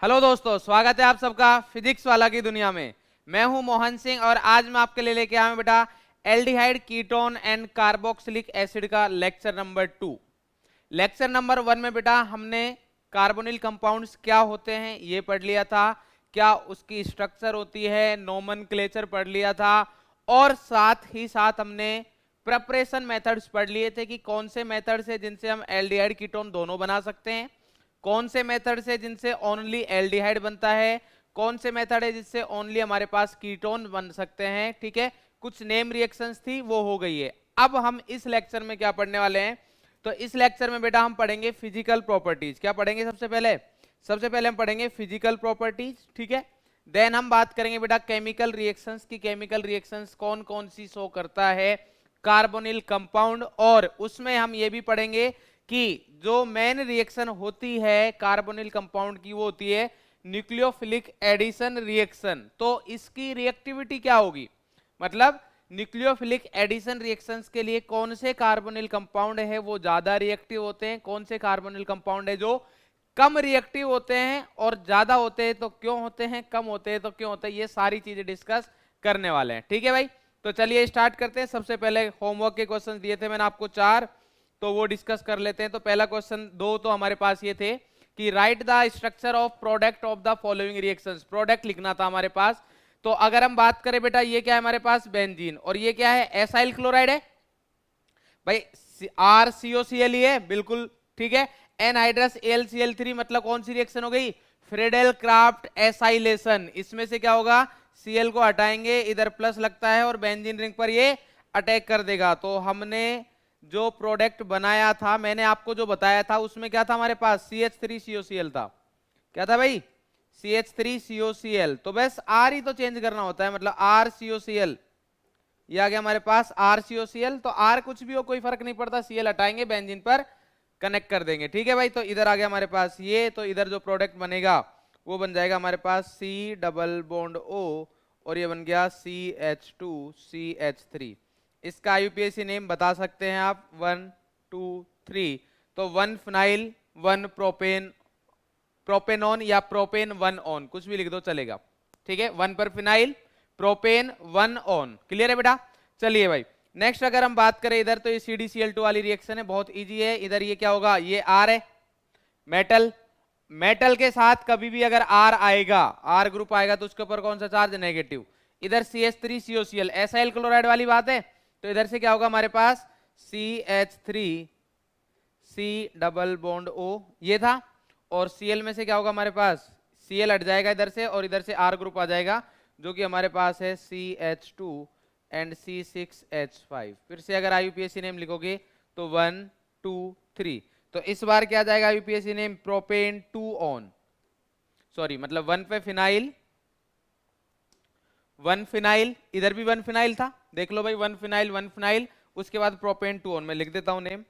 Hello दोस्तों, स्वागत है आप सबका फिजिक्स वाला की दुनिया में। मैं हूं मोहन सिंह और आज मैं आपके लिए लेके आया हूं बेटा aldehyde ketone and carboxylic acid का लेक्चर नंबर 2। लेक्चर नंबर 1 में बेटा हमने कार्बोनिल कंपाउंड्स क्या होते हैं ये पढ़ लिया था, क्या उसकी स्ट्रक्चर होती है, नोमेनक्लेचर पढ़ लिया था, और साथ ही साथ हमने प्रिपरेशन मेथड्स पढ़ लिए थे कि कौन से मेथड्स है जिनसे हम एल्डिहाइड कीटोन दोनों बना सकते हैं, कौन से मेथड से जिनसे ओनली एल्डिहाइड बनता है, कौन से मेथड है जिससे ओनली हमारे पास कीटोन बन सकते हैं। ठीक है, कुछ नेम रिएक्शंस थी वो हो गई है। अब हम इस लेक्चर में क्या पढ़ने वाले हैं, तो इस लेक्चर में बेटा हम पढ़ेंगे फिजिकल प्रॉपर्टीज। क्या पढ़ेंगे? सबसे पहले हम पढ़ेंगे फिजिकल प्रॉपर्टीज। ठीक है, देन हम बात करेंगे बेटा केमिकल रिएक्शंस की, केमिकल रिएक्शंस कौन कौन सी शो करता है कार्बोनिल कंपाउंड, और उसमें हम ये भी पढ़ेंगे कि जो मेन रिएक्शन होती है कार्बोनिल कंपाउंड की वो होती है न्यूक्लियोफिलिक एडिशन रिएक्शन। तो इसकी रिएक्टिविटी क्या होगी, मतलब न्यूक्लियोफिलिक एडिशन रिएक्शंस के लिए कौन से कार्बोनिल कंपाउंड है वो ज्यादा रिएक्टिव होते हैं, कौन से कार्बोनिल कंपाउंड है जो कम रिएक्टिव होते हैं, और ज्यादा होते हैं तो क्यों होते हैं, कम होते हैं तो क्यों होते हैं, ये सारी चीजें डिस्कस करने वाले हैं। ठीक है भाई, तो चलिए स्टार्ट करते हैं। सबसे पहले होमवर्क के क्वेश्चन दिए थे मैंने आपको 4, तो वो डिस्कस कर लेते हैं। तो पहला क्वेश्चन 2 तो हमारे पास ये थे कि right the structure of product of the following reactions, product लिखना था हमारे पास। तो अगर हम बात करें बेटा ये क्या है हमारे पास बेंजीन, और ये क्या है एसाइल क्लोराइड है भाई, RCOCl है बिल्कुल। ठीक है, एनहाइड्रस AlCl3 मतलब कौन सी रिएक्शन हो गई, फ्रेडेल क्राफ्ट एसाइलेशन। इसमें से क्या होगा, Cl को हटाएंगे, इधर प्लस लगता है और बेंजीन रिंग पर ये अटैक कर देगा। तो हमने जो प्रोडक्ट बनाया था, मैंने आपको जो बताया था उसमें क्या था हमारे पास CH3COCl था। क्या था भाई, CH3COCl। तो बस R ही तो चेंज करना होता है, मतलब RCOCl, ये आ गया हमारे पास RCOCl। तो R कुछ भी हो कोई फर्क नहीं पड़ता, Cl हटाएंगे बेंजीन पर कनेक्ट कर देंगे। ठीक है भाई, तो इधर आ गया हमारे पास ये, तो इधर जो प्रोडक्ट बनेगा वो बन जाएगा हमारे पास C डबल बॉन्ड O, और ये बन गया CH2CH3। इसका IUPAC नेम बता सकते हैं आप 1 2 3। तो 1 फिनाइल 1 प्रोपेन, प्रोपेनॉन या प्रोपेन 1 ऑन, कुछ भी लिख दो चलेगा। ठीक है, 1 पर फिनाइल प्रोपेन 1 ऑन। क्लियर है बेटा? चलिए भाई नेक्स्ट अगर हम बात करें इधर, तो ये CdCl2 वाली रिएक्शन है, बहुत इजी है। इधर ये क्या होगा, ये R है मेटल, मेटल के साथ कभी भी अगर R आएगा, R ग्रुप आएगा तो उसके ऊपर कौन सा चार्ज, नेगेटिव। इधर CH3COCl एसाइल क्लोराइड वाली बात है, तो इधर से क्या होगा हमारे पास CH3C डबल बॉन्ड O ये था, और Cl में से क्या होगा हमारे पास, Cl हट जाएगा इधर से और इधर से R ग्रुप आ जाएगा जो कि हमारे पास है CH2 एंड C6H5। फिर से अगर IUPAC नेम लिखोगे तो 1 2 3, तो इस बार क्या आ जाएगा IUPAC name, propane 2 on, sorry मतलब 1 पे फिनाइल, 1 फिनाइल, इधर भी 1 फिनाइल था, देख लो भाई 1 फिनाइल 1 फिनाइल, उसके बाद प्रोपेन 2 ऑन। मैं लिख देता हूं नेम,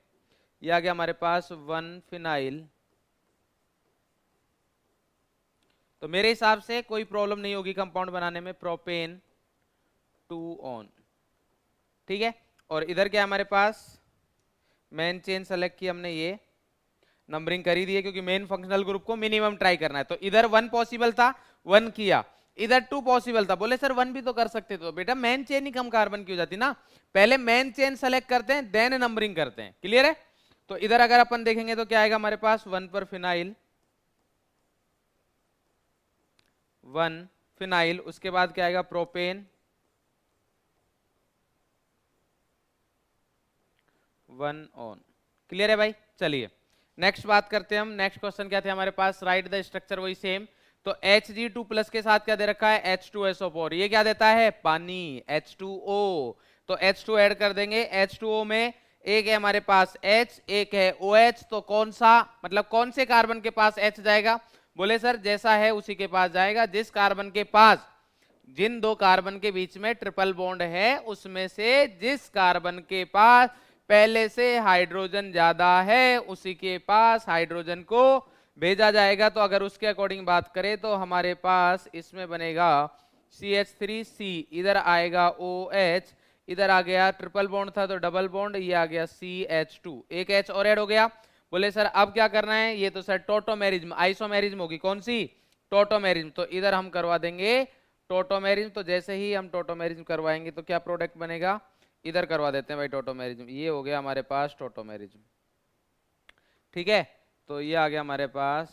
ये आ गया हमारे पास 1 फिनाइल। तो मेरे हिसाब से कोई प्रॉब्लम नहीं होगी कंपाउंड बनाने में, प्रोपेन 2 ऑन। ठीक है, और इधर क्या हमारे पास मेन चेन सेलेक्ट की हमने, ये नंबरिंग करी दी है क्योंकि मेन फंक्शनल ग्रुप को मिनिमम ट्राई करना है। तो इधर 1 पॉसिबल था 1 किया, इधर 2 पॉसिबल था, बोले सर 1 भी तो कर सकते, तो बेटा मेन चेन ही कम कार्बन की हो जाती ना, पहले मेन चेन सेलेक्ट करते हैं देन नंबरिंग करते हैं। क्लियर है? तो इधर अगर अपन देखेंगे तो क्या आएगा हमारे पास, 1 पर फिनाइल 1 फिनाइल, उसके बाद क्या आएगा प्रोपेन 1 ऑन। क्लियर है भाई? चलिए नेक्स्ट बात करते हैं हम। नेक्स्ट क्वेश्चन क्या थे हमारे पास, राइट द स्ट्रक्चर, वही सेम। तो Hg2+ के साथ क्या दे रखा है, H2SO4, ये क्या देता है, पानी, H2O। तो H2 ऐड कर देंगे, H2O में एक है हमारे पास H, एक है OH, तो कौन सा, मतलब कौन से कार्बन के पास H जाएगा, बोले सर जैसा है उसी के पास जाएगा, जिस कार्बन के पास, जिन 2 कार्बन के बीच में ट्रिपल बॉन्ड है उसमें से जिस कार्बन के पास पहले से हाइड्रोजन ज्यादा है उसी के पास हाइड्रोजन को भेजा जाएगा। तो अगर उसके अकॉर्डिंग बात करें तो हमारे पास इसमें बनेगा CH3C, इधर आएगा OH, इधर आ गया ट्रिपल बॉन्ड था तो डबल बॉन्ड, ये आ गया CH2, एक H और ऐड हो गया। बोले सर अब क्या करना है, ये तो सर टोटोमेरिज्म, आइसोमेरिज्म होगी, कौन सी, टोटोमेरिज्म, तो इधर हम करवा देंगे टोटोमेरिज्म। तो जैसे ही हम टोटोमेरिज्म करवाएंगे तो क्या प्रोडक्ट बनेगा, इधर करवा देते हैं भाई टोटोमेरिज्म। ये हो गया हमारे पास टोटोमेरिज्म, ठीक है। तो ये आ गया हमारे पास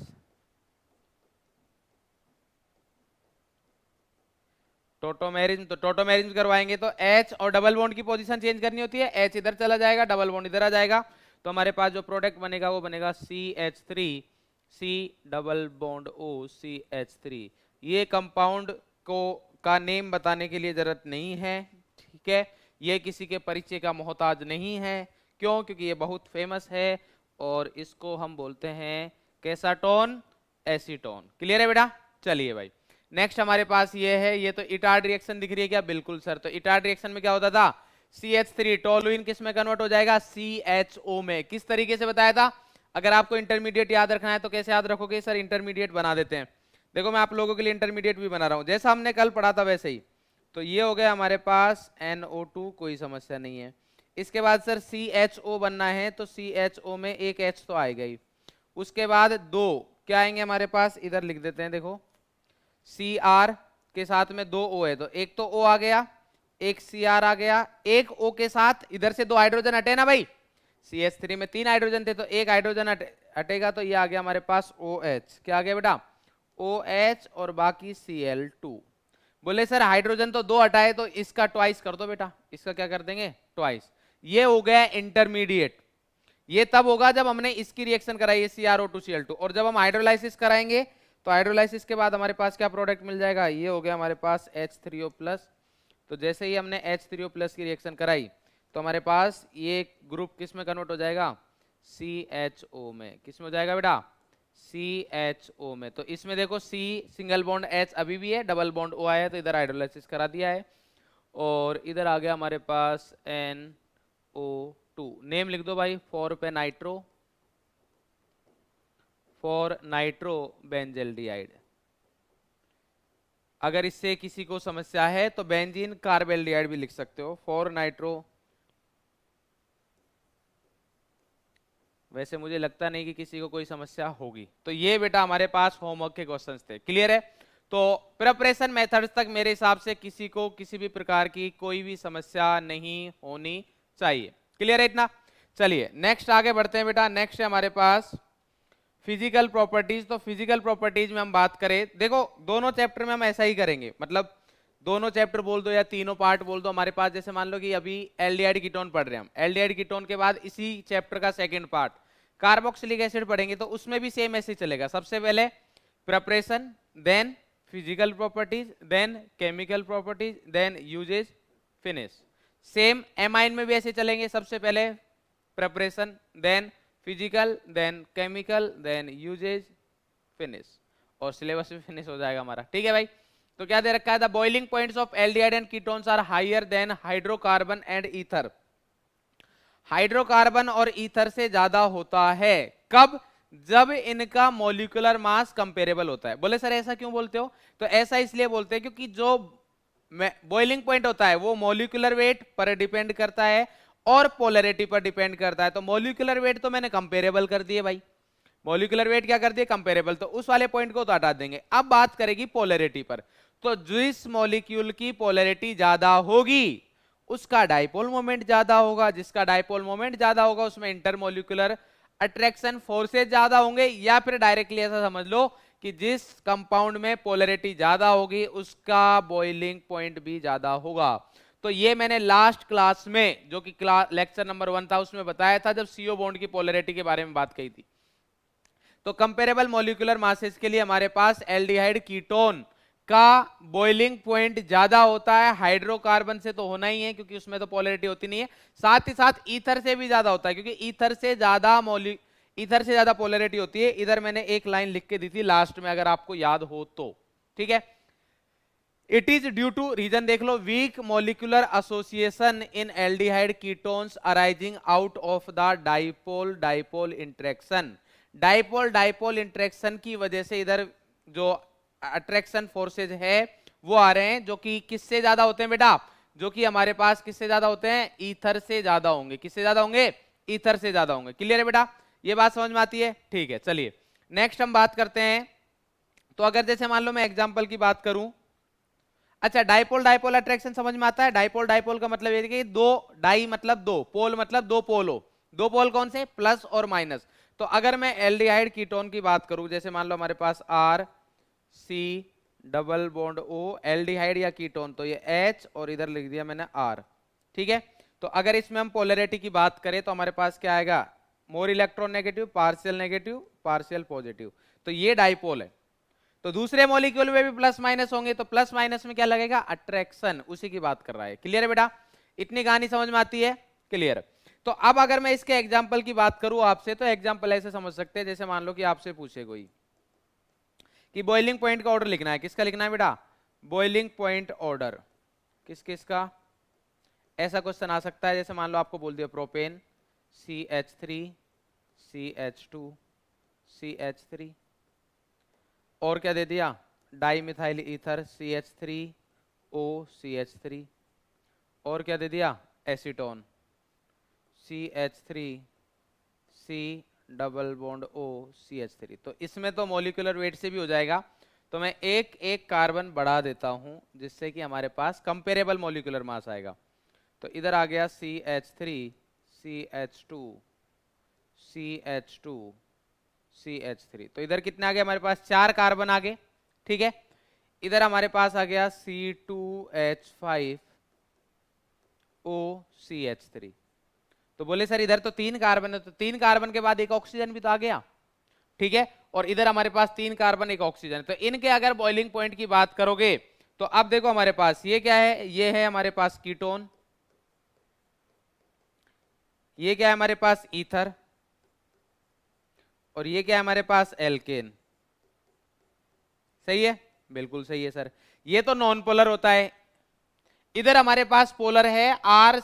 टोटोमेरिज्म। तो टोटोमेरिज्म करवाएंगे तो H और डबल बॉन्ड की पोजीशन चेंज करनी होती है, H इधर चला जाएगा, डबल बॉन्ड इधर आ जाएगा। तो हमारे पास जो प्रोडक्ट बनेगा वो बनेगा CH3 C double bond O CH3। ये कंपाउंड को का नेम बताने के लिए जरूरत नहीं है, ठीक है। ये किसी के परिचय का मोहताज नहीं है, क्यों, क्योंकि ये बहुत फेमस है और इसको हम बोलते हैं केसाटोन एसीटोन। क्लियर है बेटा। चलिए भाई नेक्स्ट हमारे पास ये है, ये तो इटार्ड रिएक्शन दिख रही है क्या, बिल्कुल सर। तो इटार्ड रिएक्शन में क्या होता था, CH3 टोलुइन किस में कन्वर्ट हो जाएगा, CHO में। किस तरीके से बताया था, अगर आपको इंटरमीडिएट याद रखना है तो कैसे याद रखोगे सर, इंटरमीडिएट बना देते हैं। देखो मैं आप लोगों के लिए इंटरमीडिएट भी बना रहा हूं, जैसा हमने कल पढ़ा था वैसे ही। तो ये हो गया हमारे पास NO2, कोई समस्या नहीं है। इसके बाद सर CHO बनना है, तो CHO में एक H तो आएगा ही। उसके बाद दो क्या आएंगे हमारे पास, इधर लिख देते हैं, देखो Cr के साथ में दो O है, तो एक तो O आ गया, एक Cr आ गया, एक O के साथ इधर से दो हाइड्रोजन हटे ना भाई, CH3 में 3 हाइड्रोजन थे तो एक हाइड्रोजन हटेगा, तो ये आ गया हमारे पास OH। क्या आ गया बेटा, OH और बाकी Cl2। बोले सर हाइड्रोजन तो दो हटाए तो इसका ट्वाइस कर दो बेटा, इसका क्या कर देंगे, ट्वाइस। ये हो गया इंटरमीडिएट। ये तब होगा जब हमने इसकी रिएक्शन कराई है CrO2Cl2, और जब हम हाइड्रोलाइसिस कराएंगे तो हाइड्रोलाइसिस के बाद हमारे पास क्या प्रोडक्ट मिल जाएगा, ये हो गया हमारे पास H3O+। तो जैसे ही हमने H3O+ की रिएक्शन कराई तो हमारे पास ये ग्रुप किस में कन्वर्ट हो जाएगा, CHO में। किस में हो जाएगा बेटा, CHO में। तो इसमें देखो C सिंगल बॉन्ड H अभी भी है, डबल बॉन्ड O आया है, तो इधर हाइड्रोलाइसिस करा दिया है। और इधर आ गया हमारे पास NO2। नेम लिख दो भाई, 4 पे नाइट्रो, 4 नाइट्रो बेंजेल्डिहाइड। अगर इससे किसी को समस्या है तो बेंजीन कार्बेल्डिहाइड भी लिख सकते हो, 4 नाइट्रो। वैसे मुझे लगता नहीं कि किसी को कोई समस्या होगी। तो ये बेटा हमारे पास होमवर्क के क्वेश्चंस थे, क्लियर है। तो प्रिपरेशन मेथड्स तक मेरे हिसाब से किसी को किसी भी प्रकार की कोई भी समस्या नहीं होनी चाहिए, क्लियर है इतना। चलिए नेक्स्ट आगे बढ़ते हैं बेटा। नेक्स्ट है हमारे पास फिजिकल प्रॉपर्टीज। तो फिजिकल प्रॉपर्टीज में हम बात करें, देखो दोनों चैप्टर में हम ऐसा ही करेंगे, मतलब दोनों चैप्टर बोल दो या तीनों पार्ट बोल दो हमारे पास। जैसे मान लो कि अभी एल्डिहाइड कीटोन पढ़ रहे हैं हम, एल्डिहाइड कीटोन के बाद इसी चैप्टर का सेकंड पार्ट कार्बोक्सिलिक एसिड पढ़ेंगे, तो उसमें भी सेम ऐसे चलेगा। सबसे पहले preparation, then physical properties, then chemical properties, then uses, finish. Same amine में भी ऐसे चलेंगे, सबसे पहले preparation, then physical, then chemical, then uses, finish, और सिलेबस भी फिनिश हो जाएगा हमारा, ठीक है भाई। तो क्या दे रखा है, the boiling points of aldehyde and ketones are higher than hydrocarbon and ether. Hydrocarbon और ईथर से ज्यादा होता है, कब, जब इनका मॉलिक्यूलर मास कंपेरेबल होता है। बोले सर ऐसा क्यों बोलते हो, तो ऐसा इसलिए बोलते हैं क्योंकि जो बॉइलिंग पॉइंट होता है वो मॉलिक्यूलर वेट पर डिपेंड करता है और पोलैरिटी पर डिपेंड करता है। तो मॉलिक्यूलर वेट तो मैंने कंपेरेबल कर दिए भाई, मॉलिक्यूलर वेट क्या कर दिए, कंपेरेबल, तो उस वाले पॉइंट को तो हटा देंगे। अब बात करेगी पोलैरिटी पर, तो जिस मॉलिक्यूल की पोलैरिटी ज्यादा होगी उसका डाइपोल मोमेंट ज्यादा होगा, जिसका डाइपोल मोमेंट ज्यादा होगा उसमें इंटरमोलिकुलर अट्रैक्शन फोर्सेज ज्यादा होंगे, या फिर डायरेक्टली ऐसा समझ लो कि जिस कंपाउंड में पोलैरिटी ज्यादा होगी उसका बॉइलिंग पॉइंट भी ज्यादा होगा। तो ये मैंने लास्ट क्लास में जो कि लेक्चर नंबर 1 था उसमें बताया था, जब CO बॉन्ड की पोलैरिटी के बारे में बात कही थी। तो कंपेरेबल मॉलिक्यूलर मासेस के लिए हमारे पास एल्डिहाइड कीटोन का बॉइलिंग पॉइंट ज्यादा होता है, हाइड्रोकार्बन से तो होना ही है क्योंकि उसमें तो पोलैरिटी होती नहीं है, साथ ही साथ ईथर से भी ज्यादा होता है क्योंकि ईथर से ज्यादा पोलैरिटी होती है। इधर मैंने एक लाइन लिख के दी थी लास्ट में, अगर आपको याद हो तो, ठीक है। It is due to, reason देख लो, weak molecular association in aldehyde ketones arising out of the dipole dipole interaction. Dipole dipole interaction की वजह से इधर जो अट्रैक्शन फोर्सेज है वो आ रहे हैं, जो कि किससे ज्यादा होते हैं बेटा, जो कि हमारे पास किससे ज्यादा होते हैं, ईथर से ज्यादा होंगे। किससे ज्यादा होंगे, ईथर से ज्यादा होंगे। क्लियर है बेटा, ये बात समझ में आती है, ठीक है। चलिए नेक्स्ट हम बात करते हैं तो अगर जैसे मान लो मैं एग्जांपल की बात करूं, अच्छा डाइपोल डाइपोल अट्रैक्शन समझ में आता है। डाइपोल डाइपोल का मतलब ये कि दो, डाई मतलब दो, पोल मतलब दो पोल हो। दो पोल कौन से, प्लस और माइनस। तो अगर मैं एल्डिहाइड कीटोन की बात करूं, जैसे मान लो हमारे पास R C double bond O, aldehyde या कीटोन, तो ये H और इधर लिख दिया मैंने R, ठीक है। तो अगर इसमें हम पोलैरिटी की बात करें तो हमारे पास क्या आएगा, more electron negative partial positive. तो ये डाइपोल है। तो दूसरे मॉलिक्यूल में भी प्लस माइनस होंगे, तो प्लस माइनस में क्या लगेगा, अट्रैक्शन, उसी की बात कर रहा है। क्लियर है बेटा, इतनी कहानी समझ में आती है, क्लियर। तो अब अगर मैं इसके एग्जाम्पल की बात करूं आपसे, तो एग्जाम्पल ऐसे समझ सकते हैं, जैसे मान लो कि आपसे पूछे कोई कि बॉइलिंग पॉइंट का ऑर्डर लिखना है, किसका लिखना है बेटा, बॉइलिंग पॉइंट ऑर्डर किस किस का। ऐसा क्वेश्चन आ सकता है, जैसे मान लो आपको बोल दिया प्रोपेन CH3 CH2 CH3, और क्या दे दिया, di methyl ether CH3O CH3, और क्या दे दिया, acetone CH3 C double bond O CH3। तो इसमें तो मॉलिक्यूलर वेट से भी हो जाएगा, तो मैं एक एक कार्बन बढ़ा देता हूं, जिससे कि हमारे पास कंपेरेबल मॉलिक्यूलर मास आएगा। तो इधर आ गया CH3 CH2 CH2 CH3, तो इधर कितने आ गए हमारे पास, 4 कार्बन आ गए, ठीक है। इधर हमारे पास आ गया C2H5O CH3। तो बोले सर इधर तो 3 कार्बन है, तो 3 कार्बन के बाद एक ऑक्सीजन भी तो आ गया, ठीक है। और इधर हमारे पास 3 कार्बन एक ऑक्सीजन, तो इनके अगर बॉइलिंग पॉइंट की बात करोगे तो अब देखो हमारे पास ये क्या है, ये है हमारे पास कीटोन, ये क्या है हमारे पास ईथर, और ये क्या है हमारे पास एल्केन। सही है, बिल्कुल सही है सर। ये तो नॉन पोलर होता है, इधर हमारे पास पोलर है, R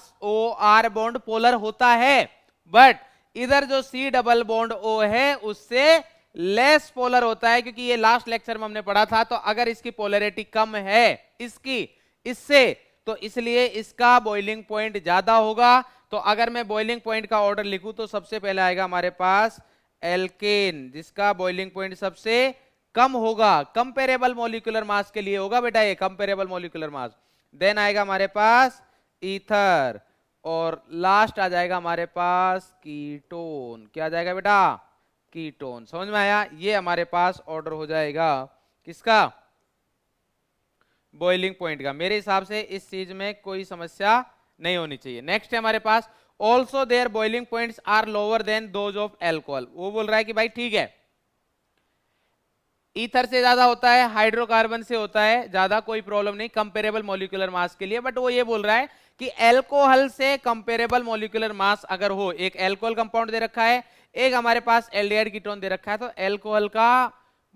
बॉन्ड पोलर होता है, बट इधर जो C डबल बॉन्ड O है उससे लेस पोलर होता है, क्योंकि ये लास्ट लेक्चर में हमने पढ़ा था। तो अगर इसकी पोलैरिटी कम है इसकी इससे, तो इसलिए इसका बॉइलिंग पॉइंट ज्यादा होगा। तो अगर मैं बॉइलिंग पॉइंट का ऑर्डर लिखूं तो सबसे पहले आएगा हमारे पास एल्केन, जिसका बॉइलिंग पॉइंट सबसे कम होगा, कंपेरेबल मॉलिक्यूलर मास के लिए होगा बेटा ये, कंपेरेबल मॉलिक्यूलर मास। देन आएगा हमारे पास ईथर, और लास्ट आ जाएगा हमारे पास कीटोन। क्या आ जाएगा बेटा, कीटोन। समझ में आया, ये हमारे पास ऑर्डर हो जाएगा किसका, बॉइलिंग पॉइंट का। मेरे हिसाब से इस चीज में कोई समस्या नहीं होनी चाहिए। नेक्स्ट है हमारे पास also there boiling points are lower than those of alcohol. वो बोल रहा है कि भाई ठीक है, ईथर से ज्यादा होता है, हाइड्रोकार्बन से होता है ज्यादा, कोई प्रॉब्लम नहीं कंपेरेबल मॉलिक्यूलर मास के लिए। बट वो ये बोल रहा है कि एल्कोहल से कंपेरेबल मॉलिक्यूलर मास अगर हो, एक एल्कोहल कंपाउंड दे रखा है, एक हमारे पास एल्डिहाइड कीटोन दे रखा है, तो एल्कोहल का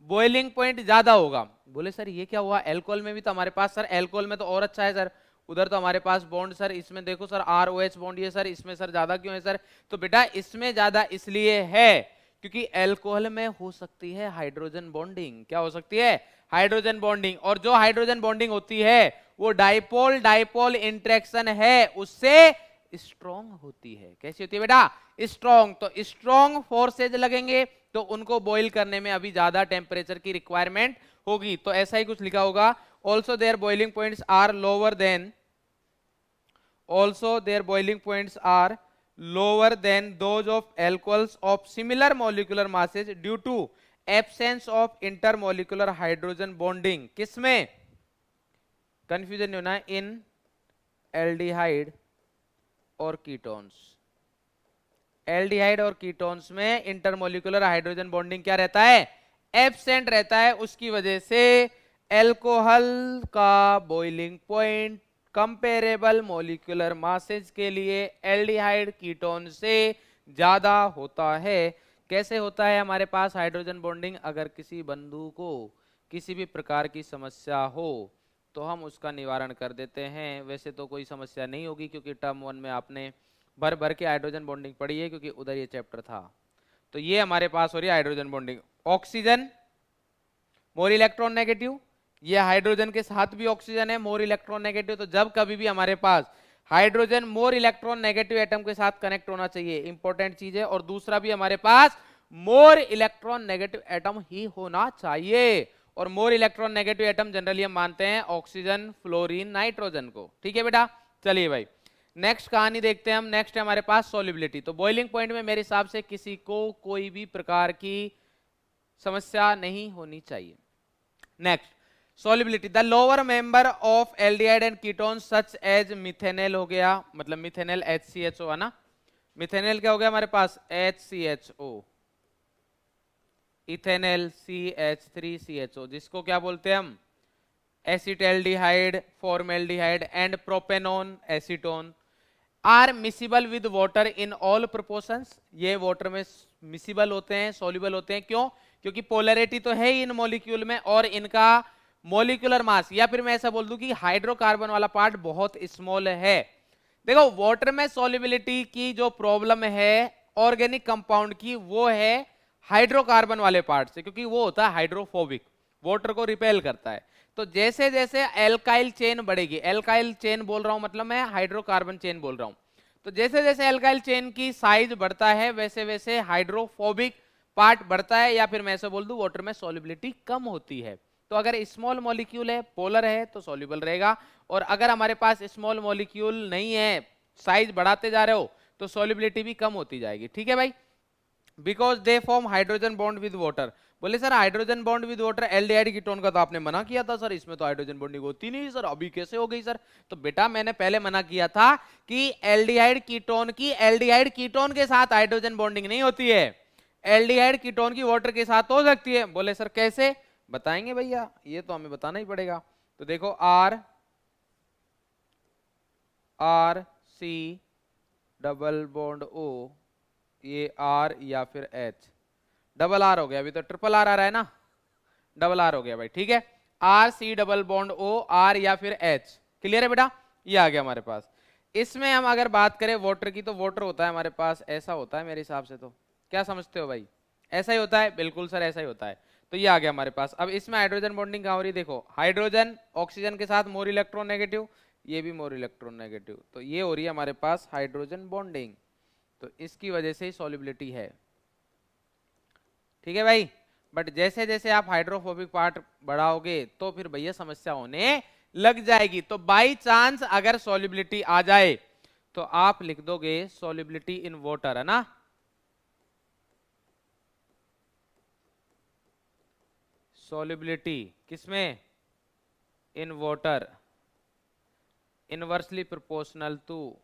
बॉइलिंग पॉइंट ज्यादा होगा। बोले सर ये क्या हुआ, एल्कोहल में भी तो हमारे पास, सर एल्कोहल में तो और अच्छा है सर, उधर तो हमारे पास बॉन्ड सर, इसमें देखो सर ROH बॉन्ड ये सर, इसमें सर ज्यादा क्यों है सर। तो बेटा इसमें ज्यादा इसलिए है क्योंकि एल्कोहल में हो सकती है हाइड्रोजन बॉन्डिंग। क्या हो सकती है, हाइड्रोजन बॉन्डिंग। और जो हाइड्रोजन बॉन्डिंग होती है वो डाइपोल डाइपोल इंटरेक्शन है उससे स्ट्रॉन्ग होती है। कैसी होती है बेटा, स्ट्रॉन्ग। तो स्ट्रॉन्ग फोर्सेज लगेंगे तो उनको बॉईल करने में अभी ज्यादा टेम्परेचर की रिक्वायरमेंट होगी। तो ऐसा ही कुछ लिखा होगा, also there boiling points are lower than, also their boiling points are lower than those of alcohols of similar molecular masses due to absence of intermolecular hydrogen bonding। किसमें, कंफ्यूजन नहीं होना है, इन एल्डिहाइड और कीटोन्स। एल्डिहाइड और ketones में intermolecular hydrogen bonding क्या रहता है, एब्सेंट रहता है। उसकी वजह से एल्कोहल का boiling point comparable molecular masses के लिए एल्डिहाइड कीटोन से ज्यादा होता है। कैसे होता है हमारे पास हाइड्रोजन बॉन्डिंग, अगर किसी बंधु को किसी भी प्रकार की समस्या हो तो हम उसका निवारण कर देते हैं। वैसे तो कोई समस्या नहीं होगी क्योंकि टर्म 1 में आपने भर भर के हाइड्रोजन बॉन्डिंग पढ़ी है, क्योंकि उधर ये चैप्टर था। तो ये हमारे पास हो रही है hydrogen bonding. Oxygen more electron negative, ये हाइड्रोजन के साथ भी ऑक्सीजन है मोर इलेक्ट्रॉन नेगेटिव। तो जब कभी भी हमारे पास hydrogen more electronegative atom के साथ कनेक्ट होना चाहिए, इंपॉर्टेंट चीज है। और दूसरा भी हमारे पास मोर इलेक्ट्रॉन नेगेटिव एटम ही होना चाहिए। और मोर इलेक्ट्रॉन नेगेटिव एटम जनरली हम मानते हैं ऑक्सीजन, फ्लोरीन, नाइट्रोजन को। ठीक है बेटा, चलिए भाई नेक्स्ट कहानी देखते हैं हम। नेक्स्ट है हमारे पास सॉल्युबिलिटी। तो बॉइलिंग पॉइंट में मेरे हिसाब से किसी को कोई भी प्रकार की समस्या नहीं होनी चाहिए। Next solubility, the lower member of aldehyde and ketone such as methanol हो गया, मतलब मिथेनॉल HCHO है ना, मिथेनॉल क्या हो गया हमारे पास HCHO, इथेनॉल CH3CHO, जिसको क्या बोलते हैं हम acetaldehyde, formaldehyde and propanone acetone are miscible with water in all proportions. ये वाटर में मिसिबल होते हैं, सॉल्युबल होते हैं। क्यों? क्योंकि पोलैरिटी तो है ही इन मॉलिक्यूल में और इनका मॉलिक्यूलर मास, या फिर मैं ऐसा बोल दूं कि हाइड्रोकार्बन वाला पार्ट बहुत स्मॉल है। देखो वाटर में सॉल्युबिलिटी की जो प्रॉब्लम है ऑर्गेनिक कंपाउंड की, वो है हाइड्रोकार्बन वाले पार्ट से, क्योंकि वो होता है हाइड्रोफोबिक, वाटर को रिपेल करता है। तो जैसे जैसे एल्काइल चेन बढ़ेगी, एल्काइल चेन बोल रहा हूं मतलब मैं हाइड्रोकार्बन चेन बोल रहा हूं, तो जैसे जैसे एल्काइल चेन की साइज बढ़ता है वैसे वैसे हाइड्रोफोबिक पार्ट बढ़ता है, या फिर मैं ऐसे बोल दूं वाटर में सॉल्युबिलिटी कम होती है। तो अगर स्मॉल मॉलिक्यूल है, पोलर है, तो सॉल्युबल रहेगा, और अगर हमारे पास स्मॉल मॉलिक्यूल नहीं है, साइज बढ़ाते जा रहे हो, तो सॉल्युबिलिटी भी कम होती जाएगी। ठीक है भाई, because they form hydrogen bond with water. बोले sir hydrogen bond with water aldehyde ketone का तो आपने मना किया था सर, इसमें तो हाइड्रोजन बॉन्डिंग होती नहीं सर, अभी कैसे हो गई सर? तो बेटा मैंने पहले मना किया था कि एल्डिहाइड कीटोन की एल्डिहाइड कीटोन के साथ हाइड्रोजन बॉन्डिंग नहीं होती है, एल्डिहाइड कीटोन की वाटर के साथ हो सकती है। बोले सर कैसे? बताएंगे भैया, ये तो हमें बताना ही पड़ेगा। तो देखो R C double bond O, ये R या फिर H, डबल R हो गया, अभी तो ट्रिपल R आ रहा है ना, डबल R हो गया भाई। ठीक है, RC double bond O, R या फिर H। क्लियर है बेटा? ये आ गया हमारे पास। इसमें हम अगर बात करें वाटर की, तो वाटर होता है हमारे पास ऐसा होता है मेरे हिसाब से, तो क्या समझते हो भाई? ऐसा ही होता है, बिल्कुल सर ऐसा ही होता है। तो ये आ गया हमारे पास। अब इसमें हाइड्रोजन बॉन्डिंग कहाँ हो रही है? देखो हाइड्रोजन ऑक्सीजन के साथ मोर इलेक्ट्रॉन नेगेटिव, ये भी मोर इलेक्ट्रॉन नेगेटिव, तो ये हो रही है हमारे पास हाइड्रोजन बॉन्डिंग, तो इसकी वजह से ही सॉल्युबिलिटी है। ठीक है भाई, बट जैसे जैसे आप हाइड्रोफोबिक पार्ट बढ़ाओगे तो फिर भैया समस्या होने लग जाएगी। तो बाई चांस अगर सॉल्युबिलिटी आ जाए तो आप लिख दोगे सॉल्युबिलिटी इन वाटर, है ना, सॉल्युबिलिटी किसमें? In water, inversely proportional to,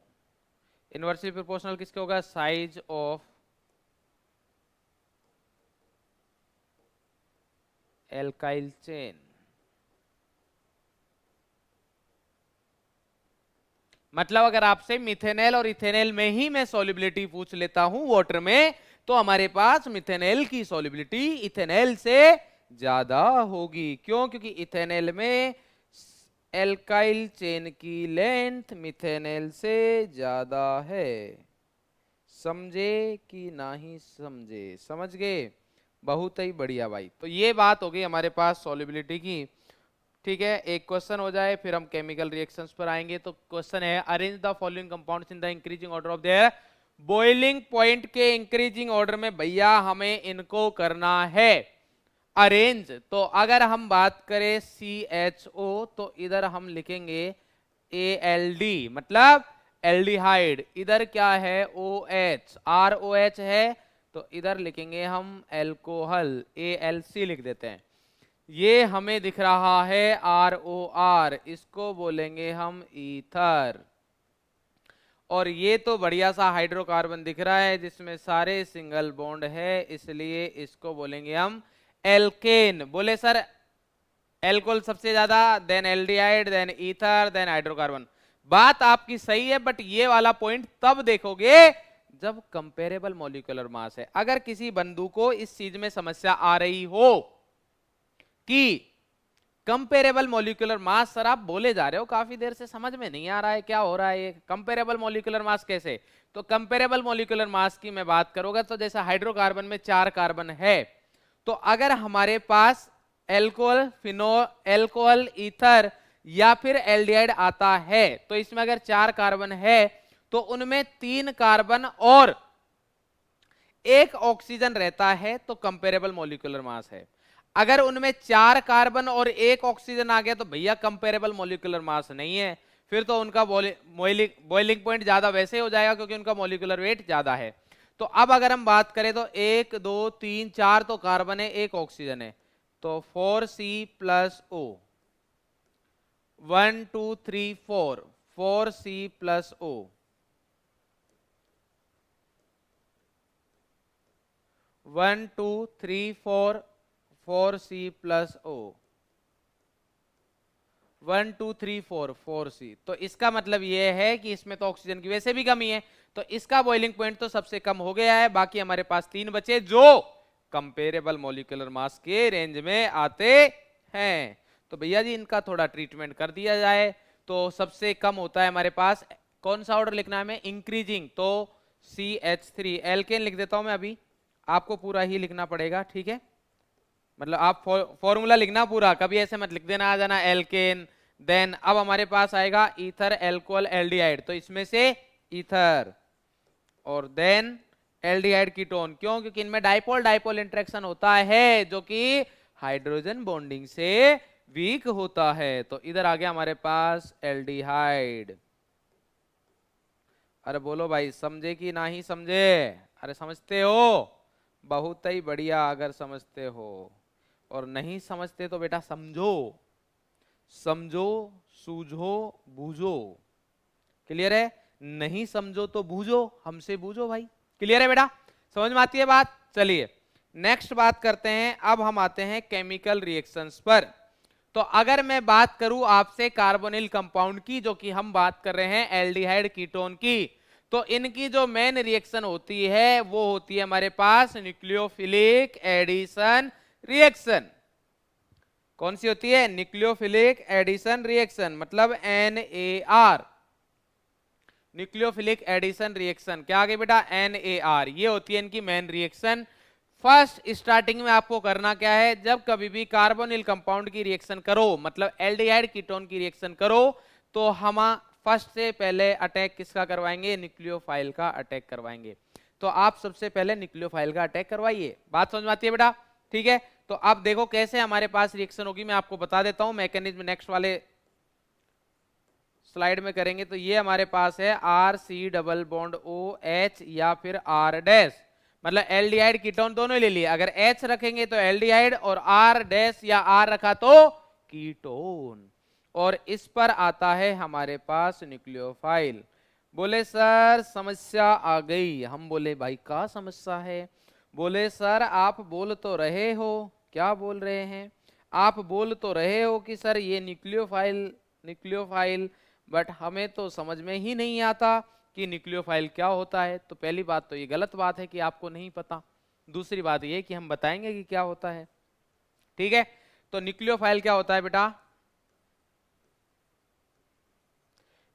inversely proportional किसके होगा? Size of alkyl chain. मतलब अगर आपसे मिथेनॉल और इथेनॉल में ही मैं सॉल्युबिलिटी पूछ लेता हूं वाटर में, तो हमारे पास मिथेनॉल की सॉल्युबिलिटी इथेनॉल से ज्यादा होगी। क्यों? क्योंकि इथेनॉल में एल्काइल चेन की लेंथ मिथेनॉल से ज्यादा है। समझे कि नहीं समझे? समझ गए? बहुत ही बढ़िया भाई। तो ये बात हो गई हमारे पास सॉल्युबिलिटी की। ठीक है, एक क्वेश्चन हो जाए फिर हम केमिकल रिएक्शंस पर आएंगे। तो क्वेश्चन है arrange the following compounds in the increasing order of their boiling point के इंक्रीजिंग ऑर्डर में भैया हमें इनको करना है अरेंज। तो अगर हम बात करें CHO, तो इधर हम लिखेंगे ALD, मतलब एल्डिहाइड। इधर क्या है? OH, ROH है, तो इधर लिखेंगे हम एल्कोहल, ALC लिख देते हैं। ये हमें दिख रहा है ROR, इसको बोलेंगे हम ईथर। और ये तो बढ़िया सा हाइड्रोकार्बन दिख रहा है जिसमें सारे सिंगल बॉन्ड है, इसलिए इसको बोलेंगे हम एल्केन। बोले सर एल्कोहल सबसे ज्यादा, then aldehyde, then ether, then hydrocarbon. बात आपकी सही है, बट ये वाला पॉइंट तब देखोगे जब कंपेरेबल मॉलिक्यूलर मास है। अगर किसी बंधु को इस चीज में समस्या आ रही हो कि कंपेरेबल मॉलिक्यूलर मास, सर आप बोले जा रहे हो काफी देर से, समझ में नहीं आ रहा है क्या हो रहा है, ये कंपेरेबल मॉलिक्यूलर मास कैसे? तो कंपेरेबल मॉलिक्यूलर मास की मैं बात करूंगा, तो जैसा हाइड्रोकार्बन में 4 कार्बन है, तो अगर हमारे पास एल्कोहल, फिनोल, एल्कोहल, ईथर या फिर एल्डिहाइड आता है, तो इसमें अगर 4 कार्बन है तो उनमें 3 कार्बन और 1 ऑक्सीजन रहता है, तो कंपेरेबल मॉलिक्यूलर मास है। अगर उनमें 4 कार्बन और 1 ऑक्सीजन आ गया तो भैया कंपेरेबल मॉलिक्यूलर मास नहीं है, फिर तो उनका बॉइलिंग पॉइंट ज्यादा वैसे हो जाएगा क्योंकि उनका मॉलिक्यूलर वेट ज्यादा है। तो अब अगर हम बात करें तो 1 2 3 4 तो कार्बन है, 1 ऑक्सीजन है, तो 4C+O 1 2 3 4 4C+O 1 2 3 4 4C+O 1 2 3 4 4C। तो इसका मतलब यह है कि इसमें तो ऑक्सीजन की वैसे भी कमी है, तो इसका बॉइलिंग पॉइंट तो सबसे कम हो गया है। बाकी हमारे पास 3 बचे जो कंपेरेबल मॉलिक्यूलर मास के रेंज में आते हैं। तो भैया जी इनका थोड़ा ट्रीटमेंट कर दिया जाए। तो सबसे कम होता है हमारे पास, कौन सा ऑर्डर लिखना है हमें, इंक्रीजिंग, तो CH3। एल्केन लिख देता हूं मैं, अभी आपको पूरा ही लिखना पड़ेगा, ठीक है, मतलब आप फॉर्मूला लिखना पूरा, कभी ऐसे मत लिख देना आ जाना एल्केन। देन अब हमारे पास आएगा ईथर एल्कोहल एल्डिहाइड, तो इसमें से ईथर, और देन एल्डिहाइड कीटोन। क्यों? क्योंकि इनमें डाइपोल डाइपोल इंटरेक्शन होता है जो कि हाइड्रोजन बॉन्डिंग से वीक होता है। तो इधर आ गया हमारे पास एल्डिहाइड। अरे बोलो भाई, समझे कि नहीं समझे? अरे समझते हो? बहुत ही बढ़िया अगर समझते हो, और नहीं समझते तो बेटा समझो, समझो सूझो बूझो। क्लियर है? नहीं समझो तो बूझो, हमसे बूझो भाई। क्लियर है बेटा? समझ में आती है बात? चलिए नेक्स्ट बात करते हैं। अब हम आते हैं केमिकल रिएक्शंस पर। तो अगर मैं बात करूं आपसे कार्बोनिल कंपाउंड की, जो कि हम बात कर रहे हैं एल्डिहाइड कीटोन की, तो इनकी जो मेन रिएक्शन होती है वो होती है हमारे पास न्यूक्लियोफिलिक एडिशन रिएक्शन। कौन सी होती है? न्यूक्लियोफिलिक एडिशन रिएक्शन, मतलब NAR, न्यूक्लियोफिलिक एडिशन रिएक्शन। क्या आ गई बेटा? NAR। ये होती है इनकी मेन रिएक्शन। फर्स्ट स्टार्टिंग में आपको करना क्या है, जब कभी भी कार्बोनिल कंपाउंड की रिएक्शन करो, मतलब एल्डिहाइड कीटोन की रिएक्शन करो, तो हम फर्स्ट से पहले अटैक किसका करवाएंगे? न्यूक्लियोफाइल का अटैक करवाएंगे। तो आप सबसे पहले न्यूक्लियोफाइल का अटैक करवाइए। बात समझ में आती है बेटा? ठीक है, तो अब देखो कैसे हमारे पास रिएक्शन होगी, मैं आपको बता देता हूं। मैकेनिज्म नेक्स्ट वाले स्लाइड में करेंगे। तो ये हमारे पास है RC+OH या फिर R डैश, मतलब एल्डिहाइड कीटोन दोनों ले लिए। अगर H रखेंगे तो एल्डिहाइड, और R डैश या R रखा तो कीटोन। और इस पर आता है हमारे पास न्यूक्लियोफाइल। बोले सर समस्या आ गई। हम बोले भाई क्या समस्या है? बोले सर आप बोल तो रहे हो, क्या बोल रहे हैं? आप बोल तो रहे हो कि सर ये न्यूक्लियोफाइल, बट हमें तो समझ में ही नहीं आता कि न्यूक्लियोफाइल क्या होता है। तो पहली बात तो ये गलत बात है कि आपको नहीं पता। दूसरी बात ये कि हम बताएंगे कि क्या होता है। ठीक है, तो न्यूक्लियोफाइल क्या होता है बेटा?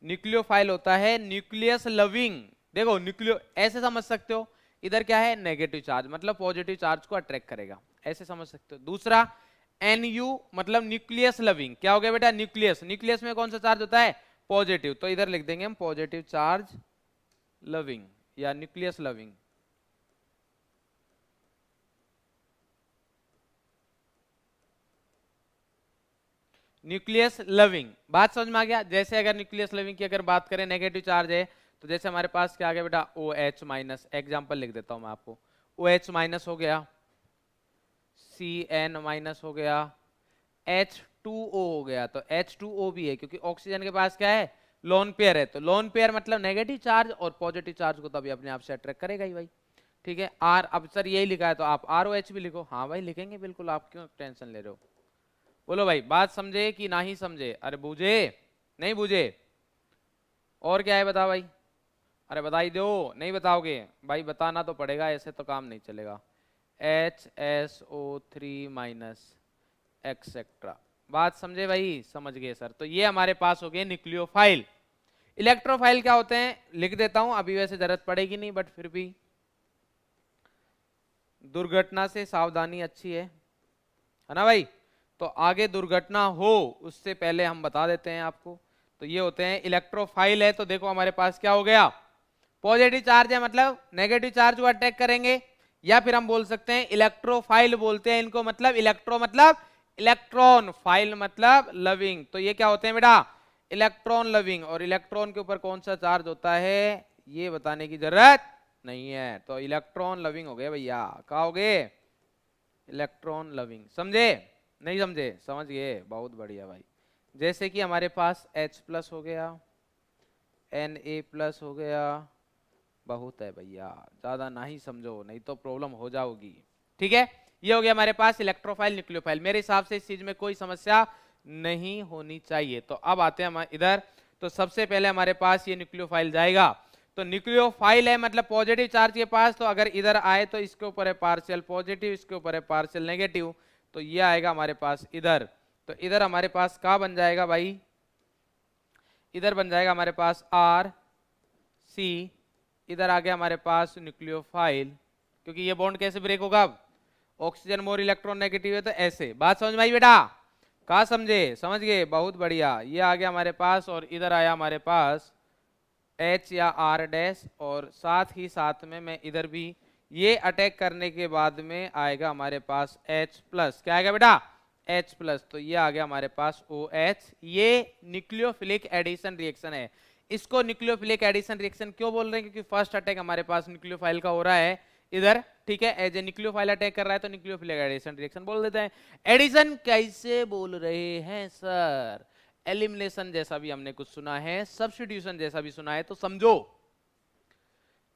न्यूक्लियोफाइल होता है न्यूक्लियस लविंग। देखो न्यूक्लियो ऐसे समझ सकते हो, इधर क्या है? नेगेटिव चार्ज, मतलब पॉजिटिव चार्ज को अट्रैक्ट करेगा, ऐसे समझ सकते हो। दूसरा NU मतलब न्यूक्लियस लविंग। क्या हो गया बेटा? न्यूक्लियस, न्यूक्लियस में कौन सा चार्ज होता है? पॉजिटिव, तो इधर लिख देंगे हम पॉजिटिव चार्ज लविंग या न्यूक्लियस लविंग। न्यूक्लियस लविंग, बात समझ में आ गया? जैसे अगर न्यूक्लियस लविंग की अगर बात करें, नेगेटिव चार्ज है, तो जैसे हमारे पास क्या आ गया बेटा? OH minus. एग्जाम्पल लिख देता हूं मैं आपको, OH माइनस हो गया, CN माइनस हो गया, H2O हो गया। तो H2O भी है क्योंकि ऑक्सीजन के पास क्या है? लोन पेयर है। तो लोन पेयर मतलब नेगेटिव चार्ज, और पॉजिटिव चार्ज को तभी अपने आप से अट्रैक्ट करेगा ही भाई। ठीक है, R, अब सर यही लिखा है तो आप ROH भी लिखो। हाँ भाई लिखेंगे बिल्कुल, आप क्यों टेंशन ले रहे हो? बोलो भाई, बात समझे कि नहीं समझे? अरे बूझे? नहीं बूझे? और क्या है बता भाई? अरे बता ही दो। नहीं बताओगे भाई? बताना तो पड़ेगा, ऐसे तो काम नहीं चलेगा। HSO3 minus etcetera. बात समझे भाई? समझ गए सर। तो ये हमारे पास हो गए न्यूक्लियोफाइल। इलेक्ट्रोफाइल क्या होते हैं लिख देता हूं, अभी वैसे जरूरत पड़ेगी नहीं, बट फिर भी दुर्घटना से सावधानी अच्छी है ना भाई? तो आगे दुर्घटना हो उससे पहले हम बता देते हैं आपको। तो ये होते हैं इलेक्ट्रोफाइल है। तो देखो हमारे पास क्या हो गया? पॉजिटिव चार्ज है, मतलब नेगेटिव चार्ज को अटैक करेंगे। या फिर हम बोल सकते हैं इलेक्ट्रोफाइल बोलते हैं इनको, मतलब इलेक्ट्रो मतलब इलेक्ट्रॉन, फाइल मतलब लविंग। तो ये क्या होते हैं बेटा, इलेक्ट्रॉन लविंग। और इलेक्ट्रॉन के ऊपर कौन सा चार्ज होता है ये बताने की जरूरत नहीं है, तो इलेक्ट्रॉन लविंग हो गए भैया। क्या हो गए, इलेक्ट्रॉन लविंग। समझे नहीं समझे, समझ गए, बहुत बढ़िया भाई। जैसे कि हमारे पास H+ हो गया, Na+ हो गया, बहुत है भैया, ज्यादा ना ही समझो नहीं तो प्रॉब्लम हो जाओगी। ठीक है, ये हो गया हमारे पास इलेक्ट्रोफाइल न्यूक्लियोफाइल। मेरे हिसाब से इस चीज में कोई समस्या नहीं होनी चाहिए। तो अब आते हैं हम इधर। तो सबसे पहले हमारे पास ये न्यूक्लियोफाइल जाएगा। तो न्यूक्लियोफाइल है मतलब पॉजिटिव चार्ज के पास, तो अगर इधर आए तो इसके ऊपर है पार्शियल पॉजिटिव, इसके ऊपर है पार्शियल नेगेटिव, तो ये आएगा हमारे पास इधर। तो इधर हमारे पास क्या बन जाएगा भाई, इधर बन जाएगा हमारे पास RC, इधर आ गया हमारे पास न्यूक्लियोफाइल। क्योंकि ये बॉन्ड कैसे ब्रेक होगा, अब ऑक्सीजन मोर इलेक्ट्रॉन नेगेटिव है तो ऐसे। बात समझ में आई बेटा, कहा समझे, समझ गए, बहुत बढ़िया। ये आ गया हमारे पास और इधर आया हमारे पास H या R', और साथ ही साथ में मैं इधर भी ये अटैक करने के बाद में आएगा हमारे पास H+। क्या आएगा बेटा, H+। तो ये आ गया हमारे पास OH। ये न्यूक्लियोफिलिक एडिशन रिएक्शन है। इसको न्यूक्लियोफिलिक एडिशन रिएक्शन क्यों बोल रहे हैं, क्योंकि फर्स्ट अटैक हमारे पास न्यूक्लियोफाइल का हो रहा है इधर। ठीक है, एज ए न्यूक्लियोफाइल अटैक कर रहा है तो न्यूक्लियोफिलिक एडिशन रिएक्शन बोल देते हैं। एडिशन कैसे बोल रहे हैं सर, एलिमिनेशन जैसा भी हमने कुछ सुना है, सब्स्टिट्यूशन जैसा भी सुना है। तो समझो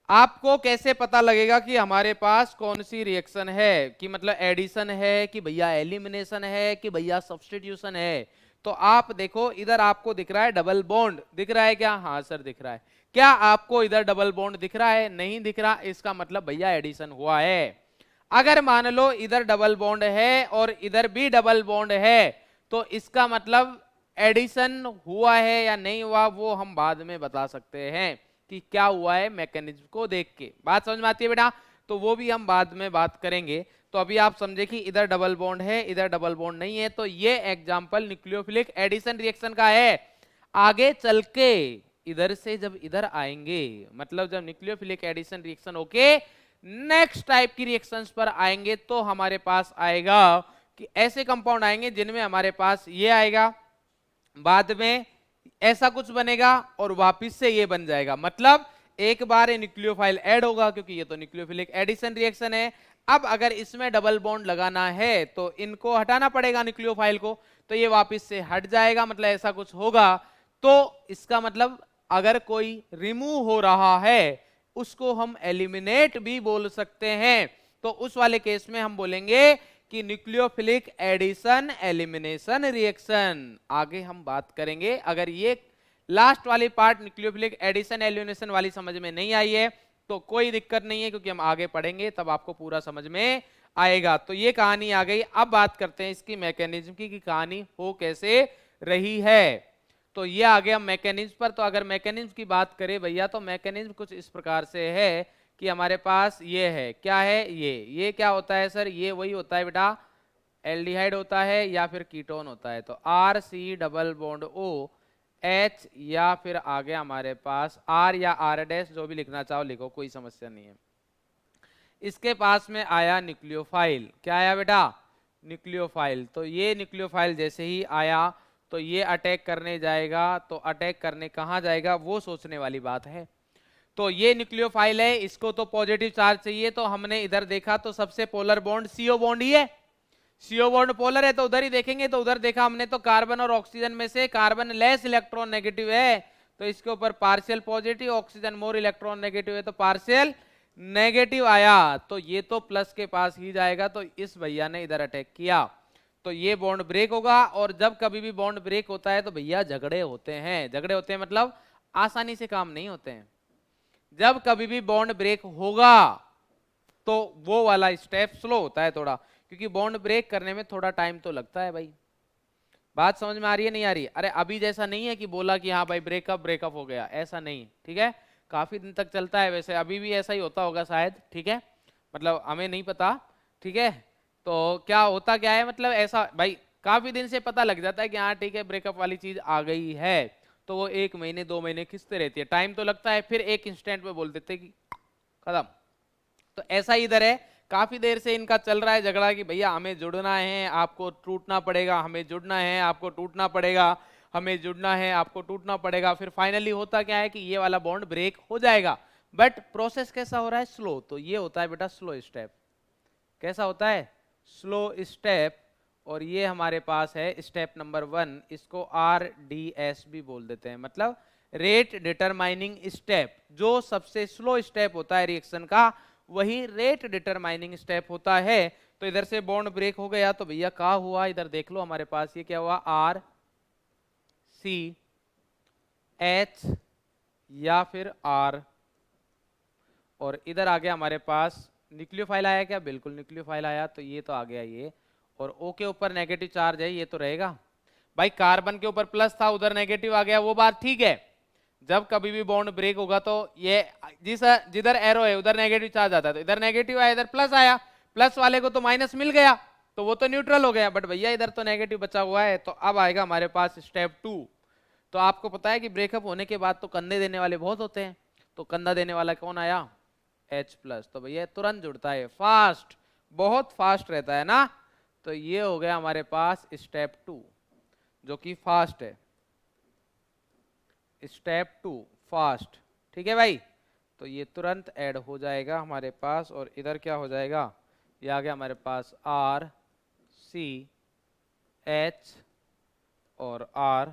आपको कैसे पता लगेगा कि हमारे पास कौन सी रिएक्शन है, कि मतलब एडिशन है कि भैया एलिमिनेशन है कि भैया सब्स्टिट्यूशन है। तो आप देखो इधर आपको दिख रहा है डबल बॉन्ड, दिख रहा है क्या, हाँ सर दिख रहा है। क्या आपको इधर डबल बॉन्ड दिख रहा है, नहीं दिख रहा, इसका मतलब भैया एडिशन हुआ है। अगर मान लो इधर डबल बॉन्ड है और इधर भी डबल बॉन्ड है, तो इसका मतलब एडिशन हुआ है या नहीं हुआ वो हम बाद में बता सकते हैं कि क्या हुआ है मैकेनिज्म को देख के। बात समझ में आती है बेटा, तो वो भी हम बाद में बात करेंगे। तो अभी आप समझे कि इधर डबल बॉन्ड है इधर डबल बॉन्ड नहीं है, तो ये एग्जांपल न्यूक्लियोफिलिक एडिशन रिएक्शन का है। आगे चल के इधर से जब इधर आएंगे, मतलब जब न्यूक्लियोफिलिक एडिशन रिएक्शन होके नेक्स्ट टाइप की रिएक्शंस पर आएंगे, तो हमारे पास आएगा कि ऐसे कंपाउंड आएंगे जिनमें हमारे पास ये आएगा, बाद में ऐसा कुछ बनेगा और वापस से ये बन जाएगा। मतलब एक बार ये न्यूक्लियोफाइल ऐड होगा, क्योंकि ये तो न्यूक्लियोफिलिक एडिशन रिएक्शन है। अब अगर इसमें डबल बॉन्ड लगाना है तो इनको हटाना पड़ेगा न्यूक्लियोफाइल को, तो ये वापस से हट जाएगा, मतलब ऐसा कुछ होगा। तो इसका मतलब अगर कोई रिमूव हो रहा है उसको हम एलिमिनेट भी बोल सकते हैं। तो उस वाले केस में हम बोलेंगे कि न्यूक्लियोफिलिक एडिशन एलिमिनेशन रिएक्शन। आगे हम बात करेंगे। अगर ये लास्ट वाली पार्ट न्यूक्लियोफिलिक एडिशन एलिमिनेशन वाली समझ में नहीं आई है तो कोई दिक्कत नहीं है, क्योंकि हम आगे पढ़ेंगे तब आपको पूरा समझ में आएगा। तो ये कहानी आ गई। अब बात करते हैं इसकी मैकेनिज्म की कि कहानी हो कैसे रही है। तो ये आ गया मैकेनिज्म पर। तो अगर मैकेनिज्म की बात करें भैया, तो मैकेनिज्म कुछ इस प्रकार से है कि हमारे पास ये है, क्या है ये क्या होता है सर, ये वही होता है बेटा एल्डिहाइड होता है या फिर कीटोन होता है। तो RC+O H, या फिर आ गया हमारे पास R या R', जो भी लिखना चाहो लिखो, कोई समस्या नहीं है। इसके पास में आया न्यूक्लियोफाइल, क्या आया बेटा, न्यूक्लियोफाइल। तो ये न्यूक्लियोफाइल जैसे ही आया तो ये अटैक करने जाएगा, तो अटैक करने कहाँ जाएगा वो सोचने वाली बात है। तो ये न्यूक्लियोफाइल है, इसको तो पॉजिटिव चार्ज चाहिए, तो हमने इधर देखा तो सबसे पोलर बॉन्ड CO बॉन्ड ही है। CO बॉन्ड पोलर है तो उधर ही देखेंगे। तो उधर देखा हमने तो कार्बन और ऑक्सीजन में से कार्बन लेस इलेक्ट्रॉन नेगेटिव है, तो इसके ऊपर partial positive, oxygen more electron negative है तो पार्शियल नेगेटिव आया। तो ये तो प्लस के पास ही जाएगा, तो इस भैया ने इधर अटैक किया तो ये बॉन्ड ब्रेक होगा। और जब कभी भी बॉन्ड ब्रेक होता है तो भैया झगड़े होते हैं। झगड़े होते हैं मतलब आसानी से काम नहीं होते हैं। जब कभी भी बॉन्ड ब्रेक होगा तो वो वाला स्टेप स्लो होता है थोड़ा, क्योंकि बॉन्ड ब्रेक करने में थोड़ा टाइम तो लगता है भाई। बात समझ में आ रही है नहीं आ रही? अरे अभी जैसा नहीं है कि बोला कि हाँ भाई ब्रेकअप हो गया, ऐसा नहीं। ठीक है, काफी दिन तक चलता है। वैसे अभी भी ऐसा ही होता होगा शायद। ठीक है, मतलब हमें नहीं पता। ठीक है, तो क्या होता क्या है, मतलब ऐसा भाई काफी दिन से पता लग जाता है कि हाँ ठीक है ब्रेकअप वाली चीज आ गई है, तो वो 1 महीने 2 महीने खिंचते रहती है, टाइम तो लगता है, फिर एक इंस्टेंट में बोल देते कि खत्म। तो ऐसा इधर है, काफी देर से इनका चल रहा है झगड़ा कि भैया हमें जुड़ना है, आपको टूटना पड़ेगा, हमें जुड़ना है, आपको टूटना पड़ेगा, हमें जुड़ना है, आपको टूटना पड़ेगा। फिर फाइनली होता क्या है कि ये वाला बॉन्ड ब्रेक हो जाएगा, बट प्रोसेस कैसा हो रहा है? स्लो। तो ये होता है बेटा स्लो स्टेप। कैसा होता है? Slow step. और ये हमारे पास है स्टेप नंबर 1, इसको RDS भी बोल देते हैं, मतलब रेट डिटरमाइनिंग स्टेप। जो सबसे स्लो स्टेप होता है रिएक्शन का, वही रेट डिटरमाइनिंग स्टेप होता है। तो इधर से बॉन्ड ब्रेक हो गया, तो भैया क्या हुआ? इधर देख लो हमारे पास ये क्या हुआ? RCH या फिर R, और इधर आ गया हमारे पास न्यूक्लियोफाइल आया क्या? बिल्कुल न्यूक्लियोफाइल आया। तो ये तो आ गया ये, और O के ऊपर नेगेटिव चार्ज है, ये तो रहेगा भाई। कार्बन के ऊपर प्लस था, उधर नेगेटिव आ गया, वो बात ठीक है। जब कभी भी बॉन्ड ब्रेक होगा तो ये जिधर एरो है उधर नेगेटिव चार्ज आता है, तो इधर नेगेटिव आया, इधर प्लस आया, प्लस वाले को तो माइनस मिल गया, तो वो तो न्यूट्रल हो गया। बट भैया इधर तो नेगेटिव बचा हुआ है। तो अब आएगा हमारे पास स्टेप 2। तो आपको पता है कि ब्रेकअप होने के बाद तो कंधे देने वाले बहुत होते हैं, तो कंधा देने वाला कौन आया? H+। तो भैया तुरंत जुड़ता है, फास्ट, बहुत फास्ट रहता है ना। तो ये हो गया हमारे पास स्टेप 2 जो कि फास्ट है। स्टेप 2 फास्ट, ठीक है भाई। तो ये तुरंत ऐड हो जाएगा हमारे पास, और इधर क्या हो जाएगा? ये आ गया हमारे पास RCH और R,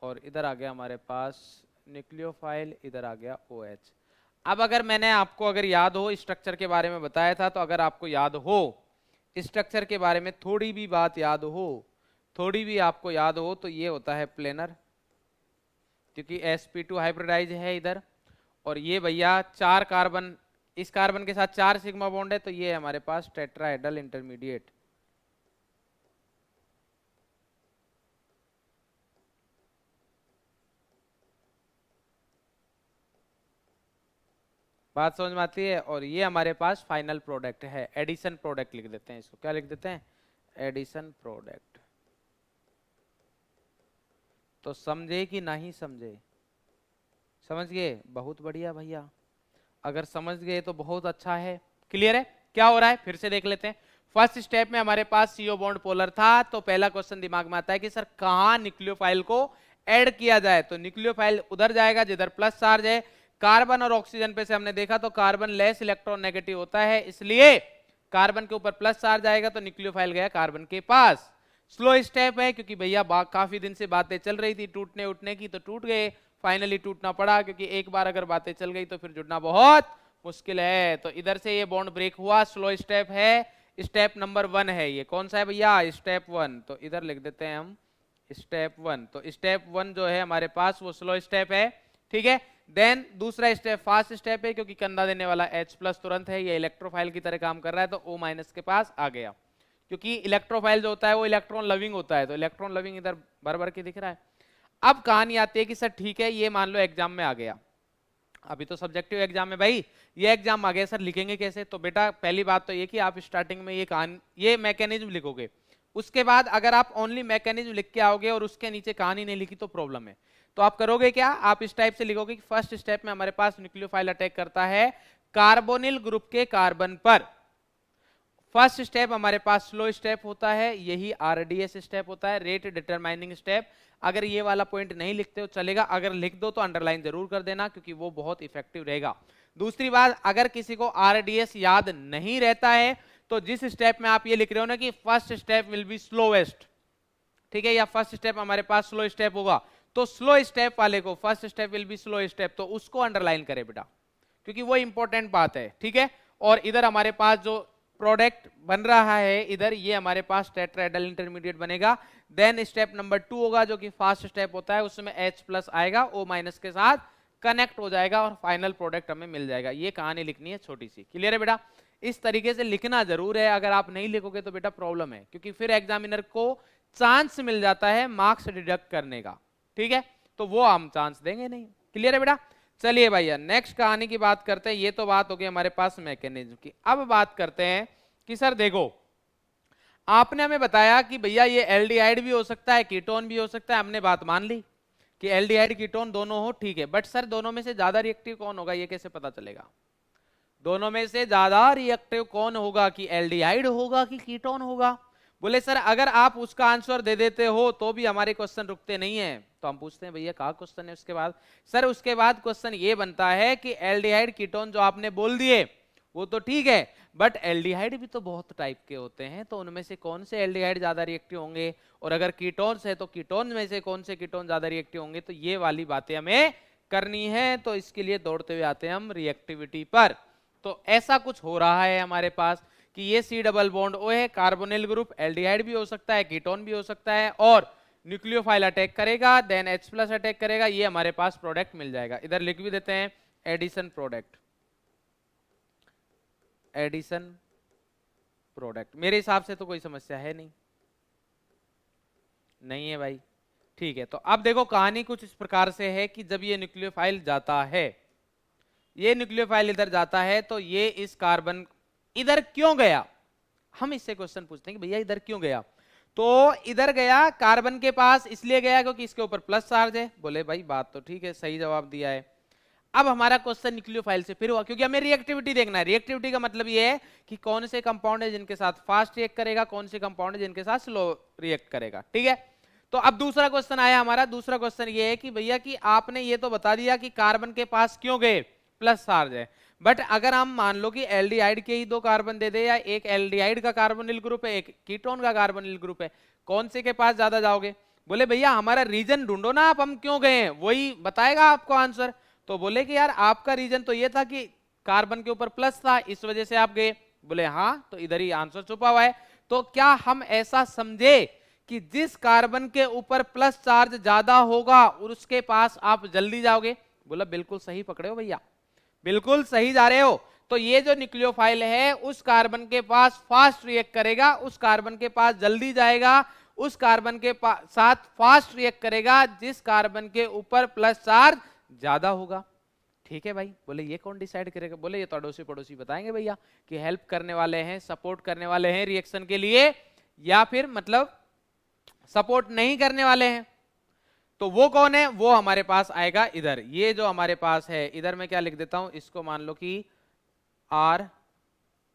और इधर आ गया हमारे पास न्यूक्लियोफाइल, इधर आ गया OH। अब अगर मैंने आपको अगर याद हो स्ट्रक्चर के बारे में बताया था, तो अगर आपको याद हो स्ट्रक्चर के बारे में, थोड़ी भी बात याद हो, थोड़ी भी आपको याद हो, तो ये होता है प्लेनर, क्योंकि sp2 हाइब्रिडाइज है इधर, और ये भैया 4 कार्बन, इस कार्बन के साथ 4 सिग्मा बॉन्ड है, तो ये हमारे पास टेट्राहेड्रल इंटरमीडिएट। बात समझ में आती है? और ये हमारे पास फाइनल प्रोडक्ट है, एडिशन प्रोडक्ट लिख देते हैं इसको। क्या लिख देते हैं? Addition product. तो समझे कि नहीं समझे? समझ गए? बहुत बढ़िया भैया, अगर समझ गए तो बहुत अच्छा है। क्लियर है? क्या हो रहा है फिर से देख लेते हैं। फर्स्ट स्टेप में हमारे पास CO बॉन्ड पोलर था, तो पहला क्वेश्चन दिमाग में आता है कि सर कहां न्यूक्लियोफाइल को ऐड किया जाए? तो न्यूक्लियोफाइल उधर जाएगा जिधर प्लस चार्ज है। कार्बन और ऑक्सीजन पे से हमने देखा तो कार्बन लेस इलेक्ट्रॉन नेगेटिव होता है, इसलिए कार्बन के ऊपर प्लस चार्ज आएगा, तो न्यूक्लियोफाइल गया कार्बन के पास। स्लो स्टेप है क्योंकि भैया काफी दिन से बातें चल रही थी टूटने उठने की, तो टूट गए, फाइनली टूटना पड़ा, क्योंकि एक बार अगर बातें चल गई तो फिर जुड़ना बहुत मुश्किल है। तो इधर से ये बॉन्ड ब्रेक हुआ, स्लो स्टेप है, स्टेप नंबर 1 है। ये कौन सा है भैया? स्टेप 1। तो इधर लिख देते हैं हम स्टेप 1। तो स्टेप 1 जो है हमारे पास वो स्लो स्टेप है, ठीक है। देन दूसरा स्टेप फास्ट स्टेप है, क्योंकि कंधा देने वाला H+ तुरंत है, ये इलेक्ट्रोफाइल की तरह काम कर रहा है, तो O- के पास आ गया, क्योंकि इलेक्ट्रोफाइल जो होता है वो इलेक्ट्रॉन लविंग होता है, तो इलेक्ट्रॉन लविंग इधर भर भर के दिख रहा है। अब कहानी आती है कि सर ठीक है, ये मान लो एग्जाम में आ गया, अभी तो सब्जेक्टिव एग्जाम है भाई, ये एग्जाम आ गया, सर लिखेंगे कैसे? तो बेटा पहली बात तो ये कि आप स्टार्टिंग में ये मैकेनिज्म लिखोगे, उसके बाद अगर आप ओनली मैकेनिज्म लिख के आओगे और उसके नीचे कहानी नहीं लिखी तो प्रॉब्लम है। तो आप करोगे क्या? आप इस टाइप से लिखोगे कि फर्स्ट स्टेप में हमारे पास न्यूक्लियोफाइल अटैक करता है कार्बोनिल ग्रुप के कार्बन पर। फर्स्ट स्टेप हमारे पास स्लो स्टेप होता है, यही RDS स्टेप होता है, रेट डिटरमाइनिंग स्टेप। अगर ये वाला पॉइंट नहीं लिखते हो चलेगा, अगर लिख दो तो अंडरलाइन जरूर कर देना, क्योंकि वो बहुत इफेक्टिव रहेगा। दूसरी बात, अगर किसी को RDS याद नहीं रहता है तो जिस स्टेप में आप ये लिख रहे हो ना कि first step will be slowest, ठीक है, या फर्स्ट स्टेप हमारे पास स्लो स्टेप होगा, तो स्लो स्टेप वाले को first step will be slow step, तो उसको अंडरलाइन करे बेटा, क्योंकि वो इंपॉर्टेंट बात है, ठीक है। और इधर हमारे पास जो प्रोडक्ट बन रहा है इधर, ये हमारे पास टेट्राहेड्रल इंटरमीडिएट बनेगा। देन स्टेप नंबर 2 होगा जो कि फास्ट स्टेप होता है, उसमें H+ आएगा, O- के साथ कनेक्ट हो जाएगा और फाइनल प्रोडक्ट हमें मिल जाएगा। ये कहानी लिखनी है छोटी सी, क्लियर है बेटा? इस तरीके से लिखना जरूर है, अगर आप नहीं लिखोगे तो बेटा प्रॉब्लम है, क्योंकि फिर एग्जामिनर को चांस मिल जाता है मार्क्स डिडक्ट करने का, ठीक है, तो वो हम चांस देंगे नहीं। क्लियर है बेटा? चलिए भैया नेक्स्ट कहानी की बात करते हैं। ये तो बात होगी हमारे पास मैकेनिज्म की। अब बात करते हैं कि सर देखो, आपने हमें बताया कि भैया ये एल्डिहाइड भी हो सकता है, कीटोन भी हो सकता है, हमने बात मान ली कि एल्डिहाइड कीटोन दोनों हो, ठीक है, बट सर दोनों में से ज्यादा रिएक्टिव कौन होगा, ये कैसे पता चलेगा? दोनों में से ज्यादा रिएक्टिव कौन होगा, कि एल्डिहाइड होगा कि कीटोन होगा? बोले सर अगर आप उसका आंसर दे देते हो तो भी हमारे क्वेश्चन रुकते नहीं है। तो हम पूछते हैं भैया कहाँ क्वेश्चन है उसके बाद? सर उसके बाद क्वेश्चन ये बनता है कि एल्डिहाइड कीटोन जो आपने बोल दिए वो तो ठीक है, बट एल्डिहाइड भी तो बहुत टाइप के होते हैं, तो उनमें से कौन से एल्डिहाइड ज्यादा रिएक्टिव होंगे, और अगर कीटोन्स है तो कीटोन में से कौन से कीटोन ज्यादा रिएक्टिव होंगे? तो ये वाली बातें हमें करनी है। तो इसके लिए दौड़ते हुए आते हैं हम रिएक्टिविटी पर। तो ऐसा कुछ हो रहा है हमारे पास कि ये C डबल बॉन्ड O है, कार्बोनिल ग्रुप, एल्डिहाइड भी हो सकता है, कीटोन भी हो सकता है, और न्यूक्लियोफाइल अटैक करेगा, देन H प्लस अटैक करेगा, ये हमारे पास प्रोडक्ट मिल जाएगा। इधर लिख भी देते हैं एडिशन प्रोडक्ट, एडिशन प्रोडक्ट। मेरे हिसाब से तो कोई समस्या है नहीं, नहीं है भाई, ठीक है। तो अब देखो कहानी कुछ इस प्रकार से है कि जब ये न्यूक्लियोफाइल जाता है, ये न्यूक्लियोफाइल इधर जाता है, तो ये इस कार्बन इधर क्यों गया, हम इससे क्वेश्चन पूछते हैं कि भैया इधर क्यों गया? तो इधर गया कार्बन के पास इसलिए गया क्योंकि इसके ऊपर प्लस चार्ज है। बोले भाई बात तो ठीक है, सही जवाब दिया है। अब हमारा क्वेश्चन न्यूक्लियोफाइल से फिर हुआ, क्योंकि हमें रिएक्टिविटी देखना है। रिएक्टिविटी का मतलब ये है कि कौन से कंपाउंड है जिनके साथ फास्ट रिएक्ट करेगा, कौन से कंपाउंड है जिनके साथ स्लो रिएक्ट करेगा, ठीक है। तो अब दूसरा क्वेश्चन आया हमारा। दूसरा क्वेश्चन ये है कि भैया कि आपने ये तो बता दिया कि कार्बन के पास क्यों गए, प्लस चार्ज है, बट अगर हम मान लो कि एल्डिहाइड के ही दो कार्बन दे दे, या एक एल्डिहाइड का कार्बोनिल ग्रुप है, एक कीटोन का कार्बोनिल ग्रुप है, कौन से के पास ज्यादा जाओगे? बोले भैया हमारा रीजन ढूंढो ना आप, हम क्यों गए हैं वही बताएगा आपको आंसर। तो बोले कि यार आपका रीजन तो ये था कि कार्बन के ऊपर प्लस था, इस वजह से आप गए। बोले हाँ, तो इधर ही आंसर छुपा हुआ है। तो क्या हम ऐसा समझे कि जिस कार्बन के ऊपर प्लस चार्ज ज्यादा होगा और उसके पास आप जल्दी जाओगे? बोला बिल्कुल सही पकड़े हो भैया, बिल्कुल सही जा रहे हो। तो ये जो न्यूक्लियोफाइल है उस कार्बन के पास फास्ट रिएक्ट करेगा, उस कार्बन के पास जल्दी जाएगा, उस कार्बन के साथ फास्ट रिएक्ट करेगा जिस कार्बन के ऊपर प्लस चार्ज ज्यादा होगा, ठीक है भाई। बोले ये कौन डिसाइड करेगा? बोले ये तो अड़ोसी पड़ोसी बताएंगे भैया, कि हेल्प करने वाले हैं, सपोर्ट करने वाले हैं रिएक्शन के लिए, या फिर मतलब सपोर्ट नहीं करने वाले हैं। तो वो कौन है? वो हमारे पास आएगा इधर, ये जो हमारे पास है इधर मैं क्या लिख देता हूं, इसको मान लो कि R,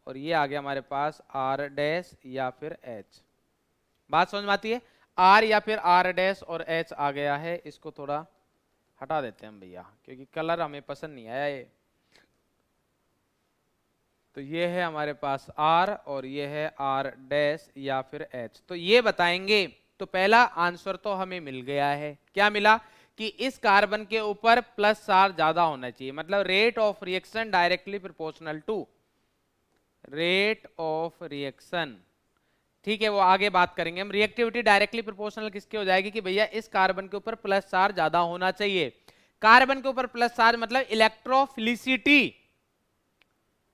और ये आ गया हमारे पास R डैश या फिर H। बात समझ में आती है? R या फिर R डैश और H आ गया है, इसको थोड़ा हटा देते हैं हम भैया क्योंकि कलर हमें पसंद नहीं आया ये। तो ये है हमारे पास R और ये है R डैश या फिर H। तो ये बताएंगे। तो पहला आंसर तो हमें मिल गया है, क्या मिला? कि इस कार्बन के ऊपर प्लस चार्ज ज्यादा होना चाहिए, मतलब rate of reaction directly proportional to rate of reaction, ठीक है। वो आगे बात करेंगे हम। रिएक्टिविटी डायरेक्टली प्रोपोर्शनल किसके हो जाएगी? कि भैया इस कार्बन के ऊपर प्लस चार्ज ज्यादा होना चाहिए। कार्बन के ऊपर प्लस चार्ज मतलब इलेक्ट्रोफिलिसिटी,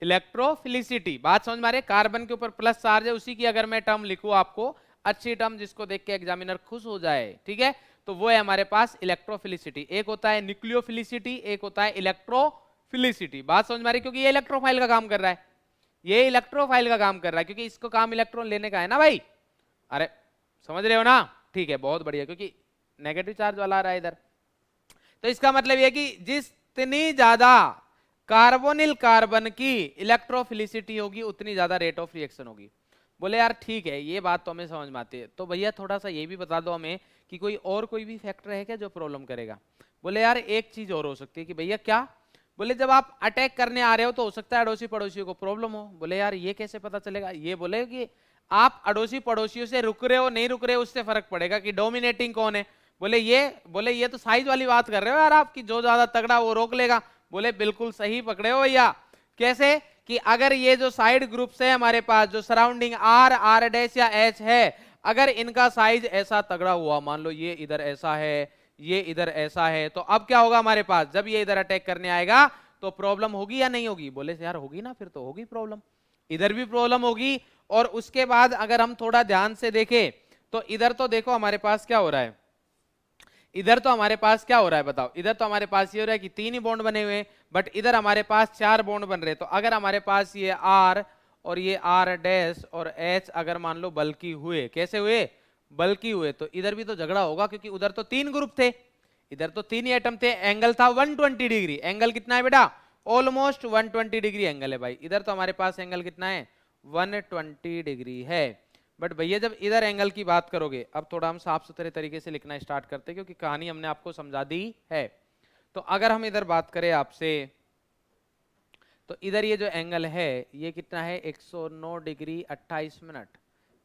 इलेक्ट्रोफिलिसिटी, बात समझ में आ रही है? कार्बन के ऊपर प्लस चार्ज है, उसी की अगर मैं टर्म लिखूं आपको, अच्छी टर्म जिसको देख के एग्जामिनर खुश हो जाए, ठीक है, तो वो है हमारे पास इलेक्ट्रोफिलिसिटी। एक होता है न्यूक्लियोफिलिसिटी, एक होता है इलेक्ट्रोफिलिसिटी। बात समझ में आ रही है? क्योंकि ये इलेक्ट्रोफाइल का काम कर रहा है, ये इलेक्ट्रोफाइल का काम कर रहा है, क्योंकि इसको काम इलेक्ट्रॉन लेने का है ना भाई। अरे समझ रहे हो ना? ठीक है, बहुत बढ़िया, क्योंकि नेगेटिव चार्ज वाला आ रहा है इधर। तो इसका मतलब यह कि जितनी ज्यादा कार्बोनिल कार्बन की इलेक्ट्रोफिलिसिटी होगी उतनी ज्यादा रेट ऑफ रिएक्शन होगी। बोले यार ठीक है, ये बात तो हमें समझ में आती है। तो भैया थोड़ा सा ये भी बता दो हमें कि कोई भी फैक्टर है क्या जो प्रॉब्लम करेगा? बोले यार एक चीज और हो सकती है। कि भैया क्या? बोले जब आप अटैक करने आ रहे हो तो हो सकता है अड़ोसी पड़ोसियों को प्रॉब्लम हो। बोले यार ये कैसे पता चलेगा? ये बोले कि आप अड़ोसी पड़ोसियों से रुक रहे हो नहीं रुक रहे हो उससे फर्क पड़ेगा कि डोमिनेटिंग कौन है। बोले ये तो साइज वाली बात कर रहे हो यार आप, की जो ज्यादा तगड़ा वो रोक लेगा। बोले बिल्कुल सही पकड़े हो भैया। कैसे? कि अगर ये जो साइड ग्रुप्स है हमारे पास, जो सराउंडिंग R डैश या H है, अगर इनका साइज ऐसा तगड़ा हुआ, मान लो ये इधर ऐसा है, ये इधर ऐसा है, तो अब क्या होगा हमारे पास? जब ये इधर अटैक करने आएगा तो प्रॉब्लम होगी या नहीं होगी? बोले यार होगी ना, फिर तो होगी प्रॉब्लम, इधर भी प्रॉब्लम होगी। और उसके बाद अगर हम थोड़ा ध्यान से देखें तो इधर तो देखो हमारे पास क्या हो रहा है, इधर तो हमारे पास क्या हो रहा है बताओ? इधर तो हमारे पास ये हो रहा है कि 3 ही बॉन्ड बने हुए हैं, बट इधर हमारे पास 4 बॉन्ड बन रहे हैं। तो अगर हमारे पास ये R और ये R डैश और H अगर मान लो बल्कि हुए, कैसे हुए? बल्कि हुए, तो इधर भी तो झगड़ा होगा, क्योंकि उधर तो 3 ग्रुप थे, इधर तो 3 ही एटम थे, एंगल था 120 डिग्री। एंगल कितना है बेटा? ऑलमोस्ट 120 डिग्री एंगल है भाई। इधर तो हमारे पास एंगल कितना है 120 डिग्री है। बट भैया जब इधर एंगल की बात करोगे, अब थोड़ा हम साफ सुथरे तरीके से लिखना स्टार्ट करते हैं क्योंकि कहानी हमने आपको समझा दी है। तो अगर हम इधर बात करें आपसे, तो इधर ये जो एंगल है ये कितना है 109 डिग्री 28 मिनट,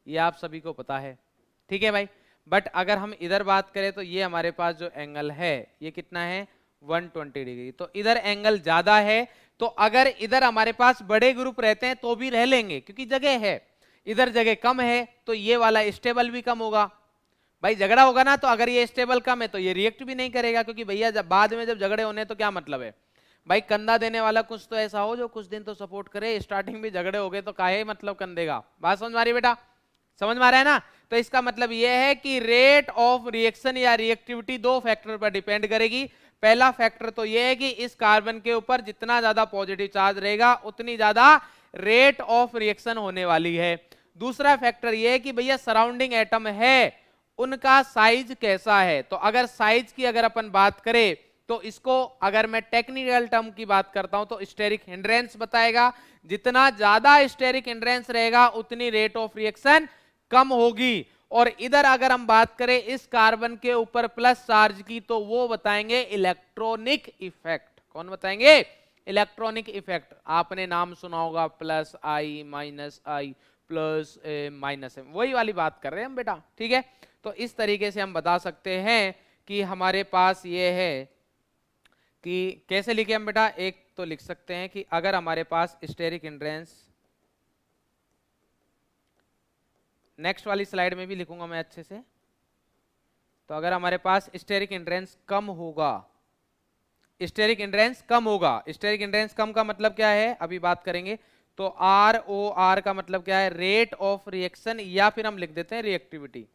ये आप सभी को पता है, ठीक है भाई। बट अगर हम इधर बात करें तो ये हमारे पास जो एंगल है ये कितना है 120 डिग्री। तो इधर एंगल ज्यादा है, तो अगर इधर हमारे पास बड़े ग्रुप रहते हैं तो भी रह लेंगे क्योंकि जगह है। इधर जगह कम है तो ये वाला स्टेबल भी कम होगा भाई। झगड़ा होगा ना, तो अगर ये स्टेबल कम है तो ये रिएक्ट भी नहीं करेगा, क्योंकि भैया जब बाद में जब झगड़े होने तो क्या मतलब है भाई, कंधा देने वाला कुछ तो ऐसा हो जो कुछ दिन तो सपोर्ट करे। स्टार्टिंग में झगड़े हो गए तो काहे मतलब कंधेगा। बात समझ में आ रही बेटा, समझ में आ रहा है ना। तो इसका मतलब यह है कि रेट ऑफ रिएक्शन या रिएक्टिविटी दो फैक्टर पर डिपेंड करेगी। पहला फैक्टर तो यह है कि इस कार्बन के ऊपर जितना ज्यादा पॉजिटिव चार्ज रहेगा उतनी ज्यादा रेट ऑफ रिएक्शन होने वाली है। दूसरा फैक्टर यह है कि भैया सराउंडिंग एटम है उनका साइज कैसा है। तो अगर साइज की अगर अपन बात करें तो इसको अगर मैं टेक्निकल टर्म की बात करता हूं तो स्टेरिक हिंड्रेंस बताएगा। जितना ज्यादा स्टेरिक हिंड्रेंस रहेगा उतनी रेट ऑफ रिएक्शन कम होगी। और इधर अगर हम बात करें इस कार्बन के ऊपर प्लस चार्ज की, तो वो बताएंगे इलेक्ट्रॉनिक इफेक्ट। कौन बताएंगे? Electronic effect. आपने नाम सुना होगा प्लस आई माइनस आई प्लस माइनस एम, वही वाली बात कर रहे हैं हम बेटा, ठीक है। तो इस तरीके से हम बता सकते हैं कि हमारे पास ये है कि कैसे लिखे हम बेटा। एक तो लिख सकते हैं कि अगर हमारे पास स्टेरिक हिंड्रेंस, नेक्स्ट वाली स्लाइड में भी लिखूंगा मैं अच्छे से, तो अगर हमारे पास स्टेरिक हिंड्रेंस कम होगा, स्टेरिक हिंड्रेंस कम होगा, स्टेरिक हिंड्रेंस कम का मतलब क्या है अभी बात करेंगे। तो आर ओ आर का मतलब क्या है? रेट ऑफ रिएक्शन, या फिर हम लिख देते हैं रिएक्टिविटी।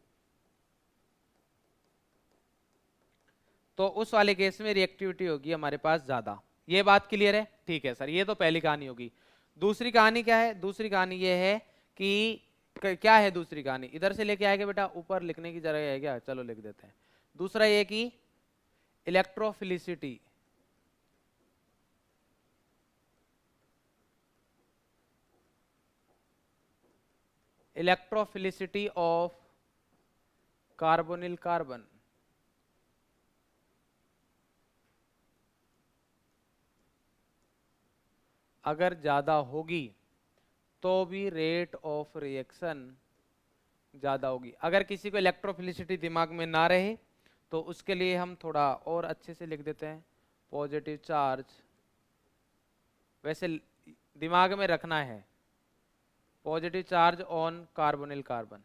तो उस वाले केस में रिएक्टिविटी होगी हमारे पास ज्यादा। ये बात क्लियर है? ठीक है सर, ये तो पहली कहानी होगी। दूसरी कहानी क्या है? दूसरी कहानी ये है कि क्या है दूसरी कहानी, इधर से लेके आएगा बेटा, ऊपर लिखने की जगह है क्या? चलो लिख देते हैं। दूसरा ये कि electrophilicity, electrophilicity of carbonyl carbon अगर ज्यादा होगी तो भी रेट ऑफ रिएक्शन ज्यादा होगी। अगर किसी को इलेक्ट्रोफिलिसिटी दिमाग में ना रहे तो उसके लिए हम थोड़ा और अच्छे से लिख देते हैं पॉजिटिव चार्ज। वैसे दिमाग में रखना है positive charge on carbonyl carbon.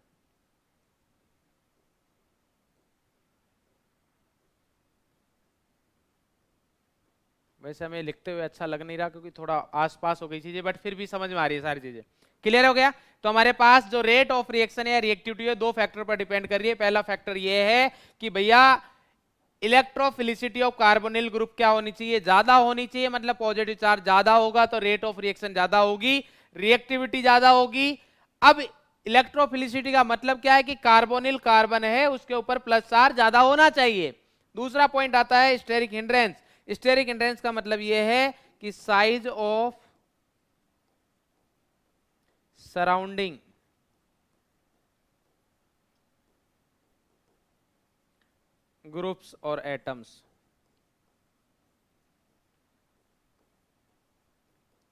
वैसे हमें लिखते हुए अच्छा लग नहीं रहा क्योंकि थोड़ा आसपास हो गई चीजें, बट फिर भी समझ में आ रही है सारी चीजें। क्लियर हो गया? तो हमारे पास जो रेट ऑफ रिएक्शन है रिएक्टिविटी है दो फैक्टर पर डिपेंड कर रही है। पहला फैक्टर ये है कि भैया इलेक्ट्रोफिलिसिटी ऑफ कार्बोनिल ग्रुप क्या होनी चाहिए? ज्यादा होनी चाहिए, मतलब पॉजिटिव चार्ज ज्यादा होगा तो रेट ऑफ रिएक्शन ज्यादा होगी, रिएक्टिविटी ज्यादा होगी। अब इलेक्ट्रोफिलिसिटी का मतलब क्या है कि कार्बोनिल कार्बन है उसके ऊपर प्लस चार्ज ज्यादा होना चाहिए। दूसरा पॉइंट आता है स्टेरिक हिंड्रेंस। स्टेरिक हिंड्रेंस का मतलब यह है कि साइज ऑफ सराउंडिंग ग्रुप्स और एटम्स।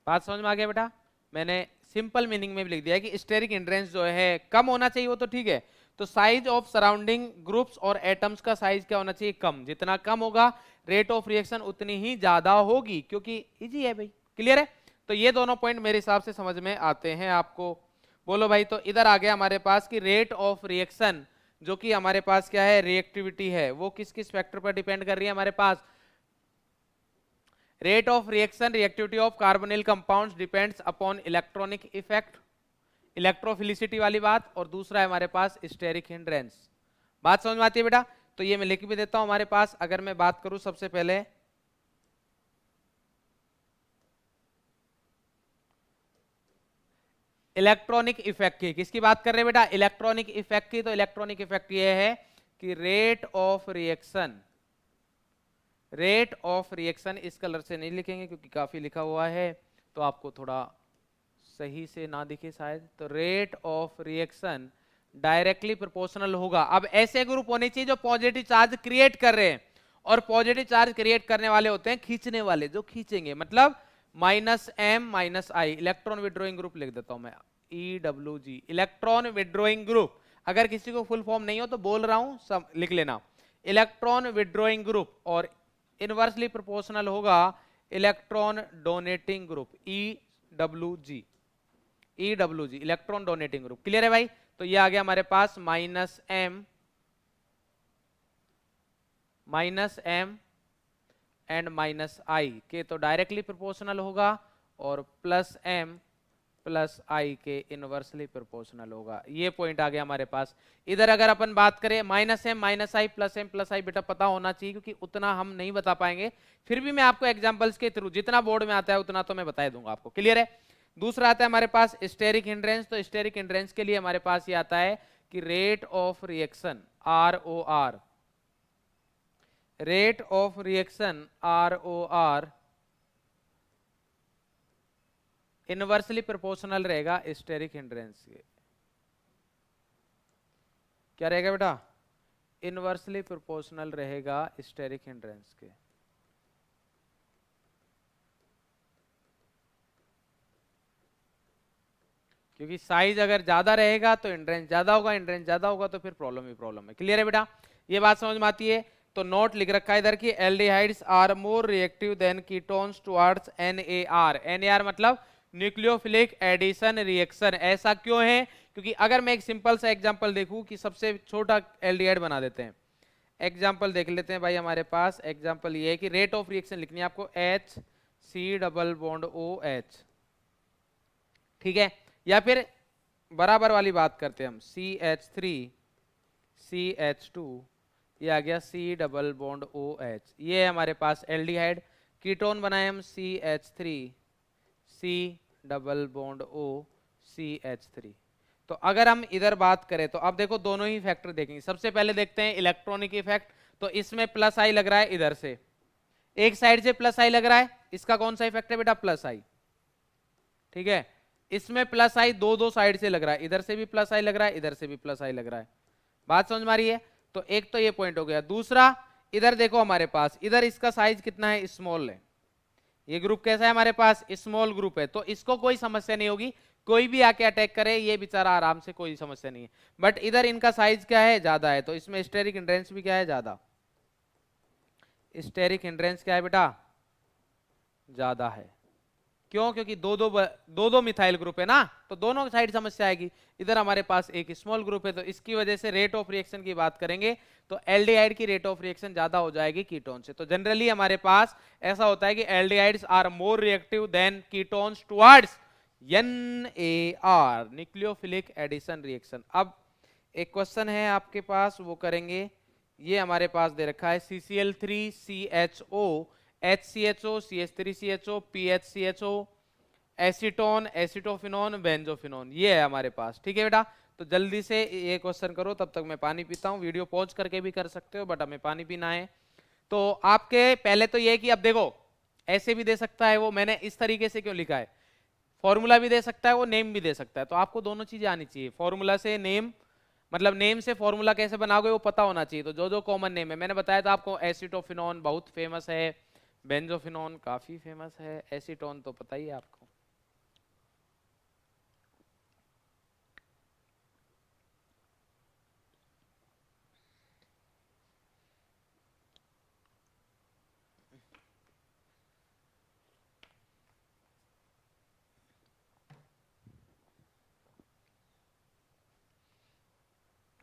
बात समझ में आ गया बेटा? मैंने सिंपल मीनिंग में भी लिख दिया है कि स्टेरिक हिंड्रेंस जो है कम होना चाहिए, वो तो ठीक है। तो साइज ऑफ सराउंडिंग ग्रुप्स और एटम्स का साइज क्या होना चाहिए? कम। जितना कम होगा रेट ऑफ रिएक्शन उतनी ही ज्यादा होगी, क्योंकि इजी है भाई। क्लियर है? तो ये दोनों पॉइंट मेरे हिसाब से समझ में आते हैं आपको। बोलो भाई। तो इधर आ गया हमारे पास कि रेट ऑफ रिएक्शन जो कि हमारे पास क्या है रिएक्टिविटी है, वो किस किस फैक्टर पर डिपेंड कर रही है हमारे पास? Rate of reaction reactivity of carbonyl compounds depends upon electronic effect, electrophilicity वाली बात, और दूसरा है हमारे पास स्टेरिक हिंड्रेंस। बात समझ में आती है बेटा? तो ये मैं लिख भी देता हूं हमारे पास। अगर मैं बात करूं सबसे पहले इलेक्ट्रॉनिक इफेक्ट की, किसकी बात कर रहे हैं बेटा? इलेक्ट्रॉनिक इफेक्ट की। तो इलेक्ट्रॉनिक इफेक्ट ये है कि rate of reaction rate of reaction इस कलर से नहीं लिखेंगे क्योंकि काफी लिखा हुआ है, तो आपको थोड़ा सही से ना दिखे शायद। तो rate of reaction directly proportional होगा। अब ऐसे ग्रुप होने चाहिए जो पॉजिटिव चार्ज क्रिएट कर रहे हैं, और पॉजिटिव चार्ज क्रिएट करने वाले होते हैं खींचने वाले, जो खींचेंगे, मतलब -m-i। इलेक्ट्रॉन विड्रॉइंग ग्रुप लिख देता हूं मैं, EWG, इलेक्ट्रॉन विड्रॉइंग ग्रुप। अगर किसी को फुल फॉर्म नहीं हो तो बोल रहा हूं, सब लिख लेना, इलेक्ट्रॉन विड्रॉइंग ग्रुप। और इनवर्सली प्रोपोर्शनल होगा electron donating group, EWG। Electron donating group. Clear है भाई? तो ये आ गया हमारे पास -m एंड -i के तो डायरेक्टली प्रोपोर्शनल होगा, और +m+i के इनवर्सली प्रोपोर्शनल होगा। ये पॉइंट आ गया हमारे पास। इधर अगर अपन बात करें -m-i +m+i, बेटा पता होना चाहिए क्योंकि उतना हम नहीं बता पाएंगे, फिर भी मैं आपको एग्जांपल्स के थ्रू जितना बोर्ड में आता है उतना तो मैं बता दूंगा आपको। क्लियर है? दूसरा आता है हमारे पास स्टेरिक हिंड्रेंस। तो स्टेरिक हिंड्रेंस के लिए हमारे पास ये आता है कि rate of reaction ROR, rate of reaction ROR inversely proportional रहेगा स्टेरिक हिंड्रेंस के। क्या रहेगा बेटा? इनवर्सली प्रोपोर्शनल रहेगा स्टेरिक हिंड्रेंस के। क्योंकि साइज अगर ज्यादा रहेगा तो हिंड्रेंस ज्यादा होगा, हिंड्रेंस ज्यादा होगा तो फिर प्रॉब्लम ही प्रॉब्लम है। क्लियर है बेटा? ये बात समझ में आती है? तो नोट लिख रखा है इधर की aldehydes are more reactive than ketones towards NAR। NAR मतलब न्यूक्लियोफिलिक एडिशन रिएक्शन। ऐसा क्यों है? क्योंकि अगर मैं एक सिंपल सा एग्जांपल देखूं कि सबसे छोटा एल्डिहाइड बना देते हैं, एग्जांपल देख लेते हैं भाई। हमारे पास एग्जांपल ये है कि रेट ऑफ रिएक्शन लिखनी है आपको HC≡OH, ठीक है? या फिर बराबर वाली बात करते हैं हम, CH3CH2, ये आ गया C≡OH। ये है हमारे पास एल्डिहाइड। कीटोन बनाए हम CH3C≡OCH3। तो अगर हम इधर बात करें तो अब देखो दोनों ही फैक्टर देखेंगे। सबसे पहले देखते हैं इलेक्ट्रॉनिक इफेक्ट। तो इसमें +i लग रहा है, इधर से एक साइड से +i लग रहा है, इसका कौन सा इफेक्ट है बेटा? +i, ठीक है? इसमें +i दो साइड से लग रहा है, इधर से भी +i लग रहा है, इधर से भी +i लग रहा है। बात समझ में आ रही है? तो एक तो ये पॉइंट हो गया। दूसरा इधर देखो हमारे पास, इधर इसका साइज कितना है? स्मॉल है। ये ग्रुप कैसा है हमारे पास? स्मॉल ग्रुप है, तो इसको कोई समस्या नहीं होगी, कोई भी आके अटैक करे ये बेचारा आराम से, कोई समस्या नहीं है। बट इधर इनका साइज क्या है? ज्यादा है, तो इसमें स्टेरिक हिंड्रेंस भी क्या है? ज्यादा। स्टेरिक हिंड्रेंस क्या है बेटा? ज्यादा है। क्यों? क्योंकि दो मिथाइल ग्रुप है ना, तो दोनों साइड समस्या आएगी। इधर हमारे पास एक स्मॉल ग्रुप है, तो इसकी वजह से रेट ऑफ रिएक्शन की बात करेंगे तो एल्डिहाइड की रेट ऑफ रिएक्शन ज्यादा हो जाएगी कीटोन से। तो जनरली हमारे पास ऐसा होता है कि aldehydes are more reactive than ketones towards NAR, nucleophilic addition reaction. अब एक क्वेश्चन है आपके पास, वो करेंगे। ये हमारे पास दे रखा है CCl3CHO, HCHO, CH3CHO, PHCHO, acetone, acetophenone, benzophenone, ये है हमारे पास। ठीक है बेटा? तो जल्दी से ये क्वेश्चन करो, तब तक मैं पानी पीता हूँ। वीडियो पॉज करके भी कर सकते हो, बट हमें पानी पीना है। तो आपके पहले तो ये कि अब देखो ऐसे भी दे सकता है वो, मैंने इस तरीके से क्यों लिखा है, फॉर्मूला भी दे सकता है वो, नेम भी दे सकता है। तो आपको दोनों चीजें आनी चाहिए, फॉर्मूला से नेम, मतलब नेम से फॉर्मूला कैसे बनाओगे वो पता होना चाहिए। तो जो जो कॉमन नेम है मैंने बताया था आपको, एसिटोफिनोन बहुत फेमस है, बेंजोफिनोन काफी फेमस है, एसीटोन तो पता ही है आपको।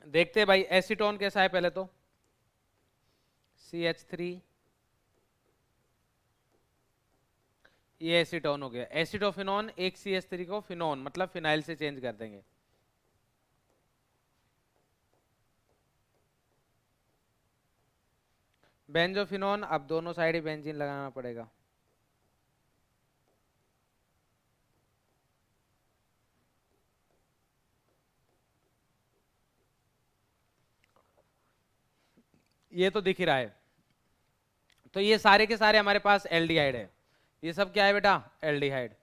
देखते हैं भाई एसीटोन कैसा है पहले तो, CH3, ये एसीटोन हो गया। एसिटोफिनोन, एक CH3 को फिनोन मतलब फिनाइल से चेंज कर देंगे। बेंजोफिनोन, अब दोनों साइड ही बेंजीन लगाना पड़ेगा। ये तो दिख ही रहा है। तो ये सारे के सारे हमारे पास एल्डिहाइड है। ये सब क्या है बेटा? एल्डिहाइड।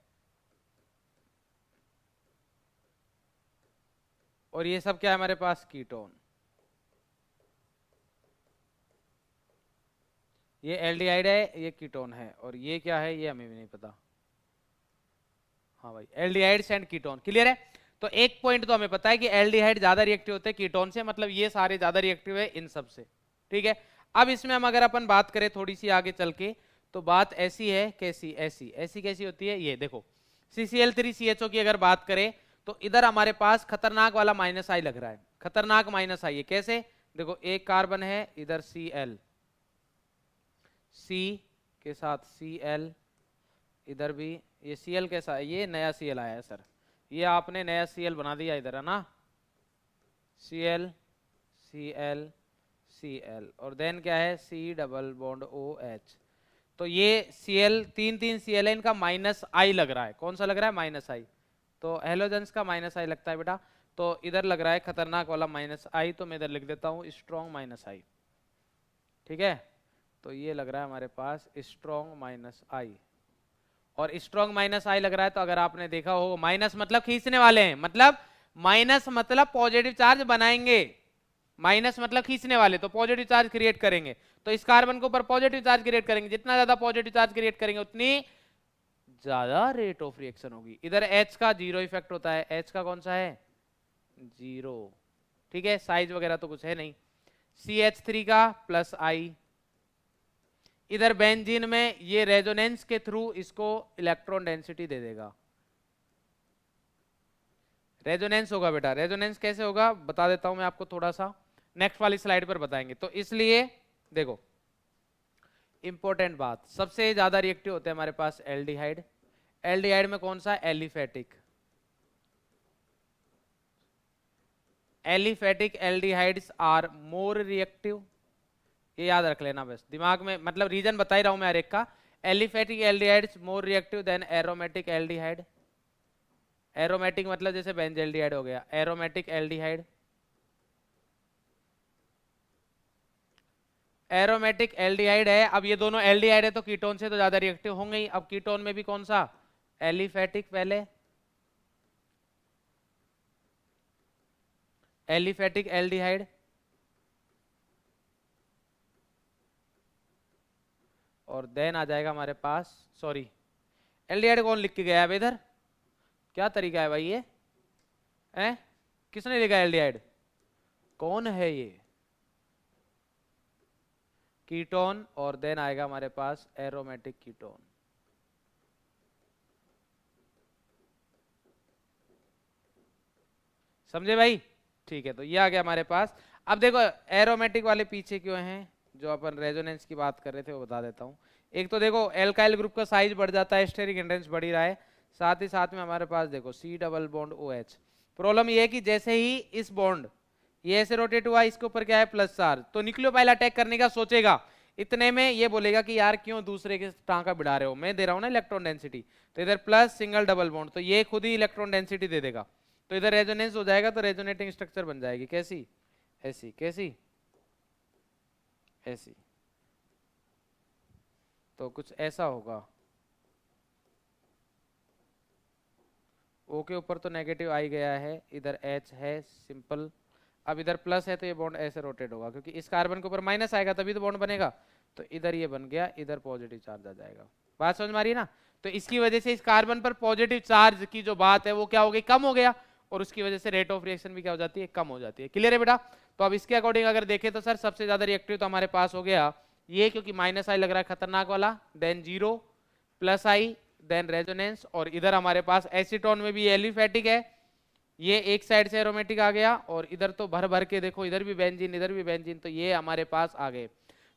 और ये सब क्या है हमारे पास? कीटोन। ये एल्डिहाइड है, ये कीटोन है, और ये क्या है ये हमें भी नहीं पता। हाँ भाई, एल्डिहाइड्स एंड कीटोन। क्लियर है? तो एक पॉइंट तो हमें पता है कि एल्डिहाइड ज्यादा रिएक्टिव होते हैं कीटोन से, मतलब ये सारे ज्यादा रिएक्टिव है इन सब से। ठीक है, अब इसमें हम अगर अपन बात करें थोड़ी सी आगे चल के, तो बात ऐसी है, कैसी? ऐसी ऐसी कैसी होती है? ये देखो, CCl3CHO की अगर बात करें तो इधर हमारे पास खतरनाक वाला माइनस आई लग रहा है, खतरनाक माइनस आई है। कैसे? देखो, एक कार्बन है इधर Cl, C के साथ Cl, इधर भी ये Cl कैसा है? ये नया Cl आया है सर, ये आपने नया Cl बना दिया इधर, है ना? Cl Cl Cl, और देन क्या है? C double bond OH। तो ये Cl, तीन Cl है, इनका माइनस आई लग रहा है। कौन सा लग रहा है? माइनस आई। तो हेलोजेंस का माइनस आई लगता है बेटा, तो इधर लग रहा है खतरनाक वाला माइनस आई, तो मैं इधर लिख देता हूँ स्ट्रॉन्ग माइनस आई। ठीक है, तो ये लग रहा है हमारे पास स्ट्रॉन्ग माइनस आई, और स्ट्रॉन्ग माइनस आई लग रहा है। तो अगर आपने देखा हो, माइनस मतलब खींचने वाले हैं, मतलब माइनस मतलब पॉजिटिव चार्ज बनाएंगे, माइनस मतलब खींचने वाले, तो पॉजिटिव चार्ज क्रिएट करेंगे। तो इस कार्बन के ऊपर पॉजिटिव चार्ज क्रिएट करेंगे, जितना ज्यादा पॉजिटिव चार्ज क्रिएट करेंगे उतनी ज्यादा रेट ऑफ रिएक्शन होगी। इधर H का जीरो इफेक्ट होता है, H का कौन सा है? जीरो। ठीक है, साइज वगैरह तो कुछ है नहीं। CH3 का प्लस आई, इधर बेंजीन में ये रेजोनेंस के थ्रू इसको इलेक्ट्रॉन डेंसिटी दे देगा। रेजोनेंस होगा बेटा, रेजोनेंस कैसे होगा बता देता हूं मैं आपको, थोड़ा सा नेक्स्ट वाली स्लाइड पर बताएंगे। तो इसलिए देखो, इंपॉर्टेंट बात, सबसे ज्यादा रिएक्टिव होते हैं हमारे पास एल्डिहाइड। एल्डिहाइड में कौन सा? Aliphatic. Aliphatic aldehydes are more reactive, ये याद रख लेना बस दिमाग में, मतलब रीजन बता ही रहा हूं मैं हर एक का। एलिफेटिक एल्डिहाइड्स मोर reactive then aromatic aldehyde. Aromatic मतलब जैसे बेंजल्डिहाइड हो गया, एरोमेटिक एल्डिहाइड। एरोमेटिक एल्डिहाइड है, अब ये दोनों एल्डिहाइड है तो कीटोन से तो ज्यादा रिएक्टिव होंगे ही। अब कीटोन में भी कौन सा? एलिफेटिक पहले, एलिफेटिक एल्डिहाइड, और देन आ जाएगा हमारे पास, सॉरी एल्डिहाइड कौन लिख के गया है इधर? क्या तरीका है भाई ये? किसने लिखा एल्डिहाइड? कौन है ये? कीटोन, और देन आएगा हमारे पास एरोमेटिक कीटोन। समझे भाई? ठीक है, तो ये आ गया हमारे पास। अब देखो एरोमेटिक वाले पीछे क्यों हैं, जो अपन रेजोनेंस की बात कर रहे थे वो बता देता हूं। एक तो देखो एल्काइल ग्रुप का साइज बढ़ जाता है, स्टेरिक हिंड्रेंस बढ़ ही रहा है, साथ ही साथ में हमारे पास देखो C double bond OH। Problem ये है कि जैसे ही इस बॉन्ड ये ऐसे रोटेट हुआ, इसके ऊपर क्या है? प्लस चार्ज, तो न्यूक्लियोफाइल अटैक करने का सोचेगा, इतने में ये बोलेगा कि यार क्यों दूसरे के टांका बिड़ा रहे हो, मैं दे रहा हूं ना इलेक्ट्रॉन डेंसिटी। तो इधर प्लस सिंगल डबल बॉन्ड, तो ये खुद ही इलेक्ट्रॉन डेंसिटी दे देगा, तो इधर रेजोनेंस हो जाएगा, तो रेजोनेटिंग स्ट्रक्चर बन जाएगी। कैसी? ऐसी। कैसी? ऐसी। तो कुछ ऐसा होगा। O के ऊपर तो नेगेटिव आई गया है, इधर H है सिंपल, अब इधर प्लस है तो ये बॉन्ड ऐसे रोटेट होगा, क्योंकि इस कार्बन के ऊपर माइनस आएगा तभी तो बॉन्ड बनेगा। तो इधर ये बन गया, इधर पॉजिटिव चार्ज आ जाएगा। बात समझ में आ रही है ना? तो इसकी वजह से इस कार्बन पर पॉजिटिव चार्ज की जो बात है वो क्या हो गई? कम हो गया, और उसकी वजह से रेट ऑफ रिएक्शन भी क्या हो जाती है? कम हो जाती है। क्लियर है बेटा? तो अब इसके अकॉर्डिंग अगर देखें तो सर सबसे ज्यादा रिएक्टिव तो हमारे पास हो गया ये, क्योंकि माइनस आई लग रहा है खतरनाक वाला, देन जीरो, प्लस आई, देन रेजोनेंस, और इधर हमारे पास एसीटोन में भी एलिफेटिक है, ये एक साइड से एरोमेटिक आ गया, और इधर तो भर भर के देखो, इधर भी बेंजीन इधर भी बेंजीन, तो ये हमारे पास आ गए।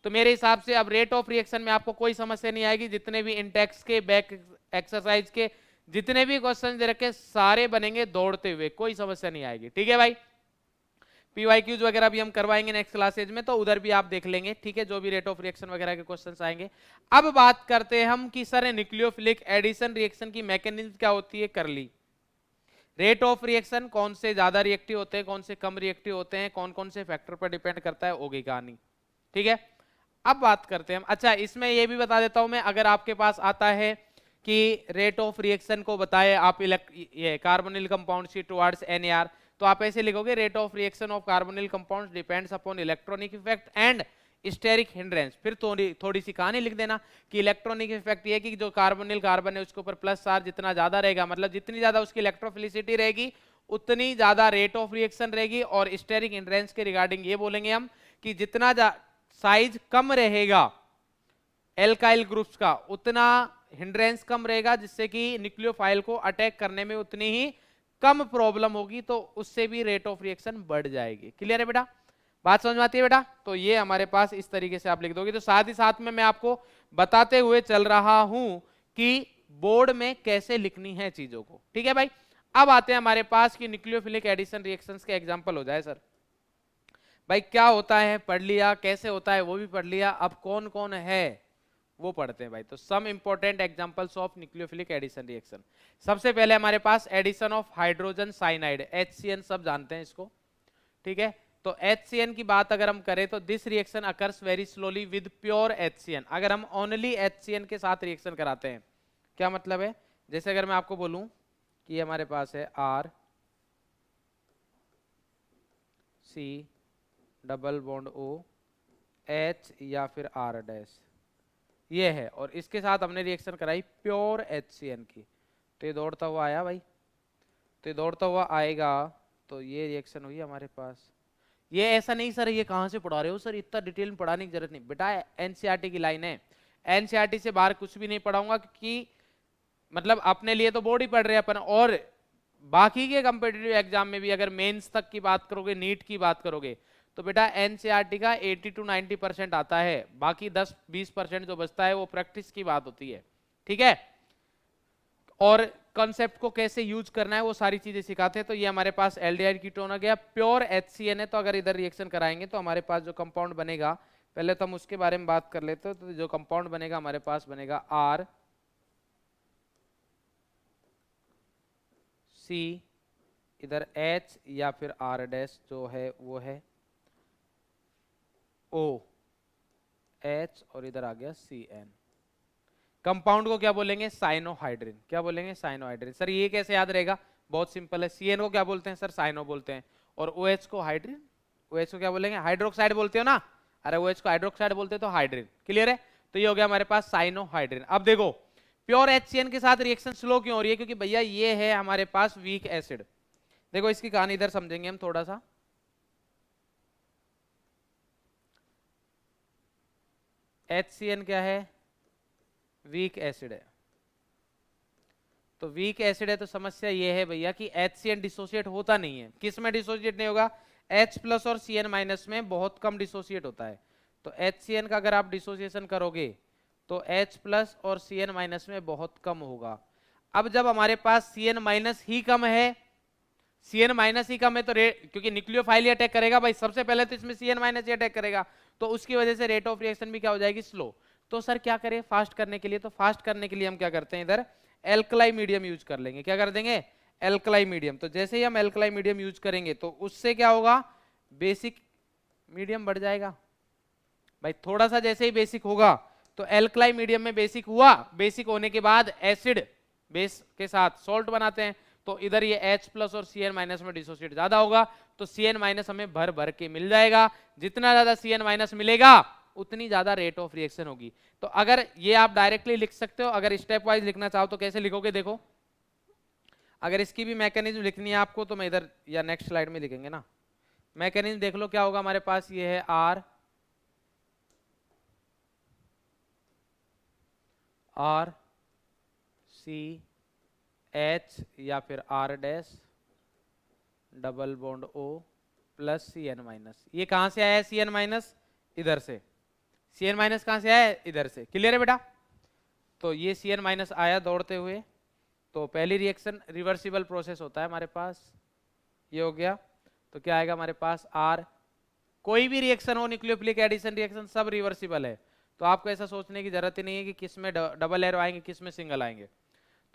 तो मेरे हिसाब से अब रेट ऑफ रिएक्शन में आपको कोई समस्या नहीं आएगी। जितने भी इंटेक्स के बैक एक्सरसाइज के जितने भी क्वेश्चन दे रखे सारे बनेंगे दौड़ते हुए, कोई समस्या नहीं आएगी। ठीक है भाई? PYQs वगैरह भी हम करवाएंगे नेक्स्ट क्लासेज में, तो उधर भी आप देख लेंगे। ठीक है, जो भी रेट ऑफ रिएक्शन वगैरह के क्वेश्चंस आएंगे। अब बात करते हैं हम कि सर न्यूक्लियोफिलिक एडिशन रिएक्शन की मैकेनिज्म क्या होती है, कर ली। रेट ऑफ रिएक्शन, कौन से ज्यादा रिएक्टिव होते हैं, कौन से कम रिएक्टिव होते हैं, कौन कौन से फैक्टर पर डिपेंड करता है, हो गई कहानी। ठीक है, अब बात करते हैं हम। अच्छा, इसमें ये भी बता देता हूं मैं, अगर आपके पास आता है कि रेट ऑफ रिएक्शन को बताए आप ये कार्बोनिल कंपाउंड सी टुवर्ड्स NAR, तो आप ऐसे लिखोगे rate of reaction of carbonyl compounds depends upon electronic effect and steric hindrance. फिर थोड़ी सी कहानी लिख देना कि इलेक्ट्रॉनिक इफेक्ट ये कि जो कार्बोनिल कार्बन है उसके ऊपर प्लस चार्ज जितना ज्यादा रहेगा, मतलब जितनी ज्यादा उसकी इलेक्ट्रोफिलिसिटी रहेगी उतनी ज्यादा रेट ऑफ रिएक्शन रहेगी। और स्टेरिक हिंड्रेंस के रिगार्डिंग ये बोलेंगे हम कि जितना साइज कम रहेगा एल्काइल ग्रुप्स का उतना हिंड्रेंस कम रहेगा, जिससे कि न्यूक्लियोफाइल को अटैक करने में उतनी ही कम प्रॉब्लम होगी, तो उससे भी रेट ऑफ रिएक्शन बढ़ जाएगी। क्लियर है बेटा? बात समझ में आती है बेटा? तो ये हमारे पास इस तरीके से आप लिख दोगे। तो साथ ही साथ में मैं आपको बताते हुए चल रहा हूं कि बोर्ड में कैसे लिखनी है चीजों को। ठीक है भाई? अब आते हैं हमारे पास कि न्यूक्लियोफिलिक एडिशन रिएक्शंस के एग्जांपल हो जाए। सर भाई क्या होता है पढ़ लिया, कैसे होता है वो भी पढ़ लिया, अब कौन कौन है वो पढ़ते हैं भाई। तो some important examples of nucleophilic addition reaction. सबसे पहले हमारे पास addition of hydrogen cyanide, HCN, सब जानते हैं इसको। ठीक है? तो HCN की बात अगर हम करें तो this reaction occurs very slowly with pure HCN। अगर हम ओनली HCN के साथ रिएक्शन कराते हैं, क्या मतलब है? जैसे अगर मैं आपको बोलूं कि हमारे पास है R C double bond O H या फिर R डैश, ये है, और इसके साथ हमने रिएक्शन कराई प्योर HCN की, तो ये दौड़ता हुआ आया भाई, तो ये दौड़ता हुआ आएगा, तो ये रिएक्शन हुई हमारे पास। ये ऐसा नहीं सर ये कहां से पढ़ा रहे हो सर, इतना डिटेल में पढ़ाने की जरूरत नहीं बेटा, एनसीईआरटी की लाइन है, एनसीईआरटी से बाहर कुछ भी नहीं पढ़ाऊंगा, क्योंकि मतलब अपने लिए तो बोर्ड ही पढ़ रहे हैं अपन, और बाकी के कंपिटिटिव एग्जाम में भी अगर मेंस तक की बात करोगे, नीट की बात करोगे, तो बेटा एनसीईआरटी का 80 to 90% आता है, बाकी 10-20% जो बचता है वो प्रैक्टिस की बात होती है। ठीक है? और कॉन्सेप्ट को कैसे यूज करना है वो सारी चीजें सिखाते हैं। तो ये हमारे पास एल्डिहाइड कीटोन आ गया, प्योर HCN है, तो अगर इधर रिएक्शन कराएंगे तो हमारे पास जो कंपाउंड बनेगा, पहले तो हम उसके बारे में बात कर लेते हैं। तो जो कंपाउंड बनेगा हमारे पास बनेगा R C, इधर H या फिर R डैश जो है वो है O H, और इधर आ गया CN। कंपाउंड को क्या बोलेंगे? साइनोहाइड्रिन। क्या बोलेंगे? साइनोहाइड्रिन। सर ये कैसे याद रहेगा? बहुत सिंपल है, CN को क्या बोलते हैं सर? साइनो बोलते हैं, और OH को हाइड्रिन। OH को क्या बोलेंगे? हाइड्रोक्साइड बोलते हो ना, अरे OH को हाइड्रोक्साइड बोलते हैं तो हाइड्रिन। क्लियर है? तो ये हो गया हमारे पास साइनोहाइड्रिन। अब देखो प्योर HCN के साथ रिएक्शन स्लो क्यों हो रही है? क्योंकि भैया ये है हमारे पास वीक एसिड। देखो इसकी कहानी इधर समझेंगे हम थोड़ा सा। HCN क्या है? वीक एसिड है। तो वीक एसिड है तो समस्या ये है भैया कि HCN डिसोसिएट होता नहीं है। किस में डिसोसिएट नहीं होगा? H प्लस और CN माइनस में बहुत कम डिसोसिएट होता है। तो HCN का अगर आप डिसोसिएशन करोगे तो H प्लस और CN माइनस में बहुत कम होगा। अब जब हमारे पास CN माइनस ही कम है, CN माइनस ही कम है, तो क्योंकि न्यूक्लियोफाइल ही अटैक करेगा भाई, सबसे पहले तो इसमें CN माइनस ही अटैक करेगा, तो उसकी वजह से रेट ऑफ रिएक्शन भी क्या हो जाएगी? स्लो। तो सर क्या करें फास्ट करने के लिए? तो फास्ट करने के लिए हम क्या करते हैं, इधर एल्कलाई मीडियम यूज कर लेंगे। क्या कर देंगे? Alkali medium. तो जैसे ही हम एल्कलाई मीडियम यूज करेंगे तो उससे क्या होगा? बेसिक मीडियम बढ़ जाएगा भाई, थोड़ा सा जैसे ही बेसिक होगा तो एल्कलाई मीडियम में बेसिक हुआ, बेसिक होने के बाद एसिड बेस के साथ सॉल्ट बनाते हैं, तो इधर ये H प्लस और CN माइनस में डिसोसिएट ज्यादा होगा, तो CN माइनस हमें भर भर के मिल जाएगा। जितना ज्यादा CN माइनस मिलेगा उतनी ज्यादा रेट ऑफ रिएक्शन होगी। तो अगर ये आप डायरेक्टली लिख सकते हो, अगर स्टेप वाइज लिखना चाहो तो कैसे लिखोगे? देखो अगर इसकी भी मैकेनिज्म लिखनी है आपको तो मैं इधर या नेक्स्ट स्लाइड में लिखेंगे ना, मैकेनिज्म देख लो क्या होगा हमारे पास। ये है R C H या फिर R dash double bond O plus CN minus. ये कहां से आया है CN माइनस? इधर से। CN माइनस कहां से आया है? इधर से। क्लियर है बेटा? तो ये CN माइनस आया दौड़ते हुए, तो पहली रिएक्शन रिवर्सिबल प्रोसेस होता है हमारे पास, ये हो गया। तो क्या आएगा हमारे पास? R। कोई भी रिएक्शन हो, न्यूक्लियोफिलिक एडिशन रिएक्शन, सब रिवर्सिबल है, तो आपको ऐसा सोचने की जरूरत ही नहीं है कि किस में डबल एरो आएंगे किस में सिंगल आएंगे।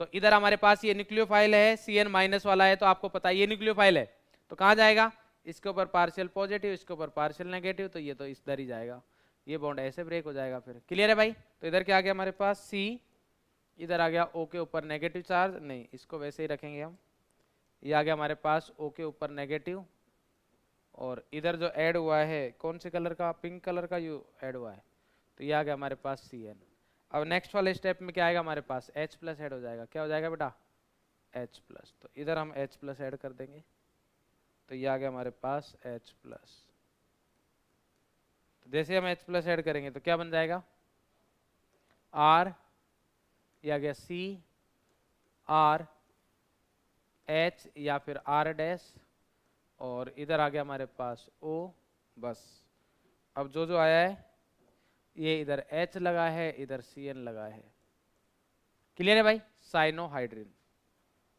तो इधर हमारे पास ये न्यूक्लियोफाइल है, CN माइनस वाला है, तो आपको पता है ये न्यूक्लियोफाइल है, तो कहाँ जाएगा? इसके ऊपर पार्शियल पॉजिटिव, इसके ऊपर पार्शियल नेगेटिव, तो ये तो इधर ही जाएगा। ये बॉन्ड ऐसे ब्रेक हो जाएगा फिर। क्लियर है भाई? तो इधर क्या आ गया हमारे पास C, इधर आ गया O के ऊपर नेगेटिव चार्ज, नहीं इसको वैसे ही रखेंगे हम। ये आ गया हमारे पास O के ऊपर नेगेटिव, और इधर जो ऐड हुआ है कौन से कलर का, पिंक कलर का यू ऐड हुआ है, तो ये आ गया हमारे पास Cn। अब नेक्स्ट वाले स्टेप में क्या आएगा हमारे पास, H प्लस ऐड हो जाएगा। क्या हो जाएगा बेटा, H प्लस। तो इधर हम H प्लस ऐड कर देंगे, तो ये आ गया हमारे पास H प्लस। तो जैसे हम H प्लस ऐड करेंगे तो क्या बन जाएगा, R, ये आ गया C, R, H या फिर R डैश, और इधर आ गया हमारे पास O, बस। अब जो जो आया है ये इधर H लगा है, इधर Cn लगा है। क्लियर है भाई? साइनोहाइड्रिन।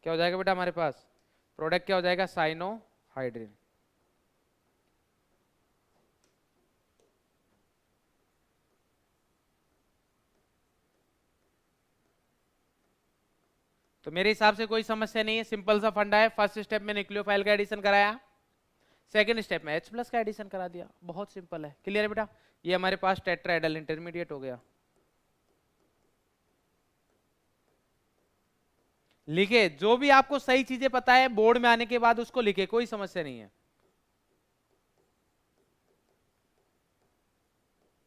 क्या हो जाएगा बेटा हमारे पास, प्रोडक्ट क्या हो जाएगा, साइनोहाइड्रिन। तो मेरे हिसाब से कोई समस्या नहीं है, सिंपल सा फंडा है। फर्स्ट स्टेप में न्यूक्लियोफाइल का एडिशन कराया, सेकंड स्टेप में H प्लस का एडिशन करा दिया, बहुत सिंपल है। क्लियर है बेटा? ये हमारे पास टेट्राहेड्रल इंटरमीडिएट हो गया। लिखे, जो भी आपको सही चीजें पता है बोर्ड में आने के बाद उसको लिखे, कोई समस्या नहीं है।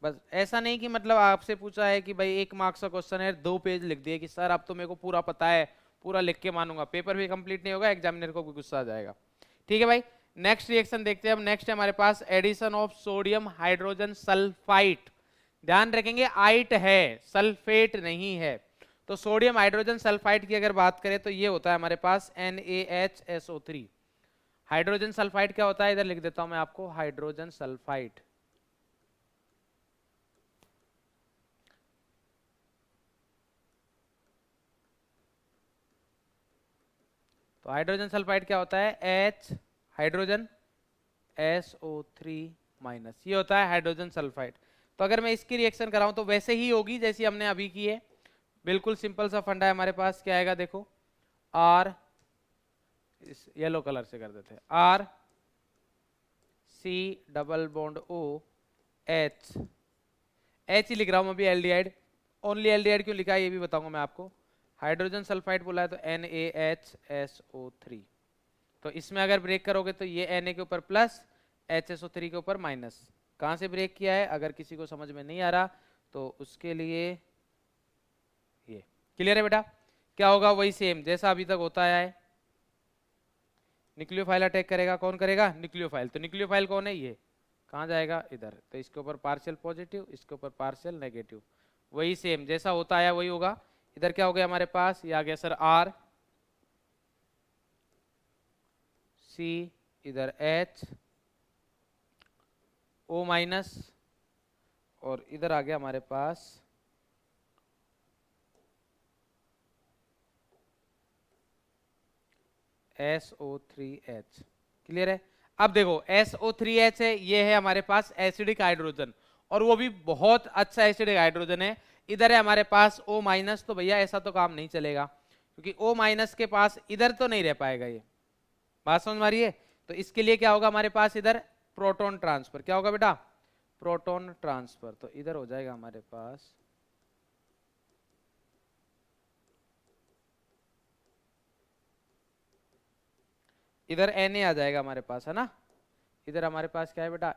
बस ऐसा नहीं कि मतलब आपसे पूछा है कि भाई 1 मार्क्स का क्वेश्चन है, 2 पेज लिख दिए कि सर अब तो मेरे को पूरा पता है, पूरा लिख के मानूंगा, पेपर भी कंप्लीट नहीं होगा, एग्जामिनर को भी गुस्सा आ जाएगा। ठीक है भाई, नेक्स्ट रिएक्शन देखते हैं। अब नेक्स्ट है हमारे पास addition of sodium hydrogen sulphide. ध्यान रखेंगे आइट है, सल्फेट नहीं है। तो सोडियम हाइड्रोजन सल्फाइड की अगर बात करें तो ये होता है हमारे पास NaHSO3। हाइड्रोजन सल्फाइड क्या होता है, इधर लिख देता हूं मैं आपको, हाइड्रोजन सल्फाइड। तो हाइड्रोजन सल्फाइड क्या होता है, H हाइड्रोजन SO3 माइनस, ये होता है हाइड्रोजन सल्फाइड। तो अगर मैं इसकी रिएक्शन कराऊं तो वैसे ही होगी जैसी हमने अभी की है, बिल्कुल सिंपल सा फंडा है हमारे पास। क्या आएगा देखो, R, इस येलो कलर से कर देते हैं, R C double bond O H, H ही लिख रहा हूं अभी, एल्डिहाइड। ओनली एल्डिहाइड क्यों लिखा है ये भी बताऊंगा मैं आपको। हाइड्रोजन सल्फाइड बोला है तो NaHSO3। तो इसमें अगर ब्रेक करोगे तो ये Na के ऊपर प्लस, HSO3 के ऊपर माइनस। कहां से ब्रेक किया है, अगर किसी को समझ में नहीं आ रहा तो उसके लिए ये। क्लियर है बेटा? क्या होगा, वही सेम जैसा अभी तक होता आया है। न्यूक्लियोफाइल अटैक करेगा, कौन करेगा, न्यूक्लियोफाइल। तो न्यूक्लियोफाइल कौन है, ये कहां जाएगा, इधर। तो इसके ऊपर पार्शियल पॉजिटिव, इसके ऊपर पार्शियल नेगेटिव, वही सेम जैसा होता आया वही होगा। इधर क्या हो गया हमारे पास, ये आ गया सर R C, इधर H O माइनस, और इधर आ गया हमारे पास SO3H। क्लियर है? अब देखो SO3H है, ये है हमारे पास एसिडिक हाइड्रोजन, और वो भी बहुत अच्छा एसिडिक हाइड्रोजन है। इधर है हमारे पास O माइनस, तो भैया ऐसा तो काम नहीं चलेगा, क्योंकि O माइनस के पास इधर तो नहीं रह पाएगा, ये बात समझ में आ रही है? तो इसके लिए क्या होगा हमारे पास, इधर प्रोटॉन ट्रांसफर। क्या होगा बेटा, प्रोटॉन ट्रांसफर। तो इधर हो जाएगा हमारे पास इधर Na आ जाएगा हमारे पास, है ना। इधर हमारे पास क्या है बेटा,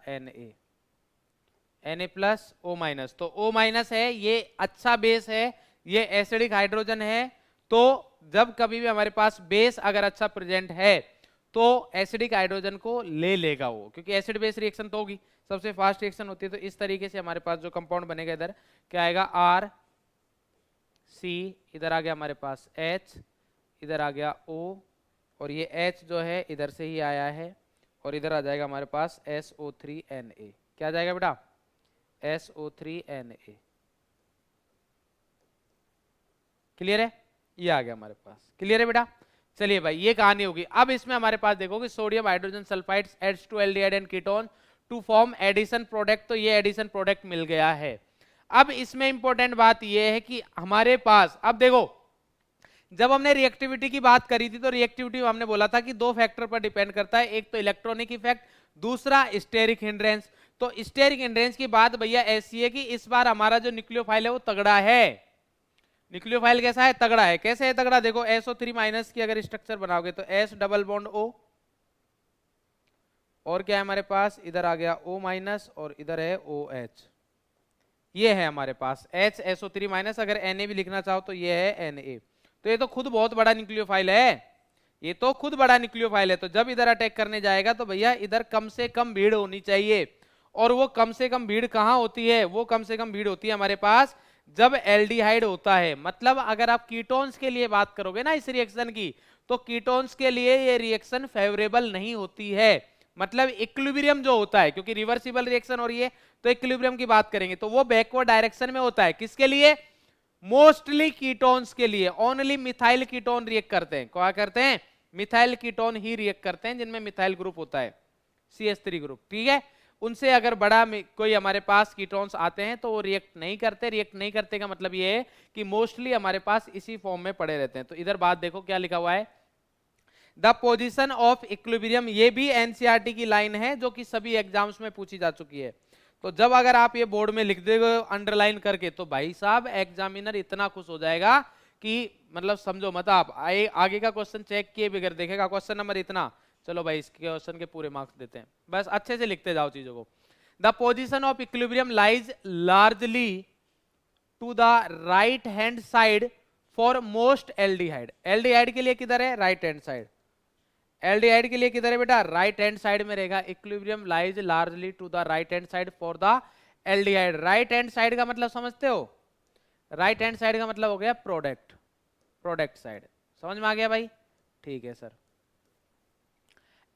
Na प्लस O माइनस। तो O माइनस है, ये अच्छा बेस है, ये एसिडिक हाइड्रोजन है। तो जब कभी भी हमारे पास बेस अगर अच्छा प्रेजेंट है तो एसिडिक हाइड्रोजन को ले लेगा वो, क्योंकि एसिड बेस रिएक्शन तो होगी, सबसे फास्ट रिएक्शन होती है। तो इस तरीके से हमारे पास जो कंपाउंड बनेगा, इधर क्या आएगा, R C, इधर आ गया हमारे पास H, इधर आ गया O, और ये H जो है इधर से ही आया है, और इधर आ जाएगा हमारे पास SO3Na। क्या आ जाएगा बेटा, SO3Na। क्लियर है? ये आ गया हमारे पास। क्लियर है बेटा? चलिए भाई, ये कहानी होगी। अब इसमें हमारे पास देखोगे sodium hydrogen sulphide adds to aldehyde and ketone to form addition product. तो ये एडिशन प्रोडक्ट मिल गया है। अब इसमें इंपॉर्टेंट बात ये है कि हमारे पास, अब देखो जब हमने रिएक्टिविटी की बात करी थी तो रिएक्टिविटी हमने बोला था कि 2 फैक्टर पर डिपेंड करता है, एक तो इलेक्ट्रॉनिक इफेक्ट, दूसरा स्टेरिक हिंड्रेंस। तो स्टेरिक हिंड्रेंस की बात भैया ऐसी है कि इस बार हमारा जो न्यूक्लियोफाइल है वो तगड़ा है। न्यूक्लियोफाइल कैसा है? तगड़ा है। कैसे है तगड़ा? देखो SO3 माइनस की अगर स्ट्रक्चर बनाओगे तो S डबल बॉन्ड O, और क्या है हमारे पास? इधर आ गया O माइनस और इधर है OH। ये है हमारे पास H SO3 माइनस, अगर Na भी लिखना चाहो तो ये है Na। तो ये तो खुद बहुत बड़ा न्यूक्लियोफाइल है, ये तो खुद बड़ा न्यूक्लियोफाइल है। तो जब इधर अटैक करने जाएगा तो भैया इधर कम से कम भीड़ होनी चाहिए। और वो कम से कम भीड़ कहाँ होती है? वो कम से कम भीड़ होती है हमारे पास जब एल्डिहाइड होता है। मतलब अगर आप कीटोन्स के लिए बात करोगे ना इस रिएक्शन की, तो कीटोन्स के लिए ये रिएक्शन फेवरेबल नहीं होती है। मतलब इक्विलिब्रियम जो होता है, क्योंकि रिवर्सिबल रिएक्शन हो रही है तो इक्विलिब्रियम की बात करेंगे, तो वो बैकवर्ड डायरेक्शन में होता है। किसके लिए? मोस्टली कीटोन्स के लिए। ओनली मिथाइल कीटोन रिएक्ट करते हैं। क्या करते हैं? मिथाइल कीटोन ही रिएक्ट करते हैं जिनमें मिथाइल ग्रुप होता है, CH3 ग्रुप। ठीक है, उनसे अगर बड़ा कोई हमारे पास कीटोन्स आते हैं तो वो रिएक्ट नहीं करते। रिएक्ट नहीं करते का मतलब ये है कि मोस्टली हमारे पास इसी फॉर्म में पड़े रहते हैं। तो इधर बात देखो क्या लिखा हुआ है, द पोजिशन ऑफ इक्विलिब्रियम। ये भी एनसीईआरटी की लाइन है जो कि सभी एग्जाम्स में पूछी जा चुकी है। तो जब अगर आप ये बोर्ड में लिख दोगे अंडरलाइन करके, तो भाई साहब एग्जामिनर इतना खुश हो जाएगा कि मतलब समझो मत आप। आगे का क्वेश्चन चेक किए बगैर देखेगा क्वेश्चन नंबर इतना, चलो भाई इसके क्वेश्चन के पूरे मार्क्स देते हैं। बस अच्छे से लिखते जाओ चीजों को। The position of equilibrium lies largely to the right hand side for most aldehyde. Aldehyde के लिए किधर है? Right hand side. एल्डिहाइड के लिए किधर है बेटा? राइट हैंड साइड में रहेगा। Equilibrium lies largely to the right hand side for the aldehyde. Right hand side का मतलब समझते हो? राइट हैंड साइड का मतलब हो गया प्रोडक्ट, प्रोडक्ट साइड। समझ में आ गया भाई? ठीक है sir.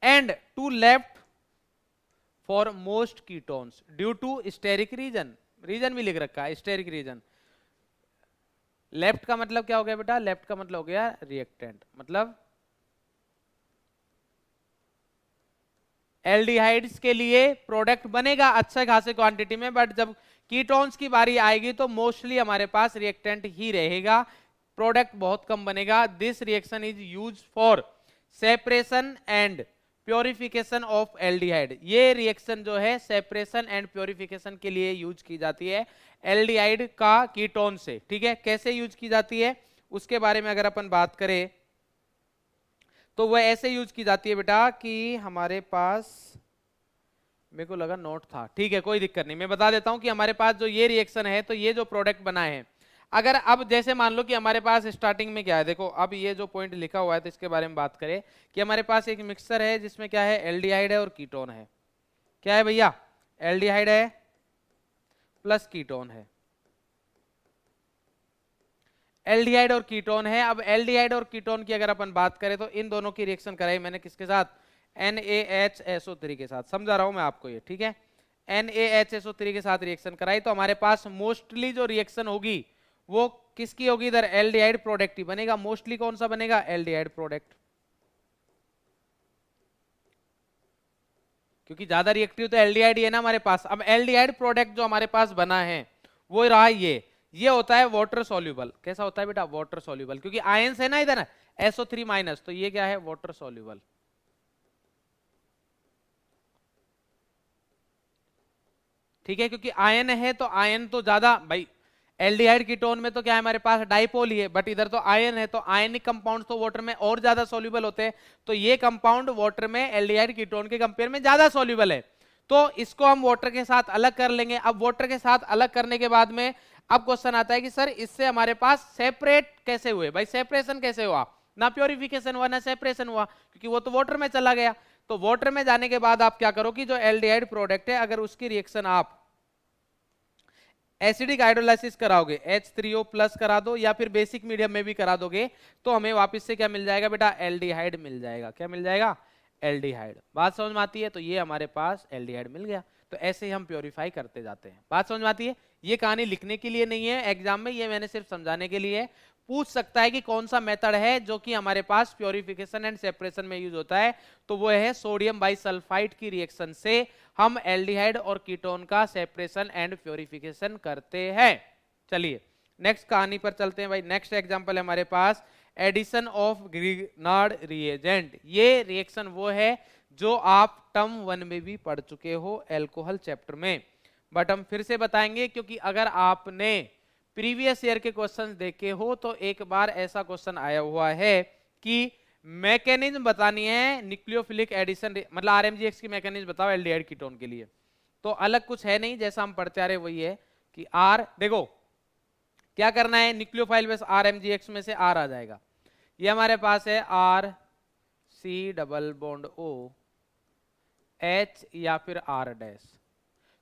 And to left for most ketones due to steric reason. Reason भी लिख रखा है, स्टेरिक रीजन। लेफ्ट का मतलब क्या हो गया बेटा? लेफ्ट का मतलब हो गया रिएक्टेंट। मतलब एल्डिहाइड्स के लिए प्रोडक्ट बनेगा अच्छे खासे क्वांटिटी में, बट जब कीटोन्स की बारी आएगी तो मोस्टली हमारे पास रिएक्टेंट ही रहेगा, प्रोडक्ट बहुत कम बनेगा। This reaction is use for separation and purification of aldehyde. ये रिएक्शन जो है सेपरेशन एंड प्योरिफिकेशन के लिए यूज की जाती है एल्डिहाइड का कीटोन से। ठीक है, कैसे यूज की जाती है उसके बारे में अगर अपन बात करें तो वह ऐसे यूज की जाती है बेटा कि हमारे पास, मेरे को लगा नोट था, ठीक है कोई दिक्कत नहीं, मैं बता देता हूं कि हमारे पास जो ये रिएक्शन है, तो ये जो प्रोडक्ट बनाए हैं, अगर अब जैसे मान लो कि हमारे पास स्टार्टिंग में क्या है, देखो अब ये जो पॉइंट लिखा हुआ है तो इसके बारे में बात करें कि हमारे पास एक मिक्सचर है जिसमें क्या है? एल्डिहाइड है और कीटोन है। क्या है भैया? एल्डिहाइड है प्लस कीटोन है। एल्डिहाइड और कीटोन है। अब एल्डिहाइड और कीटोन की अगर अपन बात करें तो इन दोनों की रिएक्शन कराई मैंने किसके साथ? NaHSO3 के साथ। समझा रहा हूं मैं आपको ये, ठीक है? NaHSO3 के साथ रिएक्शन कराई तो हमारे पास मोस्टली जो रिएक्शन होगी वो किसकी होगी? इधर एल्डिहाइड प्रोडक्ट ही बनेगा। मोस्टली कौन सा बनेगा? एल्डिहाइड प्रोडक्ट, क्योंकि ज्यादा रिएक्टिव तो एल्डिहाइड ही है ना हमारे पास। अब एल्डिहाइड प्रोडक्ट जो हमारे पास बना है वो रहा ये होता है वाटर सॉल्युबल। कैसा होता है बेटा? वाटर सॉल्युबल, क्योंकि आयंस है ना इधर SO3 माइनस, तो ये क्या है? Water soluble. ठीक है, क्योंकि आयन है तो आयन तो ज्यादा भाई, एल्डिहाइड कीटोन में तो क्या है हमारे पास? डाइपोल ही है, बट इधर तो आयन है, तो आयनिक कंपाउंड तो वाटर में और ज्यादा सॉल्युबल होते हैं। तो ये कंपाउंड वाटर में एल्डिहाइड कीटोन के कंपेयर में ज्यादा सॉल्युबल है, तो इसको हम वाटर के साथ अलग कर लेंगे। अब वाटर के साथ अलग करने के बाद में अब क्वेश्चन आता है कि सर इससे हमारे पास सेपरेट कैसे हुए? भाई सेपरेशन कैसे हुआ? ना प्योरिफिकेशन हुआ ना सेपरेशन हुआ, क्योंकि वो तो वाटर में चला गया। तो वाटर में जाने के बाद आप क्या करो कि जो एल्डिहाइड प्रोडक्ट है अगर उसकी रिएक्शन आप एसिडिक हाइड्रोलाइसिस कराओगे, H3O प्लस करा दो या फिर बेसिक मीडियम में भी करा दोगे, तो हमें वापस से क्या मिल जाएगा बेटा? एल्डिहाइड मिल जाएगा। क्या मिल जाएगा? एल्डिहाइड। बात समझ में आती है? तो ये हमारे पास एल्डिहाइड मिल गया। तो ऐसे ही हम प्योरीफाई करते जाते हैं। बात समझ में आती है? ये कहानी लिखने के लिए नहीं है एग्जाम में, ये मैंने सिर्फ समझाने के लिए। पूछ सकता है कि कौन सा मेथड है जो कि हमारे पास प्योरिफिकेशन एंड सेपरेशन में यूज होता है, तो वो है सोडियम बाइसल्फाइड की रिएक्शन से हम एल्डिहाइड और कीटोन का सेपरेशन एंड प्योरिफिकेशन करते हैं। चलिए नेक्स्ट कहानी पर चलते हैं भाई। नेक्स्ट एग्जांपल है हमारे पास एडिशन ऑफ ग्रिग्नार्ड रिएजेंट। ये रिएक्शन वो है जो आप टर्म 1 में भी पढ़ चुके हो एल्कोहल चैप्टर में, बट हम फिर से बताएंगे क्योंकि अगर आपने प्रीवियस ईयर के क्वेश्चंस देखे हो तो एक बार ऐसा क्वेश्चन आया हुआ है कि मैकेनिज्म बतानी है न्यूक्लियोफिलिक एडिशन, मतलब आरएमजीएक्स की मैकेनिज्म बताओ एल्डिहाइड कीटोन के लिए। तो अलग कुछ है नहीं, जैसा हम पढ़ते आ रहे वही है कि आर, देखो क्या करना है, न्यूक्लियोफाइल बेस आरएमजीएक्स में से आर आ जाएगा, ये हमारे पास है R C double bond O H या फिर आर डैश।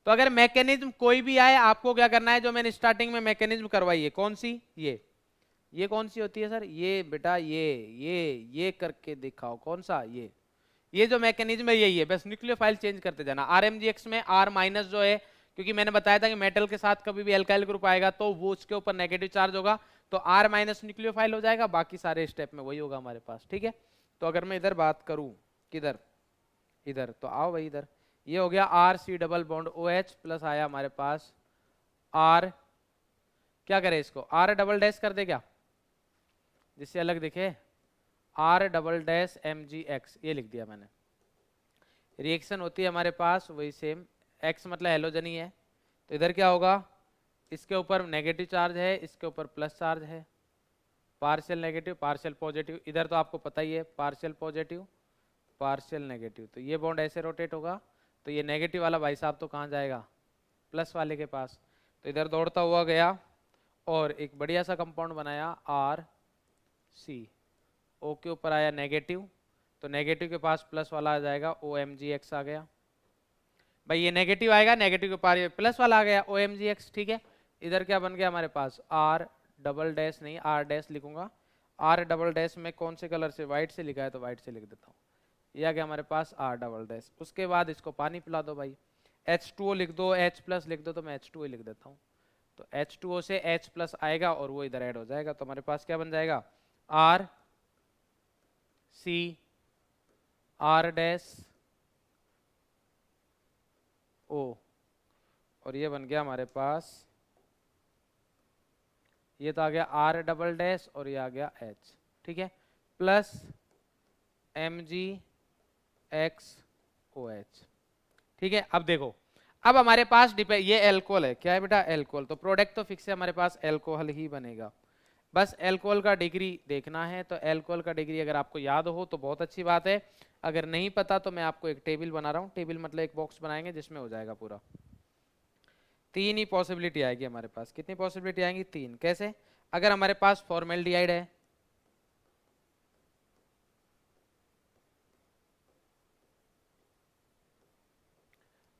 तो अगर मैकेनिज्म कोई भी आए आपको क्या करना है, जो मैंने स्टार्टिंग में मैकेनिज्म करवाई है, कौन सी, ये कौन सी होती है सर, ये बेटा ये करके दिखाओ, कौन सा, ये जो मैकेनिज्म है यही है, बस न्यूक्लियोफाइल चेंज करते जाना। आरएमजीएक्स में आर माइनस जो है, क्योंकि मैंने बताया था कि मेटल के साथ कभी भी एल्काइल ग्रुप आएगा तो वो उसके ऊपर नेगेटिव चार्ज होगा, तो आर माइनस न्यूक्लियोफाइल हो जाएगा, बाकी सारे स्टेप में वही होगा हमारे पास, ठीक है। तो अगर मैं इधर बात करूं, किधर, इधर, तो आओ भाई इधर, ये हो गया R C double bond O H plus आया हमारे पास आर, क्या करें इसको, आर डबल डैश कर दे क्या, जिससे अलग दिखे, R double dash M G X, ये लिख दिया मैंने। रिएक्शन होती है हमारे पास वही सेम, एक्स मतलब हेलोजन ही है, तो इधर क्या होगा, इसके ऊपर नेगेटिव चार्ज है, इसके ऊपर प्लस चार्ज है, पार्शियल नेगेटिव पार्शियल पॉजिटिव, इधर तो आपको पता ही है पार्शियल पॉजिटिव पार्शियल नेगेटिव, तो ये बॉन्ड ऐसे रोटेट होगा, तो ये नेगेटिव वाला भाई साहब तो कहाँ जाएगा, प्लस वाले के पास, तो इधर दौड़ता हुआ गया और एक बढ़िया सा कंपाउंड बनाया आर सी, ओ के ऊपर आया नेगेटिव, तो नेगेटिव के पास प्लस वाला आ जाएगा, ओ एम जी एक्स आ गया भाई, ये नेगेटिव आएगा, नेगेटिव के पास प्लस वाला आ गया, ओ एम जी एक्स, ठीक है। इधर क्या बन गया हमारे पास, आर डबल डैश नहीं आर डैश लिखूंगा, आर डबल डैश में कौन से कलर से, व्हाइट से लिखा है तो व्हाइट से लिख देता हूँ, ये आ गया हमारे पास आर डबल डैश। उसके बाद इसको पानी पिला दो भाई, H2O लिख दो, H प्लस लिख दो, तो मैं H2O लिख देता हूँ, तो H2O से H प्लस आएगा और वो इधर ऐड हो जाएगा, तो हमारे पास क्या बन जाएगा, R C R dash O, और ये बन गया हमारे पास, ये तो आ गया आर डबल डैश और ये आ गया H, ठीक है, plus M G X O H, ठीक है। अब देखो, अब हमारे पास ये एल्कोहल है, क्या है बेटा, एल्कोहल, तो प्रोडक्ट तो फिक्स है हमारे पास, एल्कोहल ही बनेगा, बस एल्कोहल का डिग्री देखना है, तो एल्कोहल का डिग्री अगर आपको याद हो तो बहुत अच्छी बात है, अगर नहीं पता तो मैं आपको एक टेबल बना रहा हूँ, टेबल मतलब एक बॉक्स बनाएंगे जिसमें हो जाएगा पूरा, 3 ही पॉसिबिलिटी आएगी हमारे पास, कितनी पॉसिबिलिटी आएंगी, 3, कैसे, अगर हमारे पास फॉर्मेल्डिहाइड है,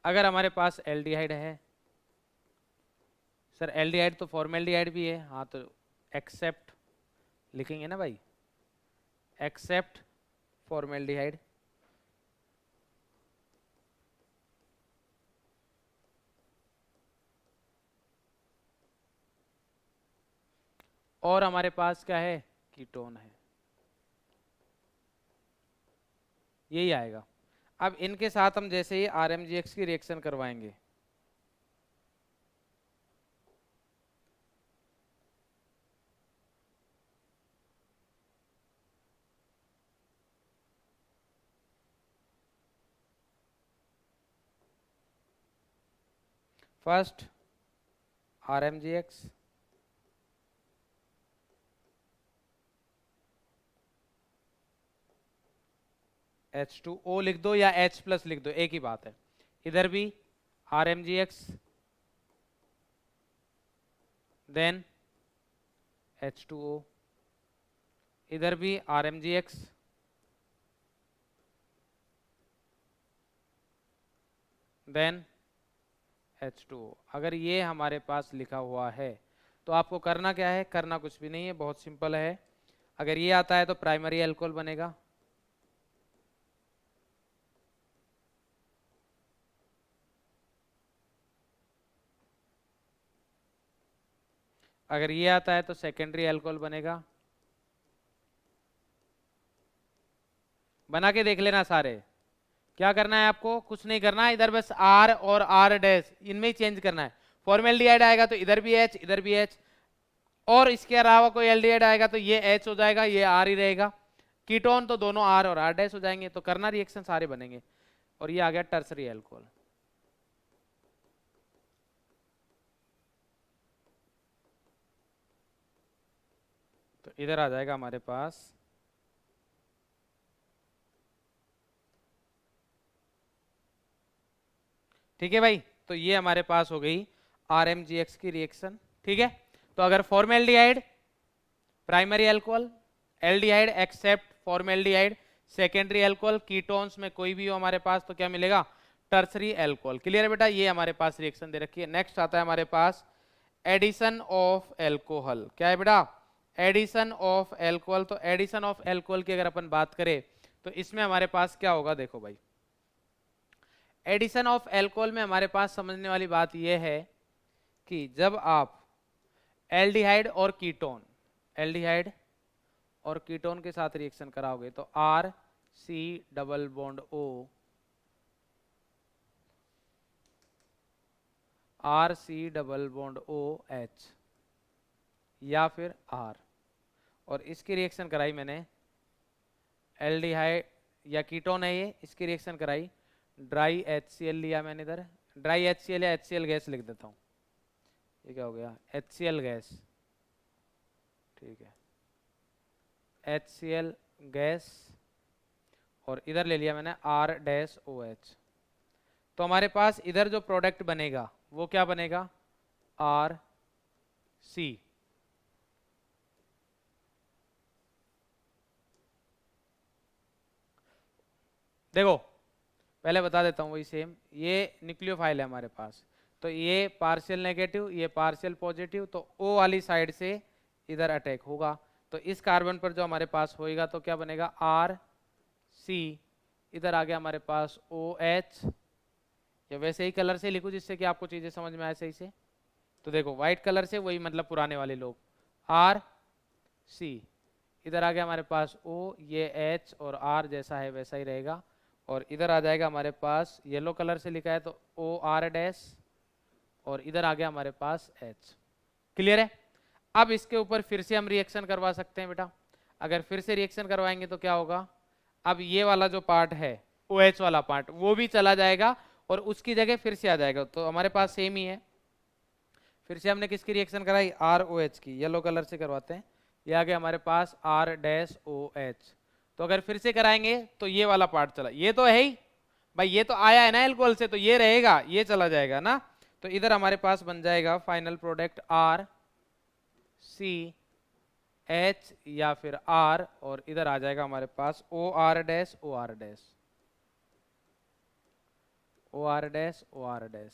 अगर हमारे पास एल्डिहाइड है, सर एल्डिहाइड तो फॉर्मेल्डिहाइड भी है, हाँ तो एक्सेप्ट लिखेंगे ना भाई, एक्सेप्ट फॉर्मेल्डिहाइड, और हमारे पास क्या है, कीटोन है, यही आएगा। अब इनके साथ हम जैसे ही आरएमजीएक्स की रिएक्शन करवाएंगे, फर्स्ट आरएमजीएक्स H2O लिख दो या H प्लस लिख दो, एक ही बात है, इधर भी RMGX देन H2O, इधर भी RMGX देन H2O। अगर ये हमारे पास लिखा हुआ है तो आपको करना क्या है, करना कुछ भी नहीं है, बहुत सिंपल है, अगर ये आता है तो प्राइमरी अल्कोहल बनेगा, अगर ये आता है तो सेकेंडरी अल्कोहल बनेगा, बना के देख लेना सारे, क्या करना है आपको, कुछ नहीं करना है, इधर बस R और R डैश इनमें ही चेंज करना है, फॉर्मेल्डिहाइड आएगा तो इधर भी H इधर भी H, और इसके अलावा कोई एल्डिहाइड आएगा तो ये H हो जाएगा, ये R ही रहेगा, कीटोन तो दोनों आर और आर डैश हो जाएंगे, तो करना रिएक्शन सारे बनेंगे, और ये आ गया टर्सरी अल्कोहल। तो इधर आ जाएगा हमारे पास ठीक है भाई। तो ये हमारे पास हो गई RMGX की रिएक्शन, ठीक है। तो अगर formaldehyde primary alcohol, aldehyde except formaldehyde secondary alcohol, ketones में कोई भी हो हमारे पास तो क्या मिलेगा, टर्सरी अल्कोहल। क्लियर है बेटा, ये हमारे पास रिएक्शन दे रखी है। नेक्स्ट आता है हमारे पास एडिशन ऑफ एल्कोहल। क्या है बेटा, एडिशन ऑफ एल्कोहल। तो एडिशन ऑफ एल्कोहल की अगर अपन बात करें तो इसमें हमारे पास क्या होगा, देखो भाई एडिशन ऑफ एल्कोहल में हमारे पास समझने वाली बात यह है कि जब आप एल्डिहाइड और कीटोन, एल्डिहाइड और कीटोन के साथ रिएक्शन कराओगे तो R C double bond O, R C double bond O H या फिर आर, और इसकी रिएक्शन कराई मैंने एल्डिहाइड या कीटोन है ये, इसकी रिएक्शन कराई ड्राई HCl लिया मैंने इधर, ड्राई HCl या HCl गैस लिख देता हूँ, ये क्या हो गया HCl गैस, ठीक है HCl गैस, और इधर ले लिया मैंने R-OH। तो हमारे पास इधर जो प्रोडक्ट बनेगा वो क्या बनेगा, RC। देखो पहले बता देता हूँ वही सेम, ये न्यूक्लियोफाइल है हमारे पास, तो ये पार्शियल नेगेटिव, ये पार्शियल पॉजिटिव, तो O वाली साइड से इधर अटैक होगा, तो इस कार्बन पर जो हमारे पास होएगा तो क्या बनेगा RC, इधर आ गया हमारे पास OH, या वैसे ही कलर से लिखूं जिससे कि आपको चीजें समझ में आए सही से। तो देखो व्हाइट कलर से, वही मतलब पुराने वाले लोग, RC, इधर आ गया हमारे पास O, ये H और R जैसा है वैसा ही रहेगा, और इधर आ जाएगा हमारे पास येलो कलर से लिखा है तो OR डैश, और इधर आ गया हमारे पास H। क्लियर है। अब इसके ऊपर फिर से हम रिएक्शन करवा सकते हैं बेटा, अगर फिर से रिएक्शन करवाएंगे तो क्या होगा, अब ये वाला जो पार्ट है OH वाला पार्ट वो भी चला जाएगा और उसकी जगह फिर से आ जाएगा, तो हमारे पास सेम ही है। फिर से हमने किसकी रिएक्शन कराई, ROH की, येलो कलर से करवाते हैं, ये आ गया हमारे पास R-OH। तो अगर फिर से कराएंगे तो ये वाला पार्ट चला, ये तो है ही भाई, ये तो आया है ना एल्कोहल से, तो ये रहेगा, ये चला जाएगा ना, तो इधर हमारे पास बन जाएगा फाइनल प्रोडक्ट RCH या फिर R, और इधर आ जाएगा हमारे पास OR dash OR dash OR dash OR dash.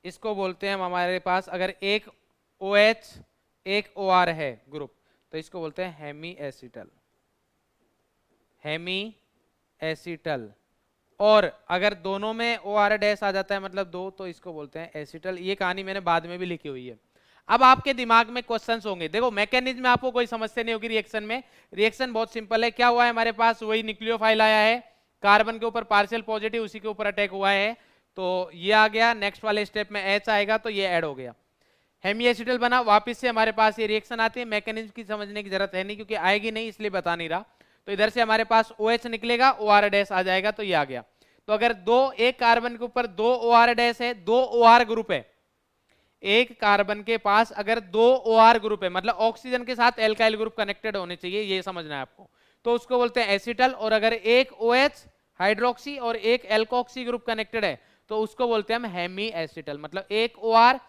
इसको बोलते हैं हम हमारे पास अगर एक OH एक OR है ग्रुप तो इसको बोलते हैं हेमी एसिटल, हेमी एसिटल, और अगर दोनों में OR डैश आ जाता है मतलब दो, तो इसको बोलते हैं एसिटल। ये कहानी मैंने बाद में भी लिखी हुई है। अब आपके दिमाग में क्वेश्चंस होंगे, देखो मैकेनिज्म में आपको कोई समस्या नहीं होगी रिएक्शन में, रिएक्शन बहुत सिंपल है। क्या हुआ है हमारे पास, वही न्यूक्लियोफाइल आया है, कार्बन के ऊपर पार्शियल पॉजिटिव, उसी के ऊपर अटैक हुआ है, तो ये आ गया, नेक्स्ट वाले स्टेप में H आएगा तो ये ऐड हो गया, हेमी एसिटल बना, वापस से हमारे पास ये रिएक्शन आती है। मैकेनिज्म की समझने की जरूरत है नहीं क्योंकि आएगी नहीं इसलिए बता नहीं रहा। तो इधर से हमारे पास OH निकलेगा, OR डैश आ जाएगा, तो ये आ गया। तो अगर एक कार्बन के ऊपर 2 OR डैश है, 2 OR ग्रुप है, एक कार्बन के पास अगर 2 OR ग्रुप है मतलब ऑक्सीजन के साथ एल्काइल ग्रुप कनेक्टेड होने चाहिए, ये समझना है आपको, तो उसको बोलते हैं एसिटल। और अगर एक OH हाइड्रोक्सी और एक एल्कोक्सी ग्रुप कनेक्टेड है तो उसको बोलते हैं हम हेमी एसिटल, मतलब एक OR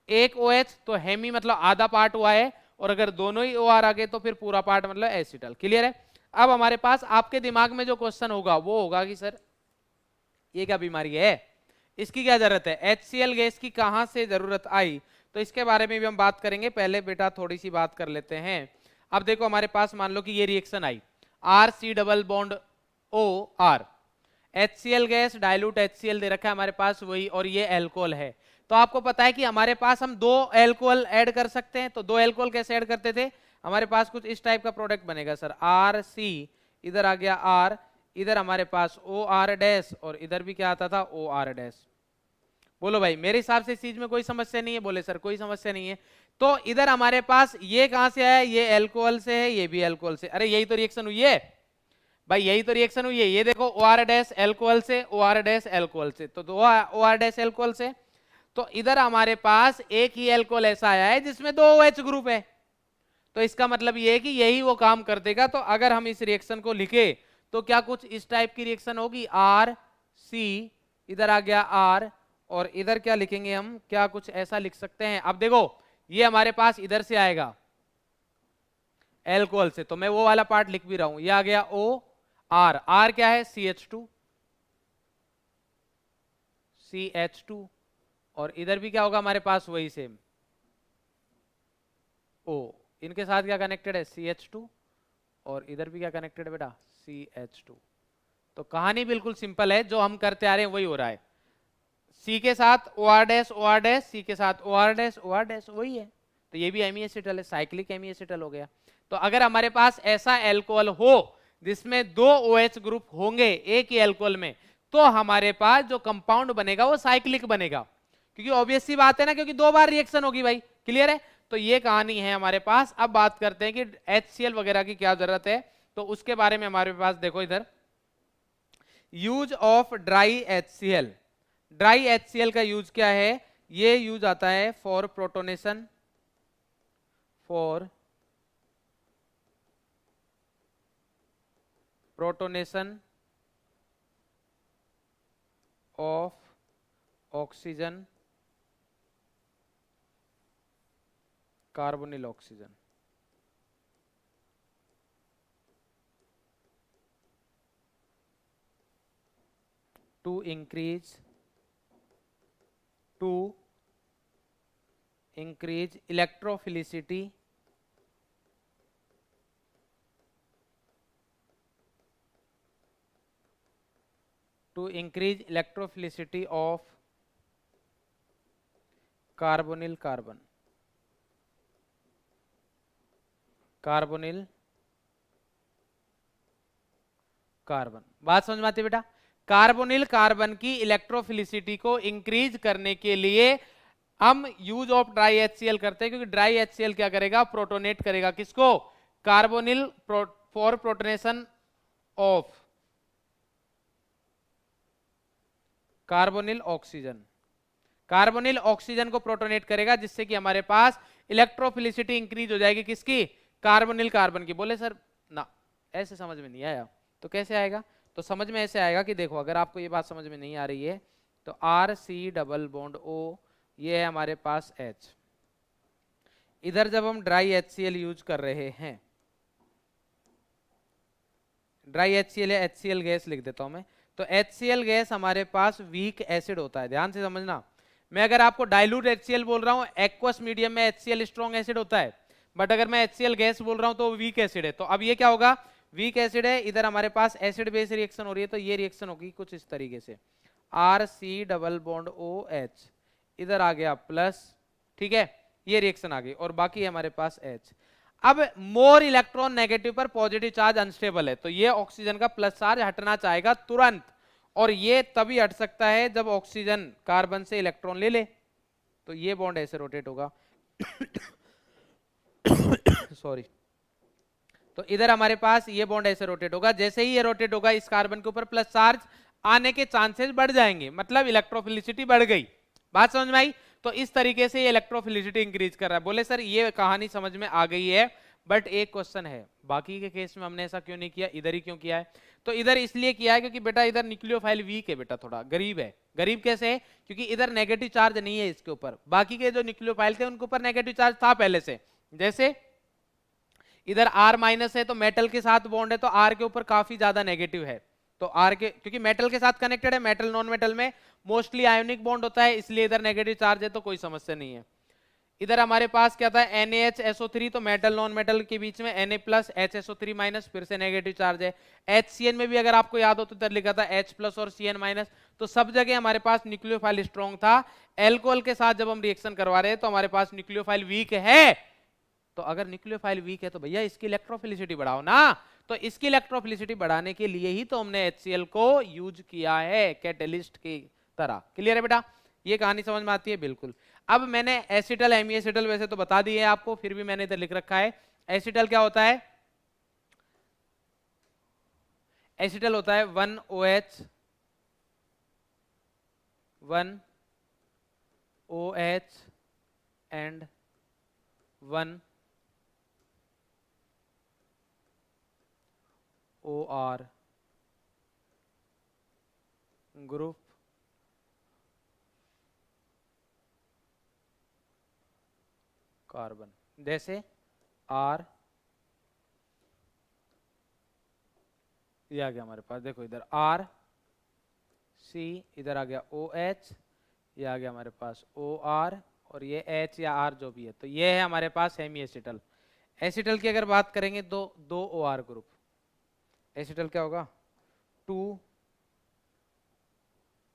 एक OH, तो हेमी मतलब आधा पार्ट हुआ है, और अगर दोनों ही OR आ गए तो फिर पूरा पार्ट मतलब एसिटल। क्लियर है। अब हमारे पास आपके दिमाग में जो क्वेश्चन होगा वो होगा कि सर ये क्या बीमारी है, इसकी क्या जरूरत है, HCl गैस की कहां से जरूरत आई, तो इसके बारे में भी हम बात करेंगे। पहले बेटा थोड़ी सी बात कर लेते हैं। अब देखो हमारे पास मान लो कि ये reaction I, RC double bond OR, HCl gas dilute HCl दे रखा है हमारे पास वही, और ये एल्कोहल है। तो आपको पता है कि हमारे पास हम 2 एल्कोहल ऐड कर सकते हैं, तो 2 एल्कोहल कैसे ऐड करते थे, हमारे पास कुछ इस टाइप का प्रोडक्ट बनेगा सर, RC, इधर आ गया R, इधर हमारे पास OR डैश, और इधर भी क्या आता था OR डैश। बोलो भाई मेरे हिसाब से इस चीज में कोई समस्या नहीं है, बोले सर कोई समस्या नहीं है। तो इधर हमारे पास ये कहां से आया, ये एल्कोहल से है, ये भी एल्कोहल से, अरे यही तो रिएक्शन हुई है, भाई यही तो रिएक्शन हुई है, ये देखो OR डैश एल्कोहल से, OR डैश एल्कोहल से, तो दो OR डैश एल्कोहल से, तो इधर हमारे पास एक ही एल्कोहल ऐसा आया है जिसमें दो OH ग्रुप है, तो इसका मतलब ये है कि यही वो काम कर देगा। तो अगर हम इस रिएक्शन को लिखे तो क्या कुछ इस टाइप की रिएक्शन होगी, RC, इधर आ गया R, और इधर क्या लिखेंगे हम, क्या कुछ ऐसा लिख सकते हैं। अब देखो ये हमारे पास इधर से आएगा एल्कोहल से, तो मैं वो वाला पार्ट लिख भी रहा हूं, ये आ गया OR, R क्या है, CH2, और इधर भी क्या होगा हमारे पास वही सेम O, इनके साथ क्या कनेक्टेड है, CH2, और इधर भी क्या कनेक्टेड है बेटा, CH2। तो कहानी बिल्कुल सिंपल है, जो हम करते आ रहे हैं वही हो रहा है, C के साथ OR dash OR dash, C के साथ OR डैश OR डैश, वही है। तो ये भी एमीएसिटल है, साइक्लिक एमीएसिटल हो गया। तो अगर हमारे पास ऐसा एल्कोहल हो जिसमें दो OH ग्रुप होंगे एक ही एल्कोहल में, तो हमारे पास जो कंपाउंड बनेगा वो साइक्लिक बनेगा, क्योंकि ऑब्वियस सी बात है ना, क्योंकि दो बार रिएक्शन होगी भाई, क्लियर है। तो ये कहानी है हमारे पास। अब बात करते हैं कि HCl वगैरह की क्या जरूरत है, तो उसके बारे में हमारे पास देखो इधर, use of dry HCl। Dry HCl का यूज क्या है, ये यूज आता है for protonation, of oxygen, carbonyl oxygen. To increase electrophilicity of carbonyl carbon. बात समझ में आती है बेटा। कार्बोनिल कार्बन की इलेक्ट्रोफिलिसिटी को इंक्रीज करने के लिए हम यूज ऑफ ड्राई HCl करते हैं, क्योंकि ड्राई HCl क्या करेगा, प्रोटोनेट करेगा किसको, carbonyl, for protonation of carbonyl oxygen. Carbonyl oxygen को प्रोटोनेट करेगा, जिससे कि हमारे पास इलेक्ट्रोफिलिसिटी इंक्रीज हो जाएगी किसकी, कार्बोनिल कार्बन की। बोले सर ना ऐसे समझ में नहीं आया, तो कैसे आएगा, तो समझ में ऐसे आएगा कि देखो, अगर आपको ये बात समझ में नहीं आ रही है तो RC डबल बॉन्ड O, ये है हमारे पास H। इधर जब हम ड्राई HCl यूज कर रहे हैं, ड्राई HCl है, HCl गैस लिख देता हूं मैं, तो HCl गैस हमारे पास वीक एसिड होता है, ध्यान से समझना। मैं अगर आपको डाइल्यूट HCl बोल रहा हूं, एक्वस मीडियम में HCl स्ट्रॉन्ग एसिड होता है, बट अगर मैं HCl गैस बोल रहा हूं तो वीक एसिड है। तो अब ये क्या होगा, वीक एसिड है, इधर हमारे पास एसिड बेस रिएक्शन हो रही है, तो ये रिएक्शन होगी कुछ इस तरीके से, RC डबल बॉन्ड OH, इधर आ गया प्लस, ठीक है, ये रिएक्शन आ गई, और बाकी है हमारे पास H। अब मोर इलेक्ट्रॉन नेगेटिव पर पॉजिटिव चार्ज अनस्टेबल है, तो ये ऑक्सीजन का प्लस चार्ज हटना चाहेगा तुरंत, और ये तभी हट सकता है जब ऑक्सीजन कार्बन से इलेक्ट्रॉन ले ले, तो ये बॉन्ड ऐसे रोटेट होगा सॉरी। तो इधर हमारे पास ये बॉन्ड ऐसे रोटेट होगा, जैसे ही ये रोटेट होगा इस कार्बन के ऊपर प्लस चार्ज आने के चांसेस बढ़ जाएंगे, मतलब इलेक्ट्रोफिलिसिटी बढ़ गई। बात समझ में आई। तो इस तरीके से ये इलेक्ट्रोफिलिसिटी इंक्रीज कर रहा है। बोले सर ये कहानी समझ में आ गई है, बट एक क्वेश्चन है, बाकी के केस में हमने ऐसा क्यों नहीं किया, इधर ही क्यों किया है। तो इधर इसलिए किया है क्योंकि बेटा इधर न्यूक्लियोफाइल वीक है, बेटा थोड़ा गरीब है। गरीब कैसे है, क्योंकि इधर नेगेटिव चार्ज नहीं है इसके ऊपर, बाकी के जो न्यूक्लियोफाइल थे उनके ऊपर नेगेटिव चार्ज था पहले से। जैसे इधर R माइनस है तो मेटल के साथ बॉन्ड है, तो R के ऊपर काफी ज्यादा नेगेटिव है, तो R के, क्योंकि मेटल के साथ कनेक्टेड है, मेटल नॉन मेटल में मोस्टली आयोनिक बॉन्ड होता है, इसलिए इधर नेगेटिव चार्ज है, तो कोई समस्या नहीं है। इधर हमारे पास क्या था, NaHSO3, तो मेटल नॉन मेटल के बीच में Na प्लस HSO3 माइनस, फिर से नेगेटिव चार्ज है। HCN में भी अगर आपको याद हो तो इधर लिखा था H प्लस और Cn माइनस, तो सब जगह हमारे पास न्यूक्लियोफाइल स्ट्रॉन्ग था। एल्कोहल के साथ जब हम रिएक्शन करवा रहे हैं तो हमारे पास न्यूक्लियोफाइल वीक है, तो अगर न्यूक्लियोफाइल वीक है तो भैया इसकी इलेक्ट्रोफिलिसिटी बढ़ाओ ना, तो इसकी इलेक्ट्रोफिलिसिटी बढ़ाने के लिए ही तो हमने HCl को यूज किया है कैटेलिस्ट की तरह। क्लियर है बेटा, ये कहानी समझ में आती है बिल्कुल। अब मैंने एसिटल एमीएसिटल वैसे तो बता दी है आपको, फिर भी मैंने इधर लिख रखा है। एसिटल क्या होता है, एसिटल होता है 1OH 1OH and 1OR group carbon, जैसे R, ये आ गया हमारे पास, देखो इधर R C, इधर आ गया OH, ये आ गया हमारे पास OR, और ये H या R जो भी है, तो ये है हमारे पास हेमी एसिटल। एसिटल की अगर बात करेंगे तो 2 OR ग्रुप, एसिटल क्या होगा 2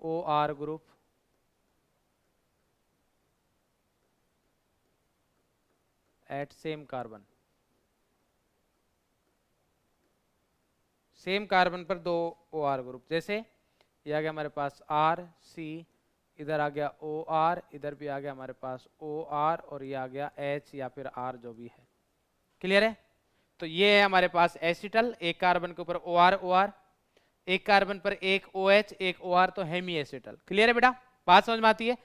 OR group at same carbon, same carbon पर 2 OR ग्रुप, जैसे ये आ गया हमारे पास R C, इधर आ गया OR, इधर भी आ गया हमारे पास OR, और ये आ गया H या फिर R जो भी है। क्लियर है? तो ये है हमारे पास एसिटल, एक कार्बन के ऊपर OR OR, एक कार्बन पर एक OH एक OR, तो हेमी एसिटल। क्लियर है बेटा? बात समझ में आती है?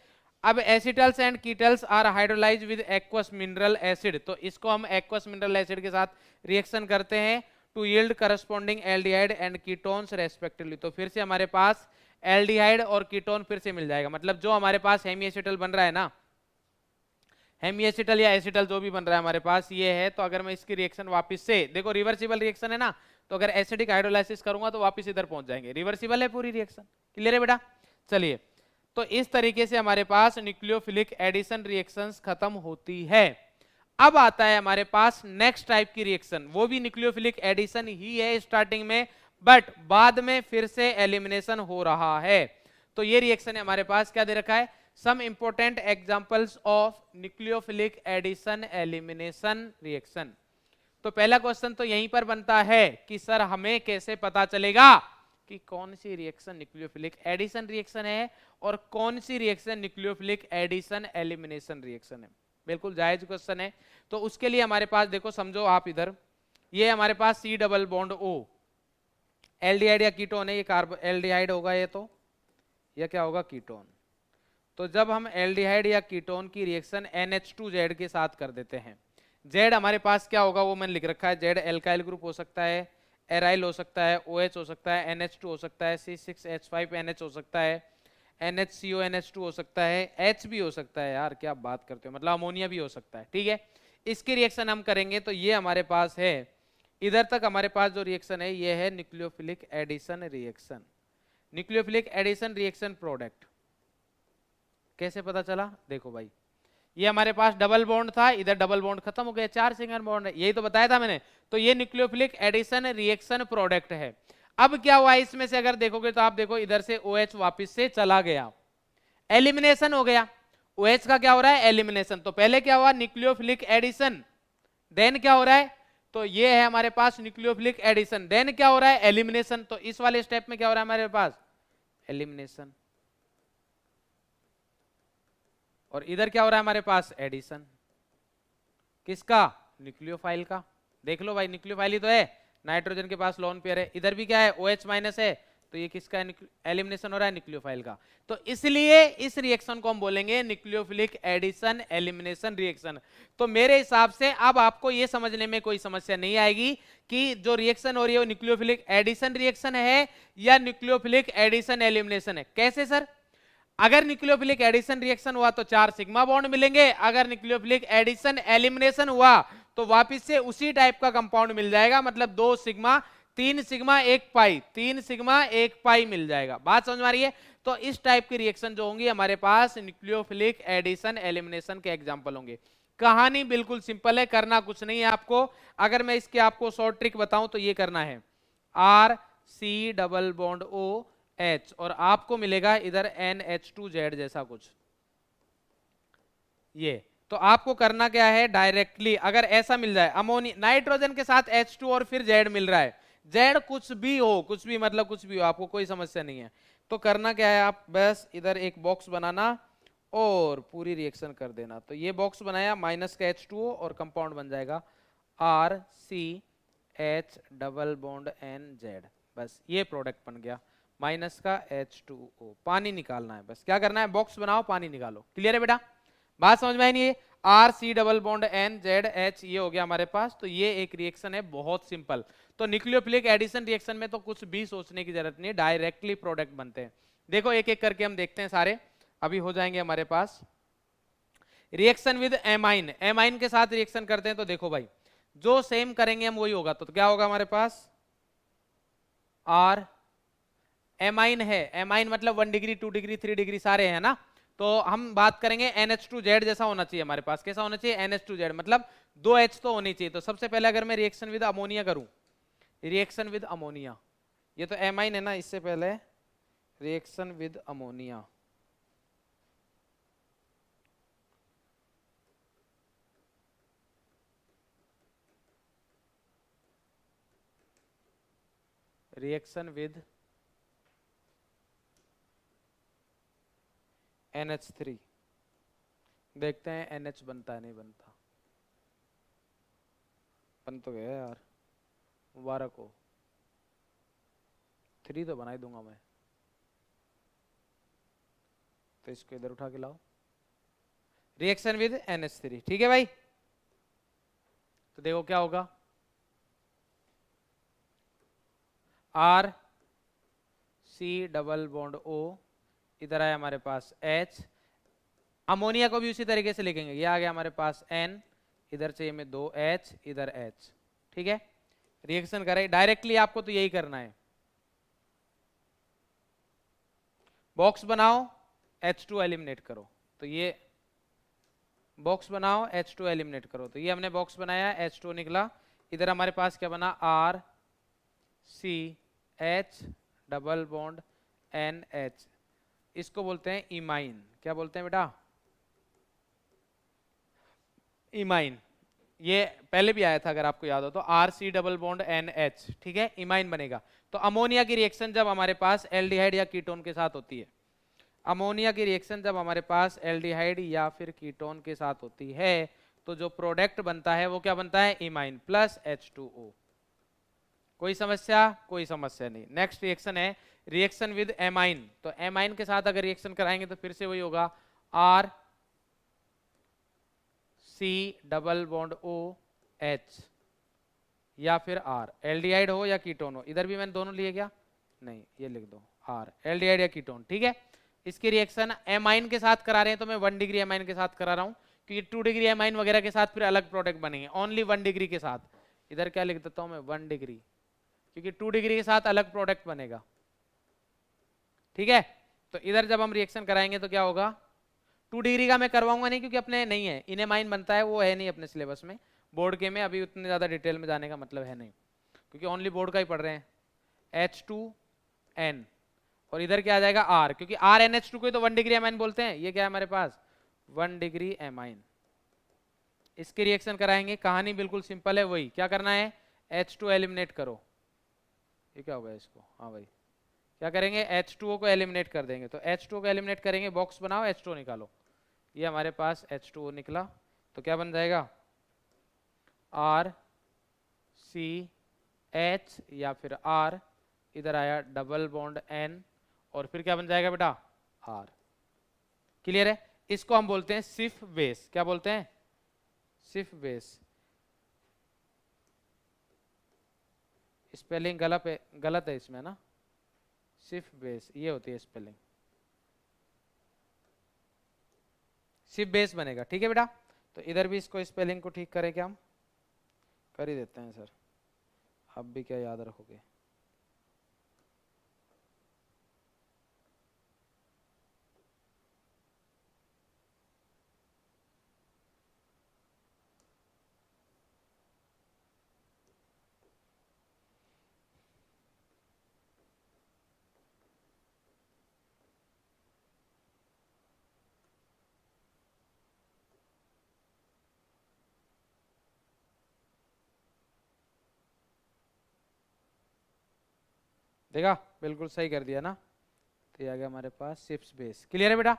अब acetals and ketals are hydrolysed with aqueous mineral acid, तो इसको हम एक्वस मिनरल एसिड के साथ रिएक्शन करते हैं to yield corresponding aldehyde and ketones respectively. तो फिर से हमारे पास एल्डिहाइड और कीटोन फिर से मिल जाएगा, मतलब जो हमारे पास हेमी एसिटल बन रहा है ना, हेमी एसिटल या एसिटल जो भी बन रहा है हमारे पास ये है, तो अगर मैं इसकी रिएक्शन वापस से, देखो रिवर्सिबल रिएक्शन है ना, तो अगर एसिडिक हाइड्रोलाइसिस करूंगा तो वापस इधर पहुंच जाएंगे, रिवर्सिबल है पूरी रिएक्शन। क्लियर है बेटा? चलिए, तो इस तरीके से हमारे पास न्यूक्लियोफिलिक एडिशन रिएक्शंस खत्म होती है। अब आता है हमारे पास नेक्स्ट टाइप की रिएक्शन, वो भी न्यूक्लियोफिलिक एडिशन ही है स्टार्टिंग में, बट बाद में फिर से एलिमिनेशन हो रहा है। तो ये रिएक्शन है हमारे पास, क्या दे रखा है, some important examples of nucleophilic addition elimination reaction. तो पहला क्वेश्चन तो यहीं पर बनता है कि सर हमें कैसे पता चलेगा कि कौन सी रिएक्शन न्यूक्लियोफिलिक एडिशन रिएक्शन है और कौन सी reaction nucleophilic addition elimination reaction है। बिल्कुल जायज क्वेश्चन है। तो उसके लिए हमारे पास देखो, समझो आप इधर, ये हमारे पास C double bond O, aldehyde या कीटोन है, ये कार्बन एल्डिहाइड होगा, ये तो यह क्या होगा कीटोन। तो जब हम एल्डिहाइड या कीटोन की रिएक्शन NH2Z के साथ कर देते हैं, Z हमारे पास क्या होगा वो मैंने लिख रखा है, Z एल्काइल ग्रुप हो सकता है, एराइल हो सकता है, OH हो सकता है, NH2 हो सकता है, C6H5NH हो सकता है, NHCONH2 हो सकता है, H भी हो सकता है, यार क्या बात करते हो, मतलब अमोनिया भी हो सकता है। ठीक है, इसकी रिएक्शन हम करेंगे तो ये हमारे पास है, इधर तक हमारे पास जो रिएक्शन है ये है nucleophilic addition reaction. Nucleophilic addition reaction product कैसे पता चला, देखो भाई, ये हमारे पास डबल बॉन्ड था, इधर डबल बॉन्ड खत्म हो गया, 4 सिंगल बॉन्ड है, यही तो बताया था मैंने। तो ये न्यूक्लियोफिलिक एडिशन रिएक्शन प्रोडक्ट है। अब क्या हुआ इसमें से, अगर देखोगे तो आप देखो इधर से OH वापस से चला गया, एलिमिनेशन हो गया। OH का क्या हो रहा है, एलिमिनेशन। तो पहले क्या हुआ, न्यूक्लियोफिलिक एडिशन, देन क्या हो रहा है, तो ये है हमारे पास न्यूक्लियोफिलिक एडिशन, देन क्या हो रहा है, एलिमिनेशन। तो इस वाले स्टेप में क्या हो रहा है हमारे पास, एलिमिनेशन, और इधर क्या हो रहा है हमारे पास, एडिशन। किसका, न्यूक्लियोफाइल का। देख लो भाई, न्यूक्लियोफाइल ही तो है, नाइट्रोजन के पास लोन पेयर है, इधर भी क्या है, OH माइनस है, तो ये किसका एलिमिनेशन हो रहा है, न्यूक्लियोफाइल का। तो इसलिए इस रिएक्शन को हम बोलेंगे न्यूक्लियोफिलिक एडिशन एलिमिनेशन रिएक्शन। तो मेरे हिसाब से अब आपको ये समझने में कोई समस्या नहीं आएगी कि जो रिएक्शन हो रही है वो न्यूक्लियोफिलिक एडिशन रिएक्शन है या न्यूक्लियोफिलिक एडिशन एलिमिनेशन है। कैसे सर, अगर न्यूक्लियोफिलिक एडिशन रिएक्शन हुआ तो 4 सिग्मा बॉन्ड मिलेंगे, अगर न्यूक्लियोफिलिक एडिशन एलिमिनेशन हुआ तो वापस से उसी टाइप का कंपाउंड मिल जाएगा, मतलब 2 सिग्मा 3 सिग्मा 1 पाई, 3 सिग्मा 1 पाई मिल जाएगा। बात समझ में आ रही है? तो इस टाइप की रिएक्शन जो होंगी हमारे पास न्यूक्लियोफिलिक एडिशन एलिमिनेशन के एग्जांपल होंगे। कहानी बिल्कुल सिंपल है, करना कुछ नहीं है आपको। अगर मैं इसके आपको शॉर्ट ट्रिक बताऊं तो ये करना है, RC डबल बॉन्ड OH, और आपको मिलेगा इधर NH2Z जैसा कुछ। ये तो आपको करना क्या है, डायरेक्टली अगर ऐसा मिल जाए, अमोनिया नाइट्रोजन के साथ H2 और फिर Z मिल रहा है, Z कुछ भी हो, कुछ भी मतलब कुछ भी हो, आपको कोई समस्या नहीं है। तो करना क्या है, आप बस इधर एक बॉक्स बनाना और पूरी रिएक्शन कर देना। तो ये बॉक्स बनाया, माइनस का H2O और कंपाउंड बन जाएगा RCH डबल बॉन्ड NZ। बस ये प्रोडक्ट बन गया माइनस का H2O। पानी निकालना है, बस क्या करना है, बॉक्स बनाओ, पानी निकालो। क्लियर है बेटा, बात समझ में आई नहीं? ये RC डबल बॉन्ड NZH ये हो गया हमारे पास। तो ये एक रिएक्शन है बहुत सिंपल। तो न्यूक्लियोफिलिक एडिशन रिएक्शन में तो कुछ भी सोचने की जरूरत नहीं, डायरेक्टली प्रोडक्ट बनते हैं। देखो एक एक करके हम देखते हैं, सारे अभी हो जाएंगे हमारे पास। रिएक्शन विद एमाइन, एमाइन के साथ रिएक्शन करते हैं तो देखो भाई जो सेम करेंगे हम वही होगा। तो क्या होगा हमारे पास, R एमाइन है, एमाइन मतलब 1 डिग्री 2 डिग्री 3 डिग्री सारे हैं ना। तो हम बात करेंगे NH2Z जैसा होना चाहिए हमारे पास। कैसा होना चाहिए, NH2Z मतलब 2 H तो होनी चाहिए। तो सबसे पहले अगर मैं रिएक्शन विद अमोनिया करूं, रिएक्शन विद अमोनिया, ये तो एमाइन है ना, इससे पहले reaction with ammonia, reaction with NH3, देखते हैं NH बनता है नहीं बनता। बन तो गया यार, मुबारक हो, 3 तो बना ही दूंगा मैं। तो इसको इधर उठा के लाओ, रिएक्शन विद NH3, ठीक है भाई। तो देखो क्या होगा, R C double bond O, इधर आया हमारे पास H, अमोनिया को भी उसी तरीके से लिखेंगे। ये आ गया हमारे पास N, इधर चाहिए में 2 H, इधर H, ठीक है। रिएक्शन करें डायरेक्टली, आपको तो यही करना है। बॉक्स बनाओ, H2 एलिमिनेट करो। तो ये बॉक्स बनाओ, H2 एलिमिनेट करो। तो ये हमने बॉक्स बनाया, H2 निकला। इधर हमारे पास क्या बना, R C H double bond NH, इसको बोलते हैं इमाइन। क्या बोलते हैं बेटा, इमाइन। ये पहले भी आया था अगर आपको याद हो तो, RC डबल बॉन्ड NH, ठीक है, इमाइन बनेगा। तो अमोनिया की रिएक्शन जब हमारे पास एल्डिहाइड या कीटोन के साथ होती है, अमोनिया की रिएक्शन जब हमारे पास एल्डिहाइड या फिर कीटोन के साथ होती है, तो जो प्रोडक्ट बनता है वो क्या बनता है, इमाइन प्लस H2O। कोई समस्या, कोई समस्या नहीं। नेक्स्ट रिएक्शन है रिएक्शन विद एमाइन। तो एमाइन के साथ अगर रिएक्शन कराएंगे तो फिर से वही होगा, R C double bond O H, या फिर R, एल्डिहाइड हो या कीटोन हो। इधर भी मैंने दोनों लिए क्या, नहीं, ये लिख दो R, एल्डिहाइड या कीटोन, ठीक है। इसकी रिएक्शन एमाइन के साथ करा रहे हैं तो मैं 1 डिग्री एमाइन के साथ करा रहा हूं, क्योंकि 2 डिग्री एमाइन वगैरह के साथ फिर अलग प्रोडक्ट बनेंगे। ओनली 1 डिग्री के साथ, इधर क्या लिख देता हूं मैं, 1 डिग्री, क्योंकि 2 डिग्री के साथ अलग प्रोडक्ट बनेगा, ठीक है। तो इधर जब हम रिएक्शन कराएंगे तो क्या होगा, 2 डिग्री का मैं करवाऊंगा नहीं क्योंकि अपने नहीं है, इनेमाइन बनता है, वो है नहीं अपने सिलेबस में, बोर्ड के में अभी उतने ज्यादा डिटेल में जाने का मतलब है नहीं, क्योंकि ओनली बोर्ड का ही पढ़ रहे हैं। H2N, और इधर क्या आ जाएगा R, क्योंकि RNH2 को तो 1 डिग्री एमाइन बोलते हैं। ये क्या है हमारे पास, 1 डिग्री एमाइन। इसकी रिएक्शन कराएंगे, कहानी बिल्कुल सिंपल है, वही क्या करना है, H2 एलिमिनेट करो। ये क्या होगा इसको, हाँ भाई, क्या करेंगे, H2O को एलिमिनेट कर देंगे। तो H2O को एलिमिनेट करेंगे, बॉक्स बनाओ, H2O निकालो। ये हमारे पास H2O निकला। तो क्या बन जाएगा, R C H या फिर R, इधर आया डबल बॉन्ड N, और फिर क्या बन जाएगा बेटा, R। क्लियर है। इसको हम बोलते हैं सिफ बेस। क्या बोलते हैं, सिफ बेस। स्पेलिंग गलत है इसमें ना, सिफ बेस ये होती है स्पेलिंग, सिफ बेस बनेगा, ठीक है बेटा। तो इधर भी इसको स्पेलिंग को ठीक करें क्या, हम कर ही देते हैं सर, अब भी क्या याद रखोगे। देखा, बिल्कुल सही कर दिया ना। तो ये आ गया हमारे पास सिफ्स बेस। क्लियर है बेटा।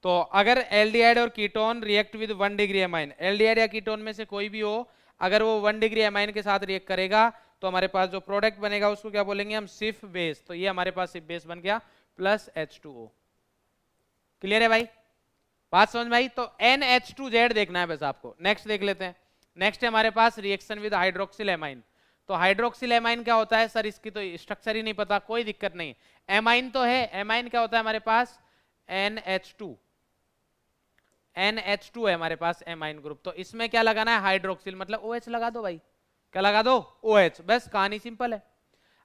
तो अगर एल्डिहाइड और ketone react with 1 degree amine, aldehyde या कीटोन में से कोई भी हो, अगर वो 1 डिग्री एमाइन के साथ रिएक्ट करेगा तो हमारे पास जो प्रोडक्ट बनेगा उसको क्या बोलेंगे हम, सिर्फ बेस। तो ये हमारे पास सिर्फ बेस बन गया प्लस H2O। क्लियर है भाई, बात समझ में आई? तो NH2Z देखना है बस आपको। नेक्स्ट देख लेते हैं। नेक्स्ट है हमारे पास रिएक्शन विद हाइड्रोक्सिल एमाइन। तो हाइड्रोक्सिल एमाइन क्या होता है सर, इसकी तो स्ट्रक्चर ही नहीं पता, कोई दिक्कत नहीं। एमाइन तो है, एमाइन क्या होता है हमारे पास, NH2 है हमारे पास एमाइन ग्रुप। तो इसमें क्या लगाना है, हाइड्रोक्सिल, मतलब OH लगा दो भाई। क्या लगा दो, OH, बस कहानी सिंपल है।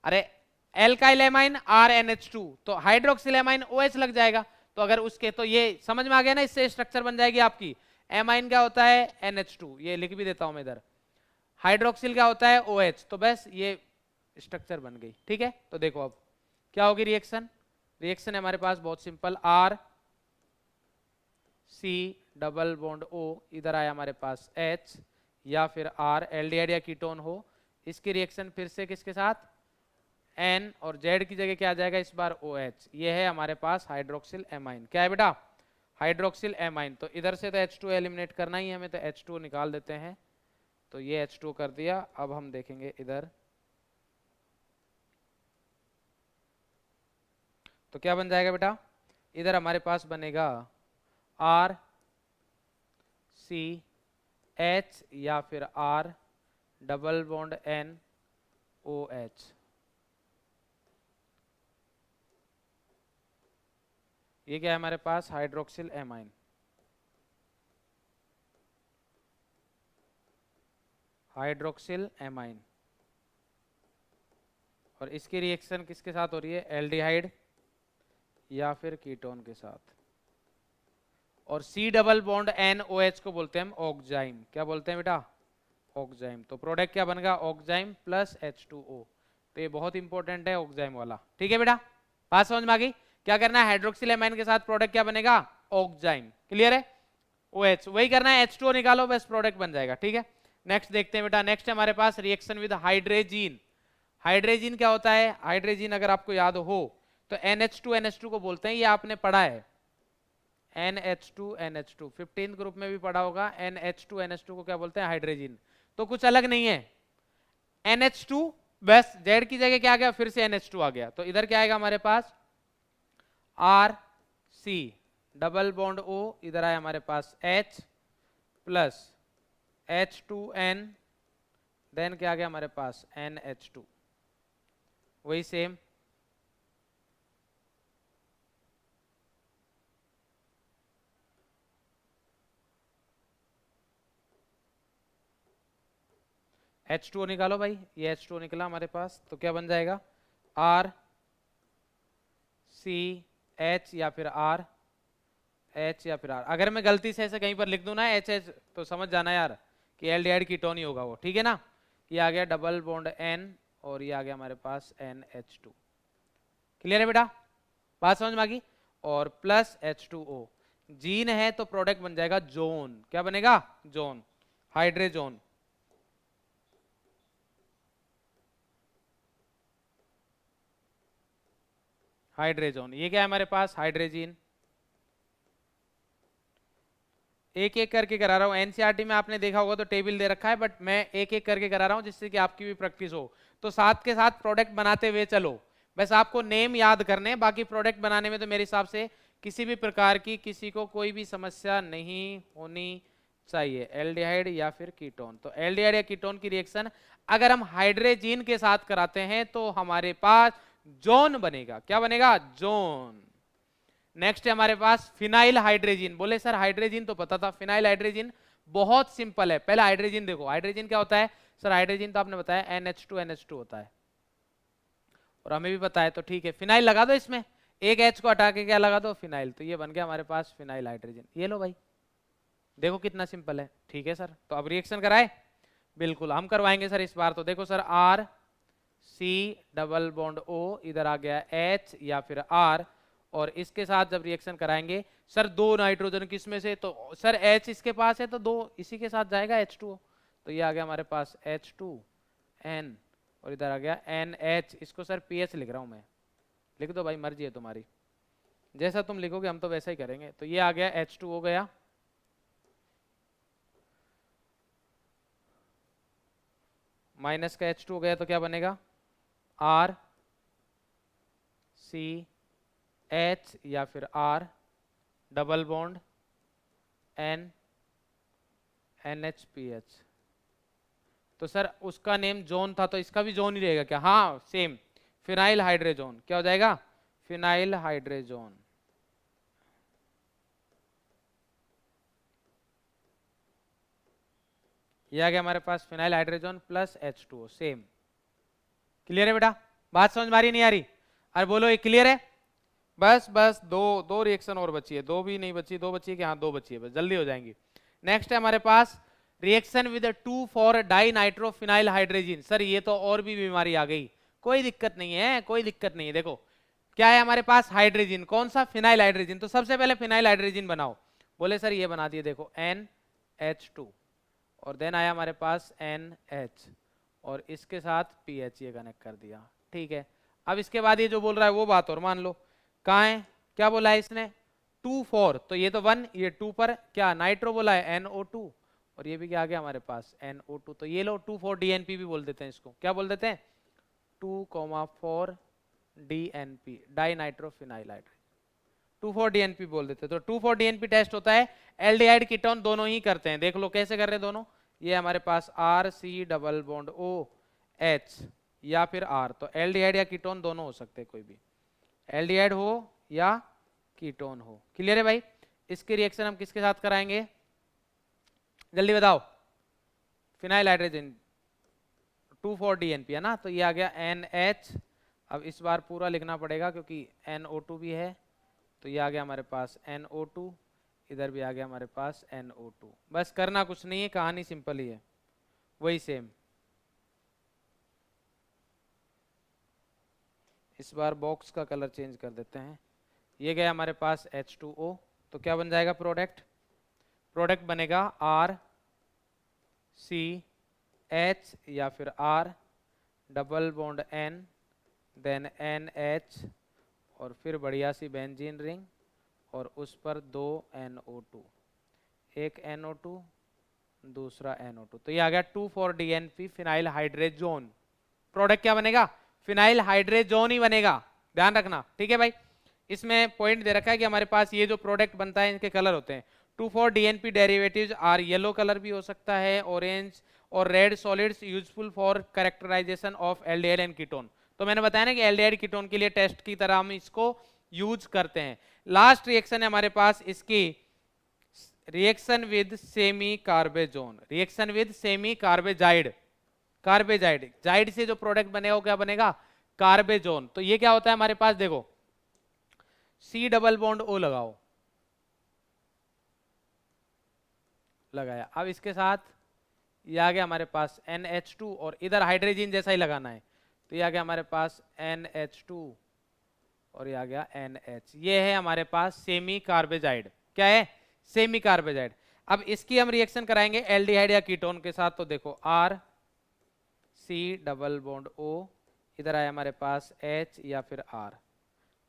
अरे एल्काइल एमाइन RNH2, तो हाइड्रोक्सिल एमाइन OH लग जाएगा। तो अगर उसके, तो ये समझ में आ गया ना, इससे स्ट्रक्चर बन जाएगी आपकी। एमाइन क्या होता है NH2, ये लिख भी देता हूं मैं इधर। हाइड्रोक्सिल क्या होता है OH, तो बस ये स्ट्रक्चर बन गई। ठीक है, तो देखो अब क्या होगी रिएक्शन। रिएक्शन है हमारे पास बहुत simple, RC double bond O, इधर आया हमारे पास H या फिर R, एल्डिहाइड या कीटोन हो। इसकी रिएक्शन फिर से किसके साथ, N, और Z की जगह क्या आ जाएगा इस बार OH। ये है हमारे पास हाइड्रोक्सिल एमाइन। क्या है बेटा, हाइड्रोक्सिल एमाइन। तो इधर से तो H2 एलिमिनेट करना ही है हमें, तो H2 निकाल देते हैं। तो ये H2 कर दिया। अब हम देखेंगे इधर, तो क्या बन जाएगा बेटा, इधर हमारे पास बनेगा RCH या फिर R डबल बॉन्ड NOH। ये क्या है हमारे पास, हाइड्रोक्सिल एमाइन। हाइड्रोक्सिल एमाइन, और इसकी रिएक्शन किसके साथ हो रही है, एल्डिहाइड या फिर कीटोन के साथ। और C डबल बॉन्ड NOH को बोलते हैं हम ऑक्जाइम। क्या बोलते हैं बेटा, ऑक्जाइम। तो प्रोडक्ट क्या बनेगा, ऑक्जाइम प्लस H2O। तो ये बहुत इंपॉर्टेंट है ऑक्जाइम वाला। ठीक है बेटा, बात समझ में आ गई। क्या करना है, हाइड्रोक्सिल एमाइन के साथ प्रोडक्ट क्या बनेगा, ऑक्जाइम। क्लियर है, OH वही करना है, H2O निकालो, बस प्रोडक्ट बन जाएगा। ठीक है, नेक्स्ट देखते हैं बेटा। नेक्स्ट हमारे पास रिएक्शन विद हाइड्रेजीन। हाइड्रेजीन क्या होता है, हाइड्रेजीन अगर आपको याद हो तो NH2 को बोलते हैं, ये आपने पढ़ा है, NH2 15th ग्रुप में भी पढ़ा होगा। NH2 को क्या बोलते हैं, हाइड्रेजीन। तो कुछ अलग नहीं है, NH2 बस Z की जगह क्या आ गया, फिर से NH2 आ गया। तो इधर क्या आएगा हमारे पास, RC डबल बॉन्ड O, इधर आया हमारे पास H प्लस H2N, देन क्या आ गया हमारे पास NH2, वही सेम। H2O निकालो भाई, ये H2O निकला हमारे पास। तो क्या बन जाएगा, R C H या फिर R H या फिर R। अगर मैं गलती से ऐसे कहीं पर लिख दूं ना HH, तो समझ जाना यार कि एल्डिहाइड कीटोन ही होगा वो। ठीक है ना, ये आ गया डबल बॉन्ड N, और ये आ गया हमारे पास NH2। क्लियर है बेटा, बात समझ में आ गई। और प्लस H2O, जीन है तो प्रोडक्ट बन जाएगा जोन। क्या बनेगा, जोन, हाइड्रेजोन। हाइड्रेजोन, ये क्या है हमारे पास, हाइड्रेजीन। एक एक करके करा रहा हूं, एनसीईआरटी में आपने देखा होगा तो टेबल दे रखा है, बट मैं एक एक करके करा रहा हूं जिससे कि आपकी भी प्रैक्टिस हो। तो साथ के साथ प्रोडक्ट बनाते हुए चलो, बस आपको नेम याद करने, बाकी प्रोडक्ट बनाने में तो मेरे हिसाब से किसी भी प्रकार की किसी को कोई भी समस्या नहीं होनी चाहिए। एल्डिहाइड या फिर कीटोन, तो एल्डिहाइड या कीटोन की रिएक्शन अगर हम हाइड्रोजीन के साथ कराते हैं तो हमारे पास जोन बनेगा। क्या बनेगा, जोन। नेक्स्ट है हमारे पास फिनाइल हाइड्रोजीन। बोले सर हाइड्रोजीन तो पता था, फिनाइल हाइड्रोजीन बहुत सिंपल है। पहले हाइड्रोजीन देखो, हाइड्रोजीन क्या होता है सर, हाइड्रोजीन तो आपने बताया NH2 होता है, और हमें भी पता है। तो ठीक है, फिनाइल लगा दो इसमें, एक H को हटा के क्या लगा दो, फिनाइल। तो ये बन गया हमारे पास फिनाइल हाइड्रोजन। ये लो भाई, देखो कितना सिंपल है। ठीक है सर, तो अब रिएक्शन कराए, बिल्कुल हम करवाएंगे सर इस बार। तो देखो sir, R C double bond O, इधर आ गया H या फिर R, और इसके साथ जब रिएक्शन कराएंगे सर, दो नाइट्रोजन किसमें से, तो सर H इसके पास है तो दो इसी के साथ जाएगा H2O। तो ये आ गया हमारे पास H2N, और इधर आ गया NH। इसको सर पीएच लिख रहा हूं मैं, लिख दो भाई, मर्जी है तुम्हारी, जैसा तुम लिखोगे हम तो वैसा ही करेंगे। तो ये आ गया H2O गया, माइनस का H2 हो गया तो क्या बनेगा R C H या फिर R double bond N NHPH। तो सर उसका नेम जोन था तो इसका भी जोन ही रहेगा क्या? हाँ सेम, फिनाइल हाइड्रोजोन। क्या हो जाएगा? Phenyl hydrazone. ये आ गया हमारे पास phenyl hydrogen plus H2O, same. Clear है बेटा? बात समझ में आ रही नहीं आ रही? अरे बोलो ये क्लियर है? बस बस दो रिएक्शन और बची है, दो भी नहीं बची, दो बची है कि हाँ दो बची है, बस जल्दी हो जाएंगी। नेक्स्ट है हमारे पास reaction with 2,4 di nitrophenyl hydrogen. Sir ये तो और भी बीमारी आ गई, कोई दिक्कत नहीं है, कोई दिक्कत नहीं है। देखो क्या है हमारे पास? हाइड्रोजन। कौन सा? Phenyl hydrogen. तो सबसे पहले फिनाइल हाइड्रोजन बनाओ। बोले सर ये बना दिए, देखो NH2 और देन आया हमारे पास NH और इसके साथ PH ये कनेक्ट कर दिया, ठीक है। अब इसके बाद ये जो बोल रहा है वो बात और मान लो। कहाँ है? क्या बोला है इसने? 2,4, तो ये तो 1, ये 2 पर क्या नाइट्रो बोला है NO2 और ये भी क्या आ गया हमारे पास NO2। तो ये लो 2,4 DNP भी बोल देते हैं इसको। क्या बोल देते हैं? 2,4 DNP die nitrophenyl hydrogen, 2,4 DNP बोल देते हैं। तो 2,4 DNP टेस्ट होता है, एल्डिहाइड कीटोन दोनों ही करते हैं। देख लो कैसे कर रहे हैं दोनों। ये हमारे पास RC डबल बॉन्ड OH या फिर R, तो एल्डिहाइड या कीटोन दोनों हो सकते हैं, कोई भी एल्डिहाइड हो या कीटोन हो। क्लियर है भाई? इसकी रिएक्शन हम किसके साथ कराएंगे? जल्दी बताओ। फिनाइल हाइड्रोजन 2,4 DNP है ना, तो ये आ गया NH। अब इस बार पूरा लिखना पड़ेगा क्योंकि NO2 भी है, तो ये आ गया हमारे पास NO2, इधर भी आ गया हमारे पास NO2। बस करना कुछ नहीं है, कहानी सिंपल ही है, वही सेम। इस बार बॉक्स का कलर चेंज कर देते हैं। ये गया हमारे पास H2O, तो क्या बन जाएगा प्रोडक्ट? प्रोडक्ट बनेगा RCH या फिर R double bond N then NH और फिर बढ़िया सी बेंजीन रिंग और उस पर 2 NO2, एक NO2 दूसरा NO2। तो ये आ गया 2,4 DNP फिनाइल हाइड्रोजोन। प्रोडक्ट क्या बनेगा? फिनाइल हाइड्रोजोन ही बनेगा, ध्यान रखना, ठीक है भाई। इसमें पॉइंट दे रखा है कि हमारे पास ये जो प्रोडक्ट बनता है इनके कलर होते हैं। 2,4 DNP derivatives are yellow colour भी हो सकता है, ऑरेंज और red solids useful for characterisation of aldehyde and ketone. तो मैंने बताया ना कि एल्डिहाइड कीटोन के लिए टेस्ट की तरह हम इसको यूज करते हैं। लास्ट रिएक्शन है हमारे पास इसकी, reaction with semicarbazone. Reaction with semicarbazide, carbazide, zide से जो प्रोडक्ट बनेगा वो क्या बनेगा? कार्बेजोन। तो ये क्या होता है हमारे पास? देखो C डबल बॉन्ड O लगाओ, लगाया। अब इसके साथ ये आ गया हमारे पास NH2 और इधर हाइड्रोजन जैसा ही लगाना है, तो ये आ गया हमारे पास NH2 और ये आ गया NH। ये है हमारे पास सेमी कार्बेजाइड। क्या है? Semi carbazide. अब इसकी हम रिएक्शन कराएंगे एल्डिहाइड या कीटोन के साथ। तो देखो RC डबल बॉन्ड O, इधर आया हमारे पास H या फिर R,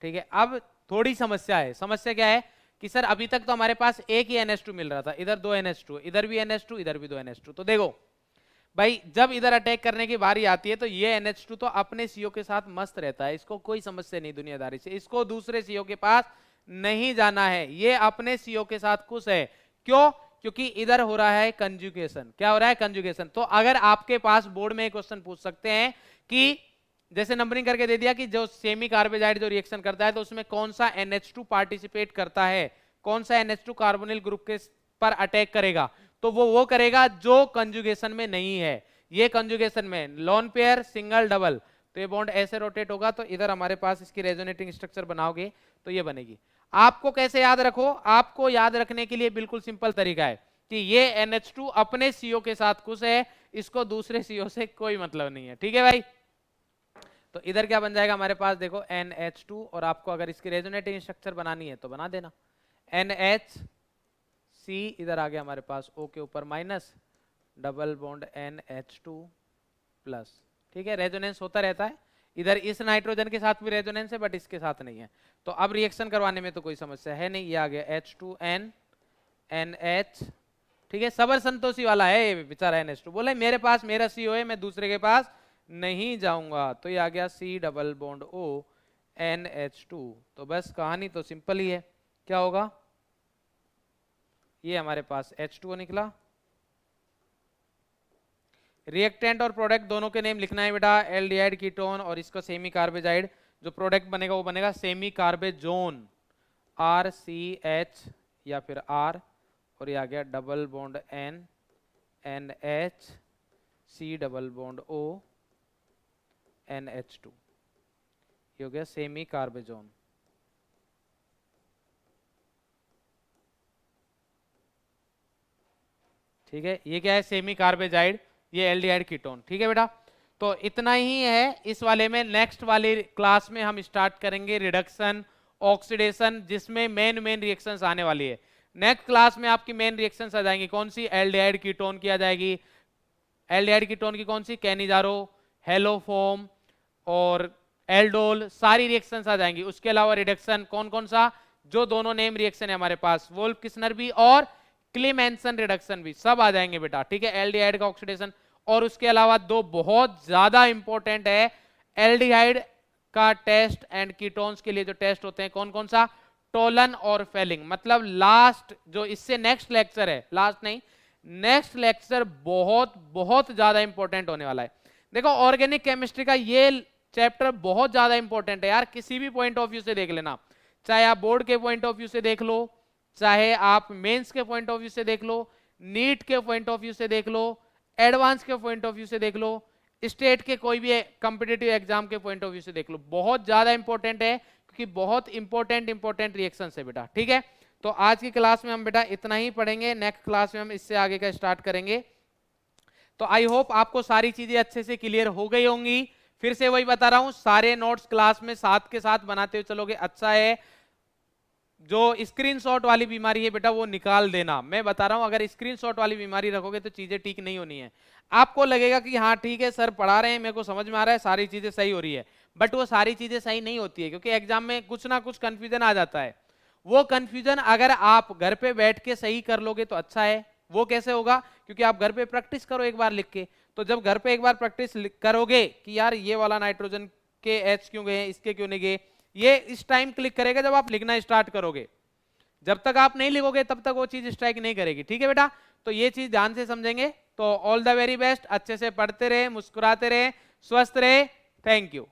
ठीक है। अब थोड़ी समस्या है। समस्या क्या है कि सर अभी तक तो हमारे पास एक ही NH2 मिल रहा था, इधर 2 NH2, इधर भी NH2, इधर भी 2 NH2। तो देखो भाई जब इधर अटैक करने की बारी आती है तो ये NH2 तो अपने CO के साथ मस्त रहता है, इसको कोई समस्या नहीं दुनियादारी से, इसको दूसरे CO के पास नहीं जाना है, ये अपने CO के साथ खुश है। क्यों? क्योंकि इधर हो रहा है कंजुगेशन। क्या हो रहा है? कंजुगेशन। तो अगर आपके पास बोर्ड में एक क्वेश्चन पूछ सकते हैं कि जैसे नंबरिंग करके दे दिया कि जो सेमी कार्बोजाइड जो रिएक्शन करता है तो उसमें कौन सा NH2 पार्टिसिपेट करता है, कौन सा NH2 कार्बोनिल ग्रुप के पर अटैक करेगा, तो वो करेगा जो कंजुगेशन में नहीं है। ये कंजुगेशन में लोन पेयर, सिंगल, डबल, तो ये बॉन्ड ऐसे रोटेट होगा, तो इधर हमारे पास इसकी रेजोनेटिंग स्ट्रक्चर बनाओगे तो ये बनेगी। आपको कैसे याद रखो? आपको याद रखने के लिए बिल्कुल सिंपल तरीका है कि ये NH2 अपने CO के साथ खुश है, इसको दूसरे CO से कोई मतलब नहीं है, ठीक है भाई। तो इधर क्या बन जाएगा हमारे पास? देखो NH2 और आपको अगर इसकी रेजोनेटिंग स्ट्रक्चर बनानी है तो बना देना। NHC इधर आ गया हमारे पास O के ऊपर minus double bond NH2 plus, ठीक है। रेजोनेंस होता रहता है, इधर इस नाइट्रोजन के साथ भी रेजोनेंस है बट इसके साथ नहीं है। तो अब रिएक्शन करवाने में तो कोई समस्या है नहीं। ये आ गया H2N NH ठीक है, सबर संतोषी वाला है ये बेचारा NH2, बोले मेरे पास मेरा CO है, मैं दूसरे के पास नहीं जाऊंगा, तो ये आ गया C double bond O NH2। तो बस कहानी तो सिंपल ही है, क्या होगा, ये हमारे पास H2O निकला। रिएक्टेंट और प्रोडक्ट दोनों के नेम लिखना है बेटा, एल्डिहाइड कीटोन और इसका सेमी कार्बेजाइड, जो प्रोडक्ट बनेगा वो बनेगा सेमी कार्बेजोन RCH या फिर R, और ये आ गया double bond N NH C double bond O NH2, ये हो गया सेमी कार्बेजोन। ठीक है, ये क्या है, सेमी कार्बेजाइड, ये एल्डिहाइड कीटोन। ठीक है बेटा, तो इतना ही है इस वाले में। नेक्स्ट वाली क्लास में हम स्टार्ट करेंगे रिडक्शन ऑक्सीडेशन, जिसमें मेन रिएक्शंस आने वाली है। नेक्स्ट क्लास में आपकी मेन रिएक्शंस आ जाएंगी, कौन सी, एल्डिहाइड कीटोन की आ जाएगी। एल्डिहाइड कीटोन की कौन सी, कैनिजारो, हेलोफोम और एल्डोल, सारी रिएक्शंस आ जाएंगी। उसके अलावा रिडक्शन कौन कौन सा, जो दोनों नेम रिएक्शन है हमारे पास, वोल्फ किस्नर भी और क्लीमेंसन रिडक्शन भी, सब आ जाएंगे बेटा। ठीक है, एल्डिहाइड का ऑक्सीडेशन, और उसके अलावा दो बहुत ज्यादा इंपॉर्टेंट है एल्डिहाइड का टेस्ट एंड कीटोन्स के लिए जो टेस्ट होते हैं, कौन कौन सा, टोलन और फेलिंग। मतलब लास्ट जो इससे नेक्स्ट लेक्चर है, लास्ट नहीं नेक्स्ट लेक्चर बहुत बहुत ज्यादा इंपॉर्टेंट होने वाला है। देखो ऑर्गेनिक केमिस्ट्री का ये चैप्टर बहुत ज्यादा इंपॉर्टेंट है यार, किसी भी पॉइंट ऑफ व्यू से देख लेना, चाहे आप बोर्ड के पॉइंट ऑफ व्यू से देख लो, चाहे आप मेंस के पॉइंट ऑफ व्यू से देख लो, नीट के पॉइंट ऑफ व्यू से देख लो, एडवांस के पॉइंट ऑफ व्यू से देख लो, स्टेट के कोई भी कॉम्पिटिटिव एग्जाम के पॉइंट ऑफ व्यू से देख लो, बहुत ज्यादा इंपॉर्टेंट है, क्योंकि बहुत इंपॉर्टेंट रिएक्शंस है बेटा। ठीक है, तो आज की क्लास में हम बेटा इतना ही पढ़ेंगे, नेक्स्ट क्लास में हम इससे आगे का स्टार्ट करेंगे। तो आई होप आपको सारी चीजें अच्छे से क्लियर हो गई होंगी। फिर से वही बता रहा हूं, सारे नोट्स क्लास में साथ के साथ बनाते हुए चलोगे, अच्छा है। जो स्क्रीनशॉट वाली बीमारी है बेटा वो निकाल देना, मैं बता रहा हूं, अगर स्क्रीनशॉट वाली बीमारी रखोगे तो चीजें ठीक नहीं होनी है। आपको लगेगा कि हाँ ठीक है सर पढ़ा रहे हैं, मेरे को समझ में आ रहा है, सारी चीजें सही हो रही है, बट वो सारी चीजें सही नहीं होती है, क्योंकि एग्जाम में कुछ ना कुछ कंफ्यूजन आ जाता है। वो कंफ्यूजन अगर आप घर पे बैठ के सही कर लोगे तो अच्छा है। वो कैसे होगा, क्योंकि आप घर पे प्रैक्टिस करो एक बार लिख के, तो जब घर पे एक बार प्रैक्टिस करोगे कि यार ये वाला नाइट्रोजन के H क्यों गए, इसके क्यों नहीं गए, ये इस टाइम क्लिक करेगा जब आप लिखना स्टार्ट करोगे। जब तक आप नहीं लिखोगे तब तक वो चीज स्ट्राइक नहीं करेगी। ठीक है बेटा, तो ये चीज ध्यान से समझेंगे। तो ऑल द वेरी बेस्ट, अच्छे से पढ़ते रहे, मुस्कुराते रहे, स्वस्थ रहे, थैंक यू।